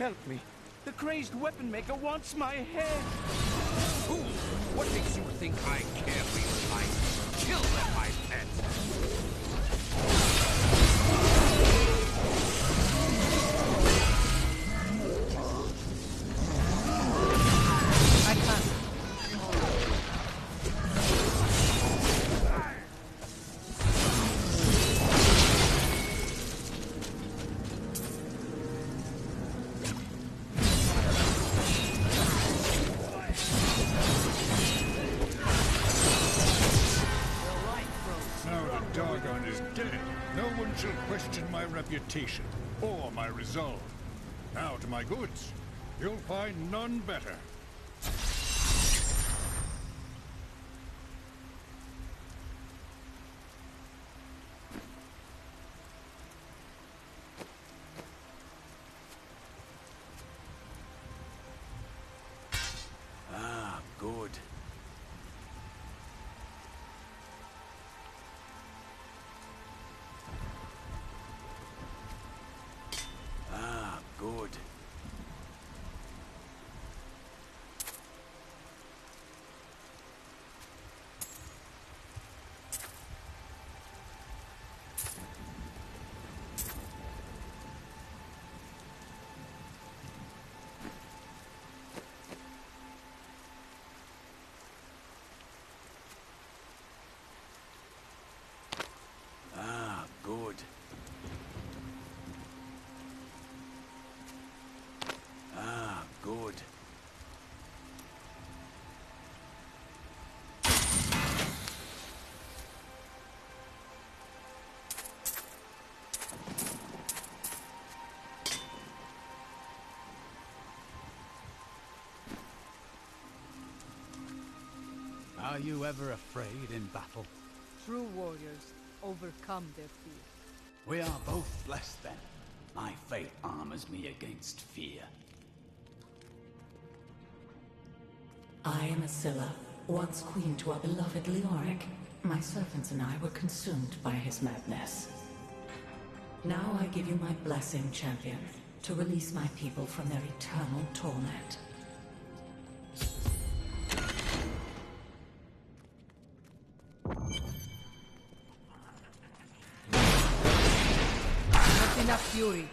Help me. The crazed weapon maker wants my head. Fool! What makes you think I care for your life? Kill them, my pet! I can't. Now the Dagon is dead, no one shall question my reputation or my resolve. Now to my goods. You'll find none better. Ah, good. Ah, good. Ah, good. Ah, good. Are you ever afraid in battle? True warriors overcome their fear. We are both blessed then. My faith armors me against fear. I am Asilla, once queen to our beloved Leoric. My servants and I were consumed by his madness. Now I give you my blessing, champion, to release my people from their eternal torment. Not enough fury.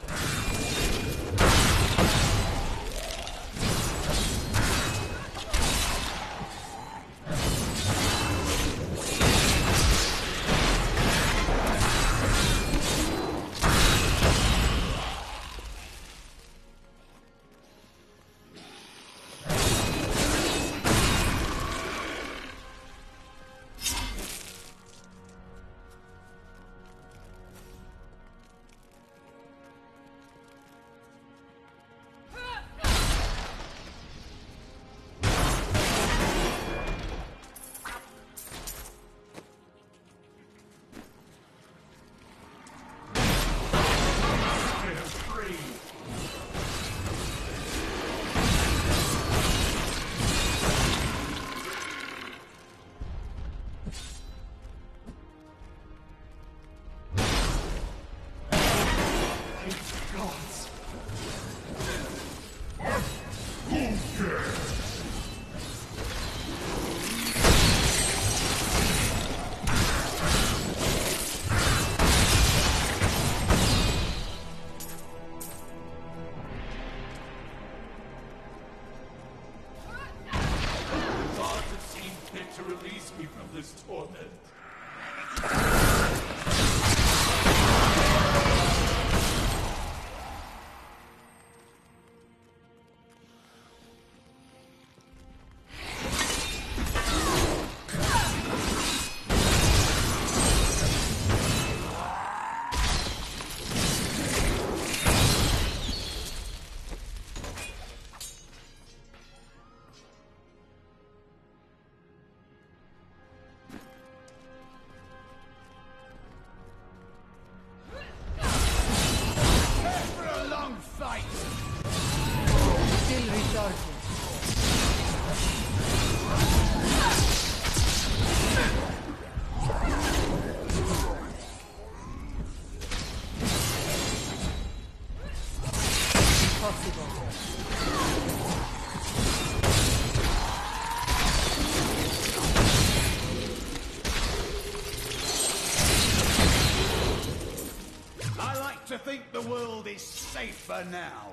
to think the world is safer now.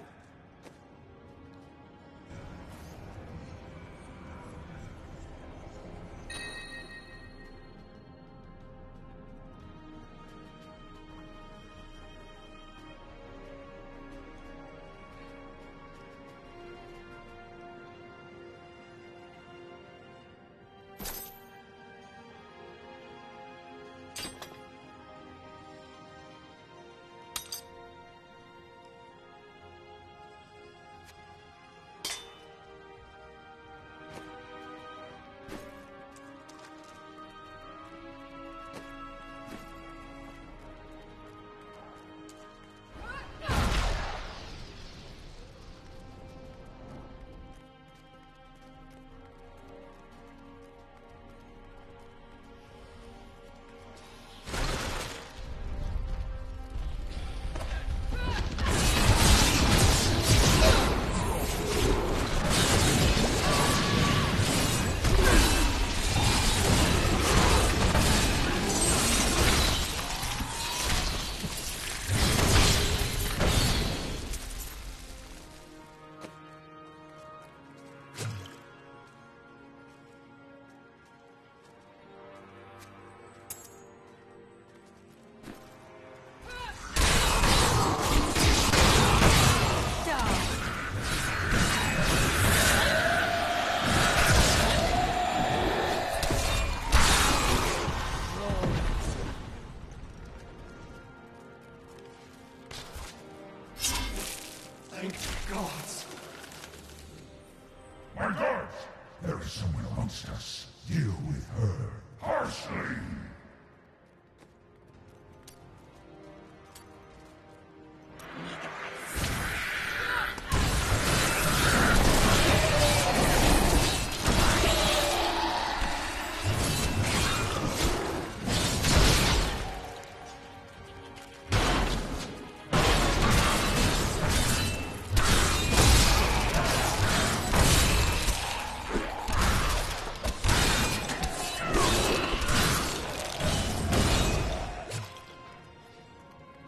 Thank gods. My gods! There is someone amongst us. Deal with her harshly.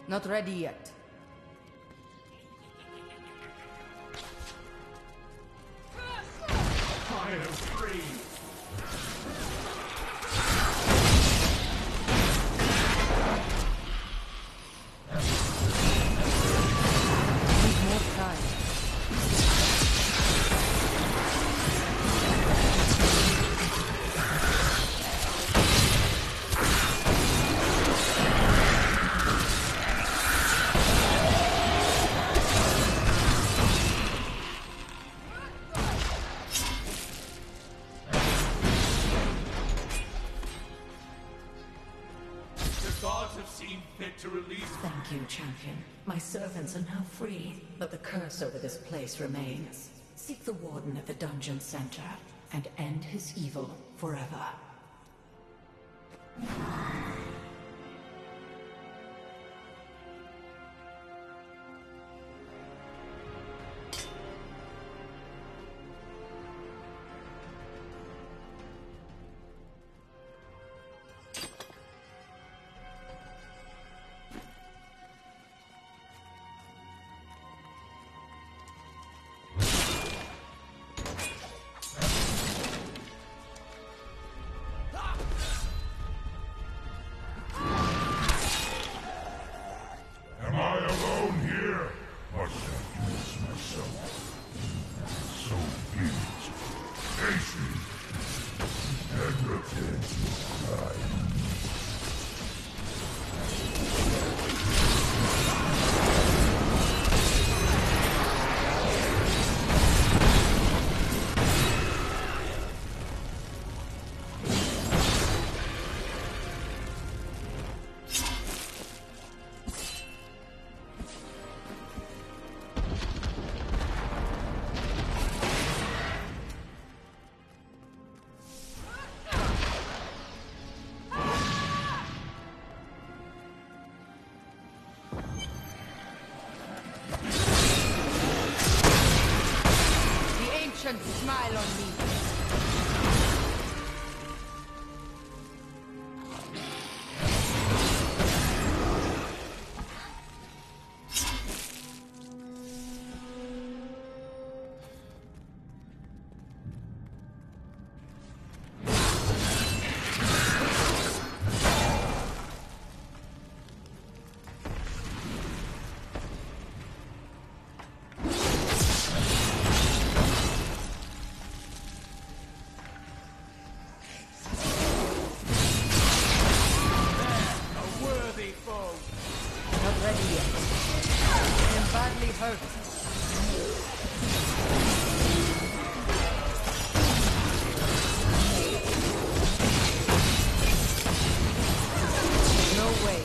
Not ready yet. I am free. Need more time. Thank you, champion. My servants are now free, but the curse over this place remains. Seek the warden at the dungeon center and end his evil forever. Am I alone here? Must I do this myself? So be it. Face me, and repent your crime. Smile on me. hurt. No way.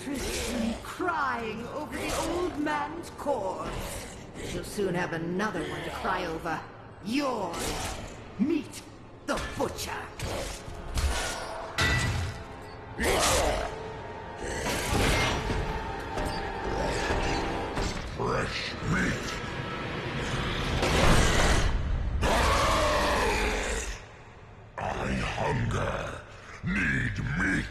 Tristram crying over the old man's corpse. She'll soon have another one to cry over. Yours. Meet the butcher. Fresh meat. I hunger. Need meat.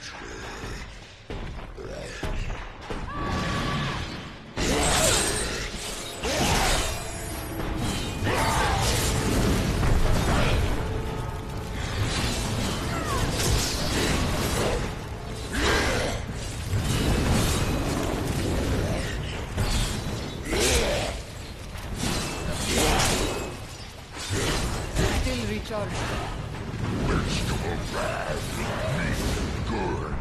Vegetable bad, meat good.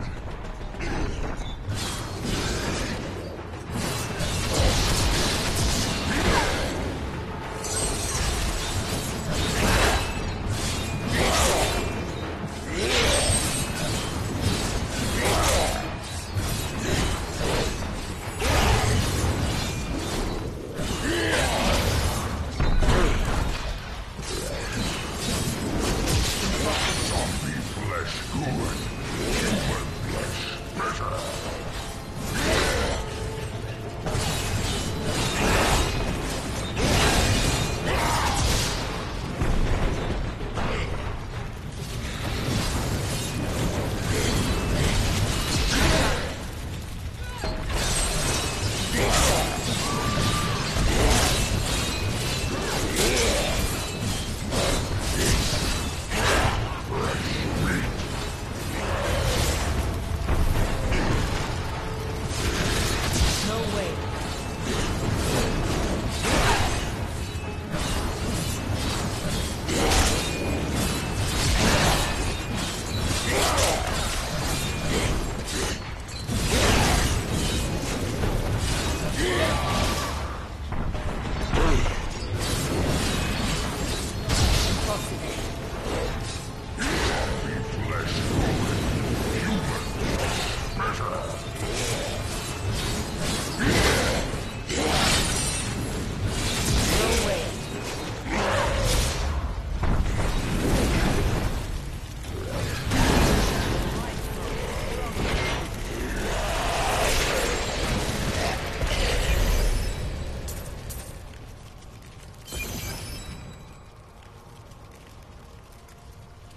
Zombie flesh good, human flesh better.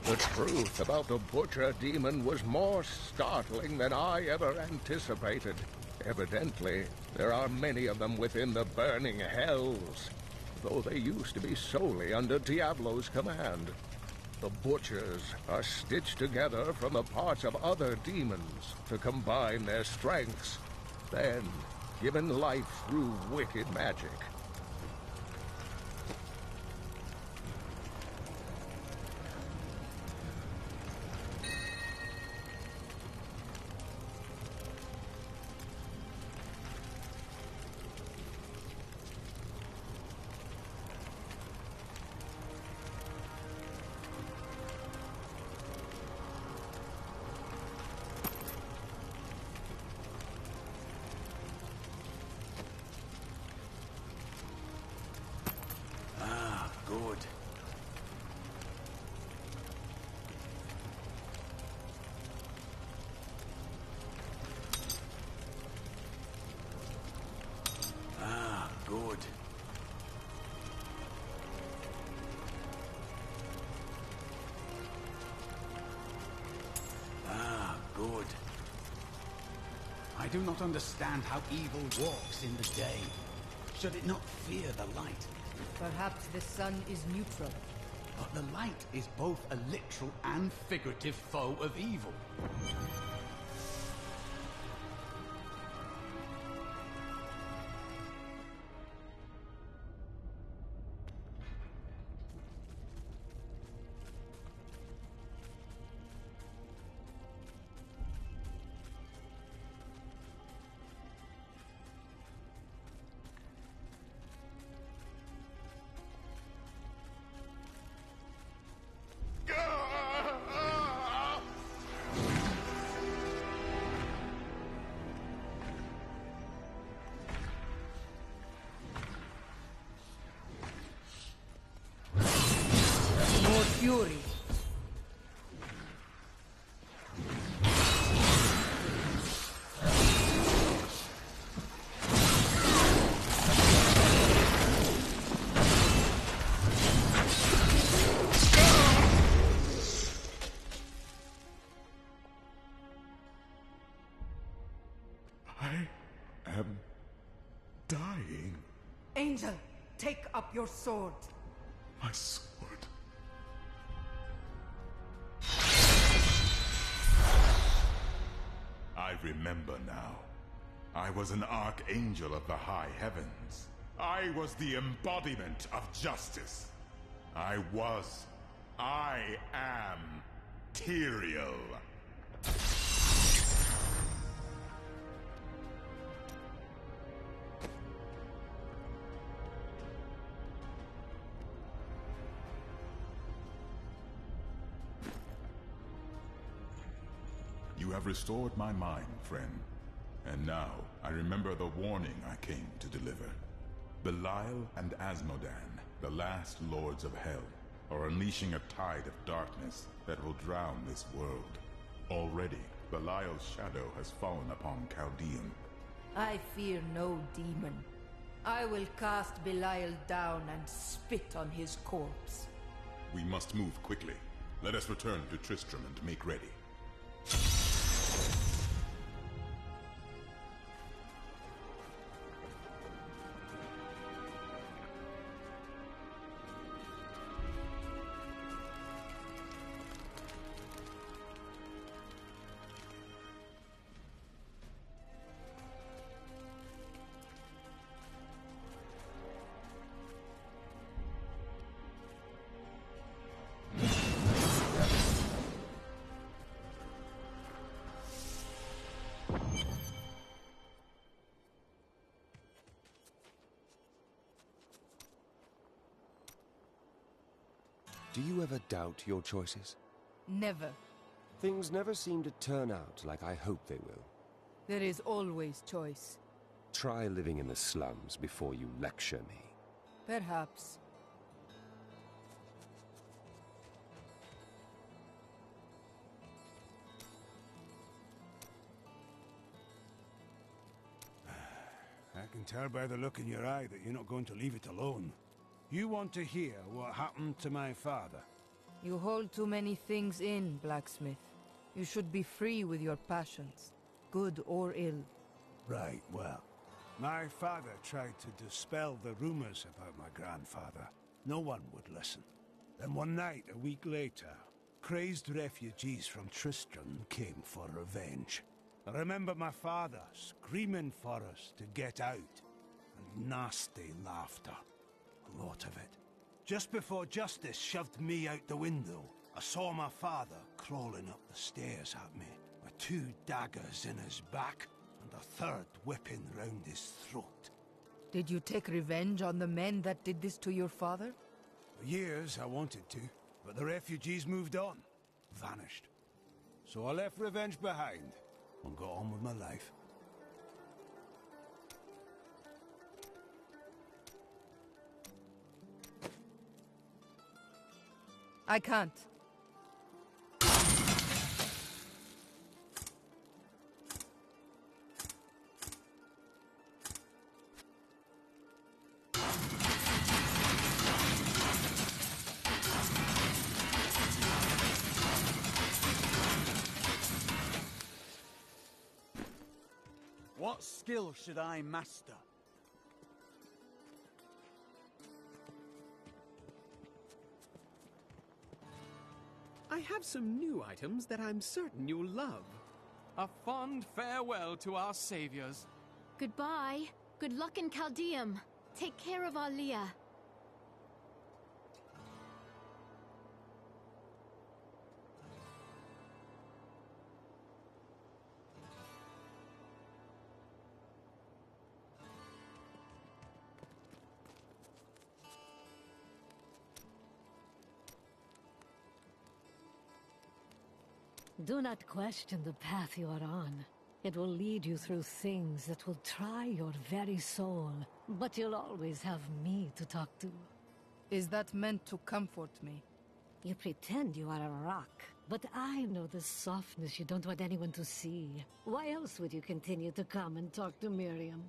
The truth about the Butcher Demon was more startling than I ever anticipated. Evidently, there are many of them within the burning hells, though they used to be solely under Diablo's command. The Butchers are stitched together from the parts of other demons to combine their strengths, then given life through wicked magic. Good. Good. Good. I do not understand how evil walks in the day. Should it not fear the light? Perhaps the sun is neutral. But the light is both a literal and figurative foe of evil. More fury. I am dying. Angel, take up your sword. My sword. I remember now. I was an archangel of the high heavens. I was the embodiment of justice. I am Tyrael. You have restored my mind, friend. And now, I remember the warning I came to deliver. Belial and Asmodan, the last lords of hell, are unleashing a tide of darkness that will drown this world. Already, Belial's shadow has fallen upon Chaldean. I fear no demon. I will cast Belial down and spit on his corpse. We must move quickly. Let us return to Tristram and make ready. Do you ever doubt your choices? Never. Things never seem to turn out like I hope they will. There is always choice. Try living in the slums before you lecture me. Perhaps. I can tell by the look in your eye that you're not going to leave it alone. You want to hear what happened to my father. You hold too many things in, blacksmith. You should be free with your passions, good or ill. Right, well, my father tried to dispel the rumors about my grandfather. No one would listen. Then one night, a week later, crazed refugees from Tristram came for revenge. I remember my father screaming for us to get out, and nasty laughter. A lot of it. Just before justice shoved me out the window, I saw my father crawling up the stairs at me, with 2 daggers in his back, and a third whipping round his throat. Did you take revenge on the men that did this to your father? For years I wanted to, but the refugees moved on, vanished. So I left revenge behind, and got on with my life. I can't. What skill should I master? I have some new items that I'm certain you'll love. A fond farewell to our saviors. Goodbye. Good luck in Chaldeum. Take care of Alia. Do not question the path you are on. It will lead you through things that will try your very soul. But you'll always have me to talk to. Is that meant to comfort me? You pretend you are a rock, but I know the softness you don't want anyone to see. Why else would you continue to come and talk to Miriam?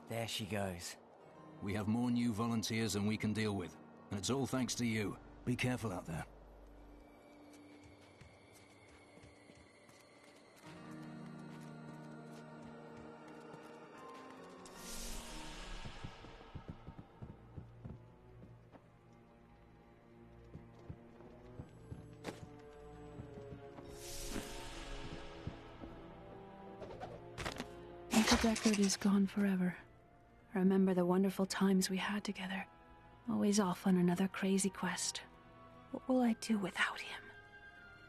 There she goes. We have more new volunteers than we can deal with, and it's all thanks to you. Be careful out there. Uncle Deckard is gone forever. I remember the wonderful times we had together. Always off on another crazy quest. What will I do without him?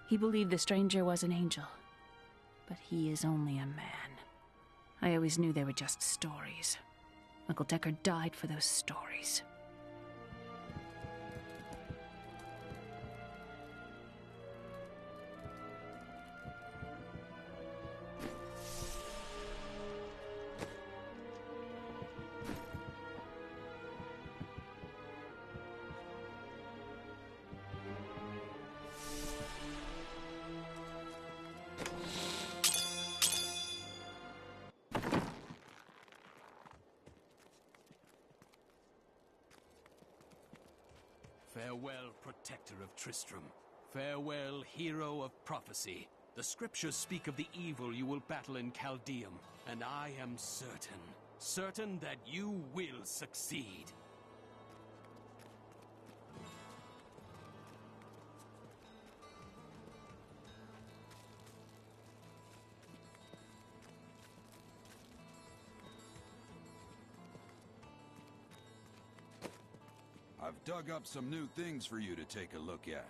He believed the stranger was an angel. But he is only a man. I always knew they were just stories. Uncle Deckard died for those stories. Farewell, protector of Tristram. Farewell, hero of prophecy. The scriptures speak of the evil you will battle in Caldeum, and I am certain that you will succeed. I've dug up some new things for you to take a look at.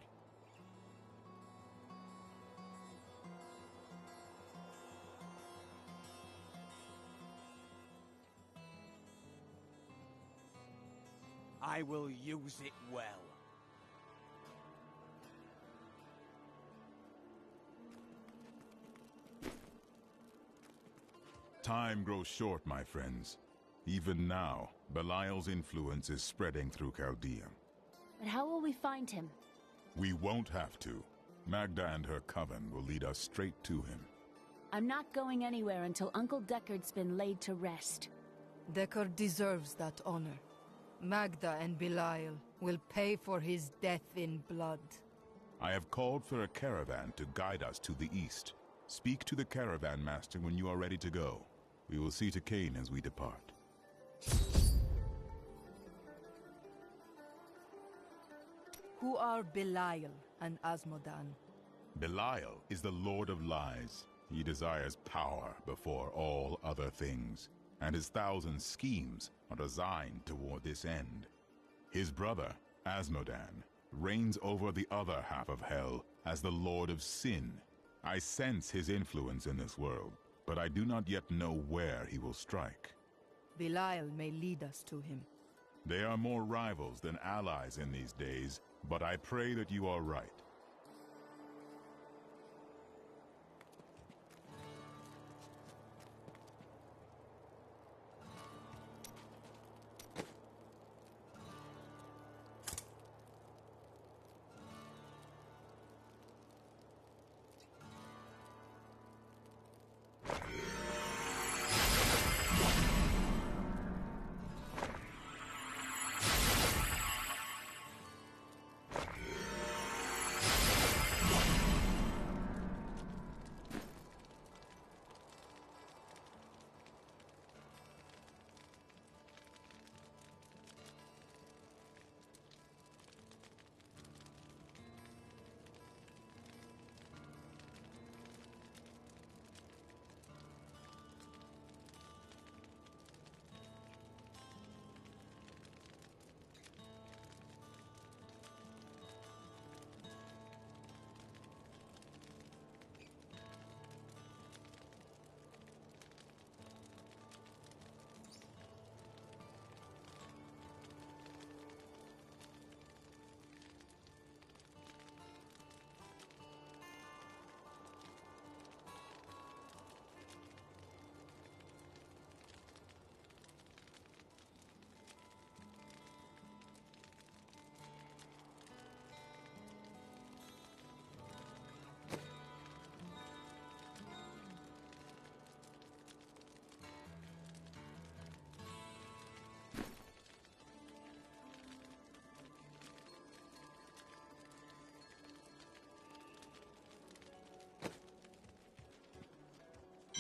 I will use it well. Time grows short, my friends. Even now, Belial's influence is spreading through Caldeum. But how will we find him? We won't have to. Magda and her coven will lead us straight to him. I'm not going anywhere until Uncle Deckard's been laid to rest. Deckard deserves that honor. Magda and Belial will pay for his death in blood. I have called for a caravan to guide us to the east. Speak to the caravan master when you are ready to go. We will see to Cain as we depart. Who are Belial and Asmodan? Belial is the Lord of Lies. He desires power before all other things, and his thousand schemes are designed toward this end. His brother, Asmodan, reigns over the other half of Hell as the Lord of Sin. I sense his influence in this world, but I do not yet know where he will strike. Belial may lead us to him. They are more rivals than allies in these days, but I pray that you are right.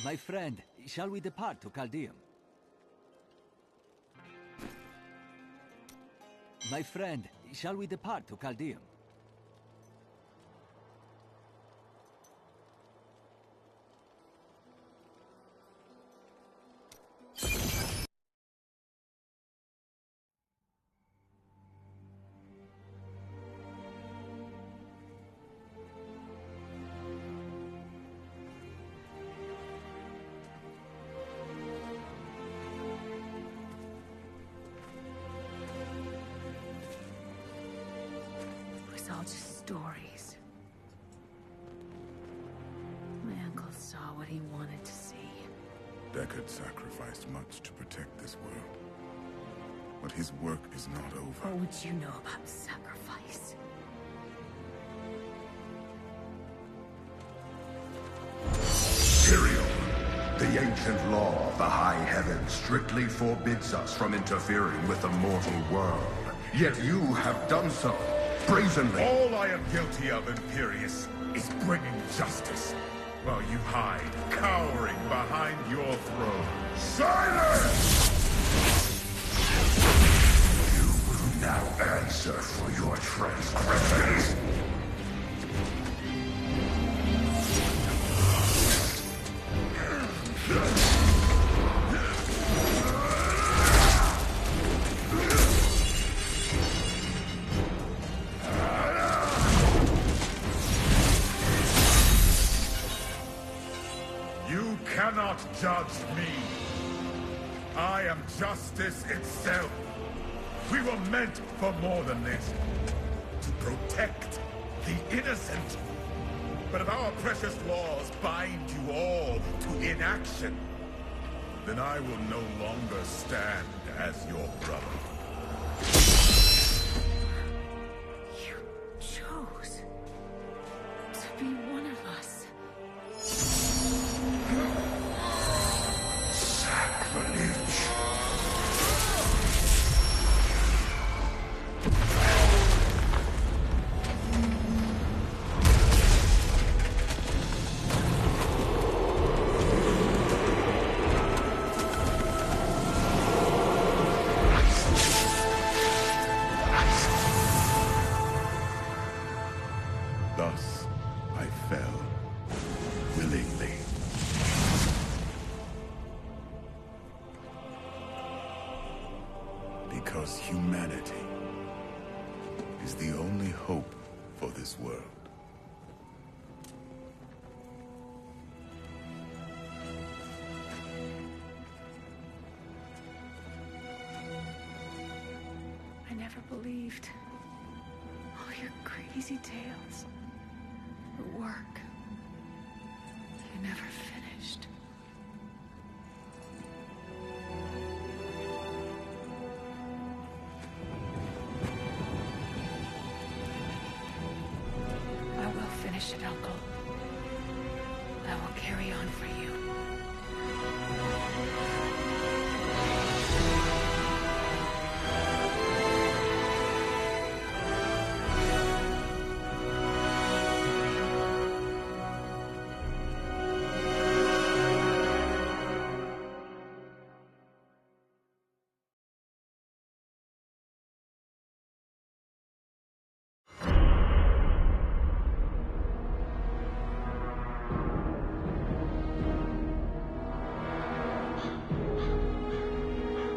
My friend, shall we depart to Caldeum? My friend, shall we depart to Caldeum? It was all just stories. My uncle saw what he wanted to see. Deckard sacrificed much to protect this world. But his work is not over. What would you know about sacrifice? Tyrael, the ancient law of the high heavens strictly forbids us from interfering with the mortal world. Yet you have done so. brazenly. All I am guilty of, Imperius, is bringing justice, while you hide, cowering behind your throne. Silence! You will now answer for your transgressions. You cannot judge me. I am justice itself. We were meant for more than this. To protect the innocent. But if our precious laws bind you all to inaction, then I will no longer stand as your brother. You chose to be one of us. Sacrilege. Thus, I fell, willingly. Because humanity is the only hope for this world. I never believed all your crazy tales. The work. You never finished. I will finish it, Uncle. I will carry on for you.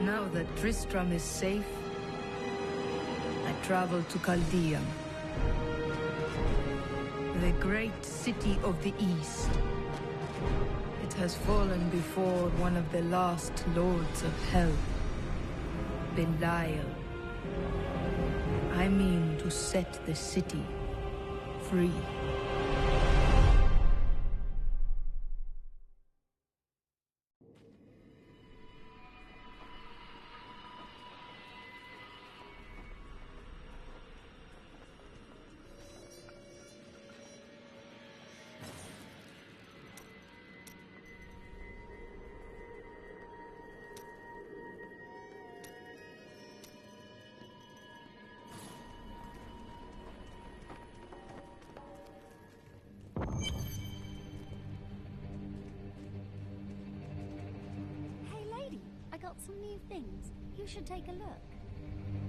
Now that Tristram is safe, I travel to Caldeum, the great city of the East. It has fallen before one of the last lords of Hell, Belial. I mean to set the city free. Hey lady, I got some new things. You should take a look.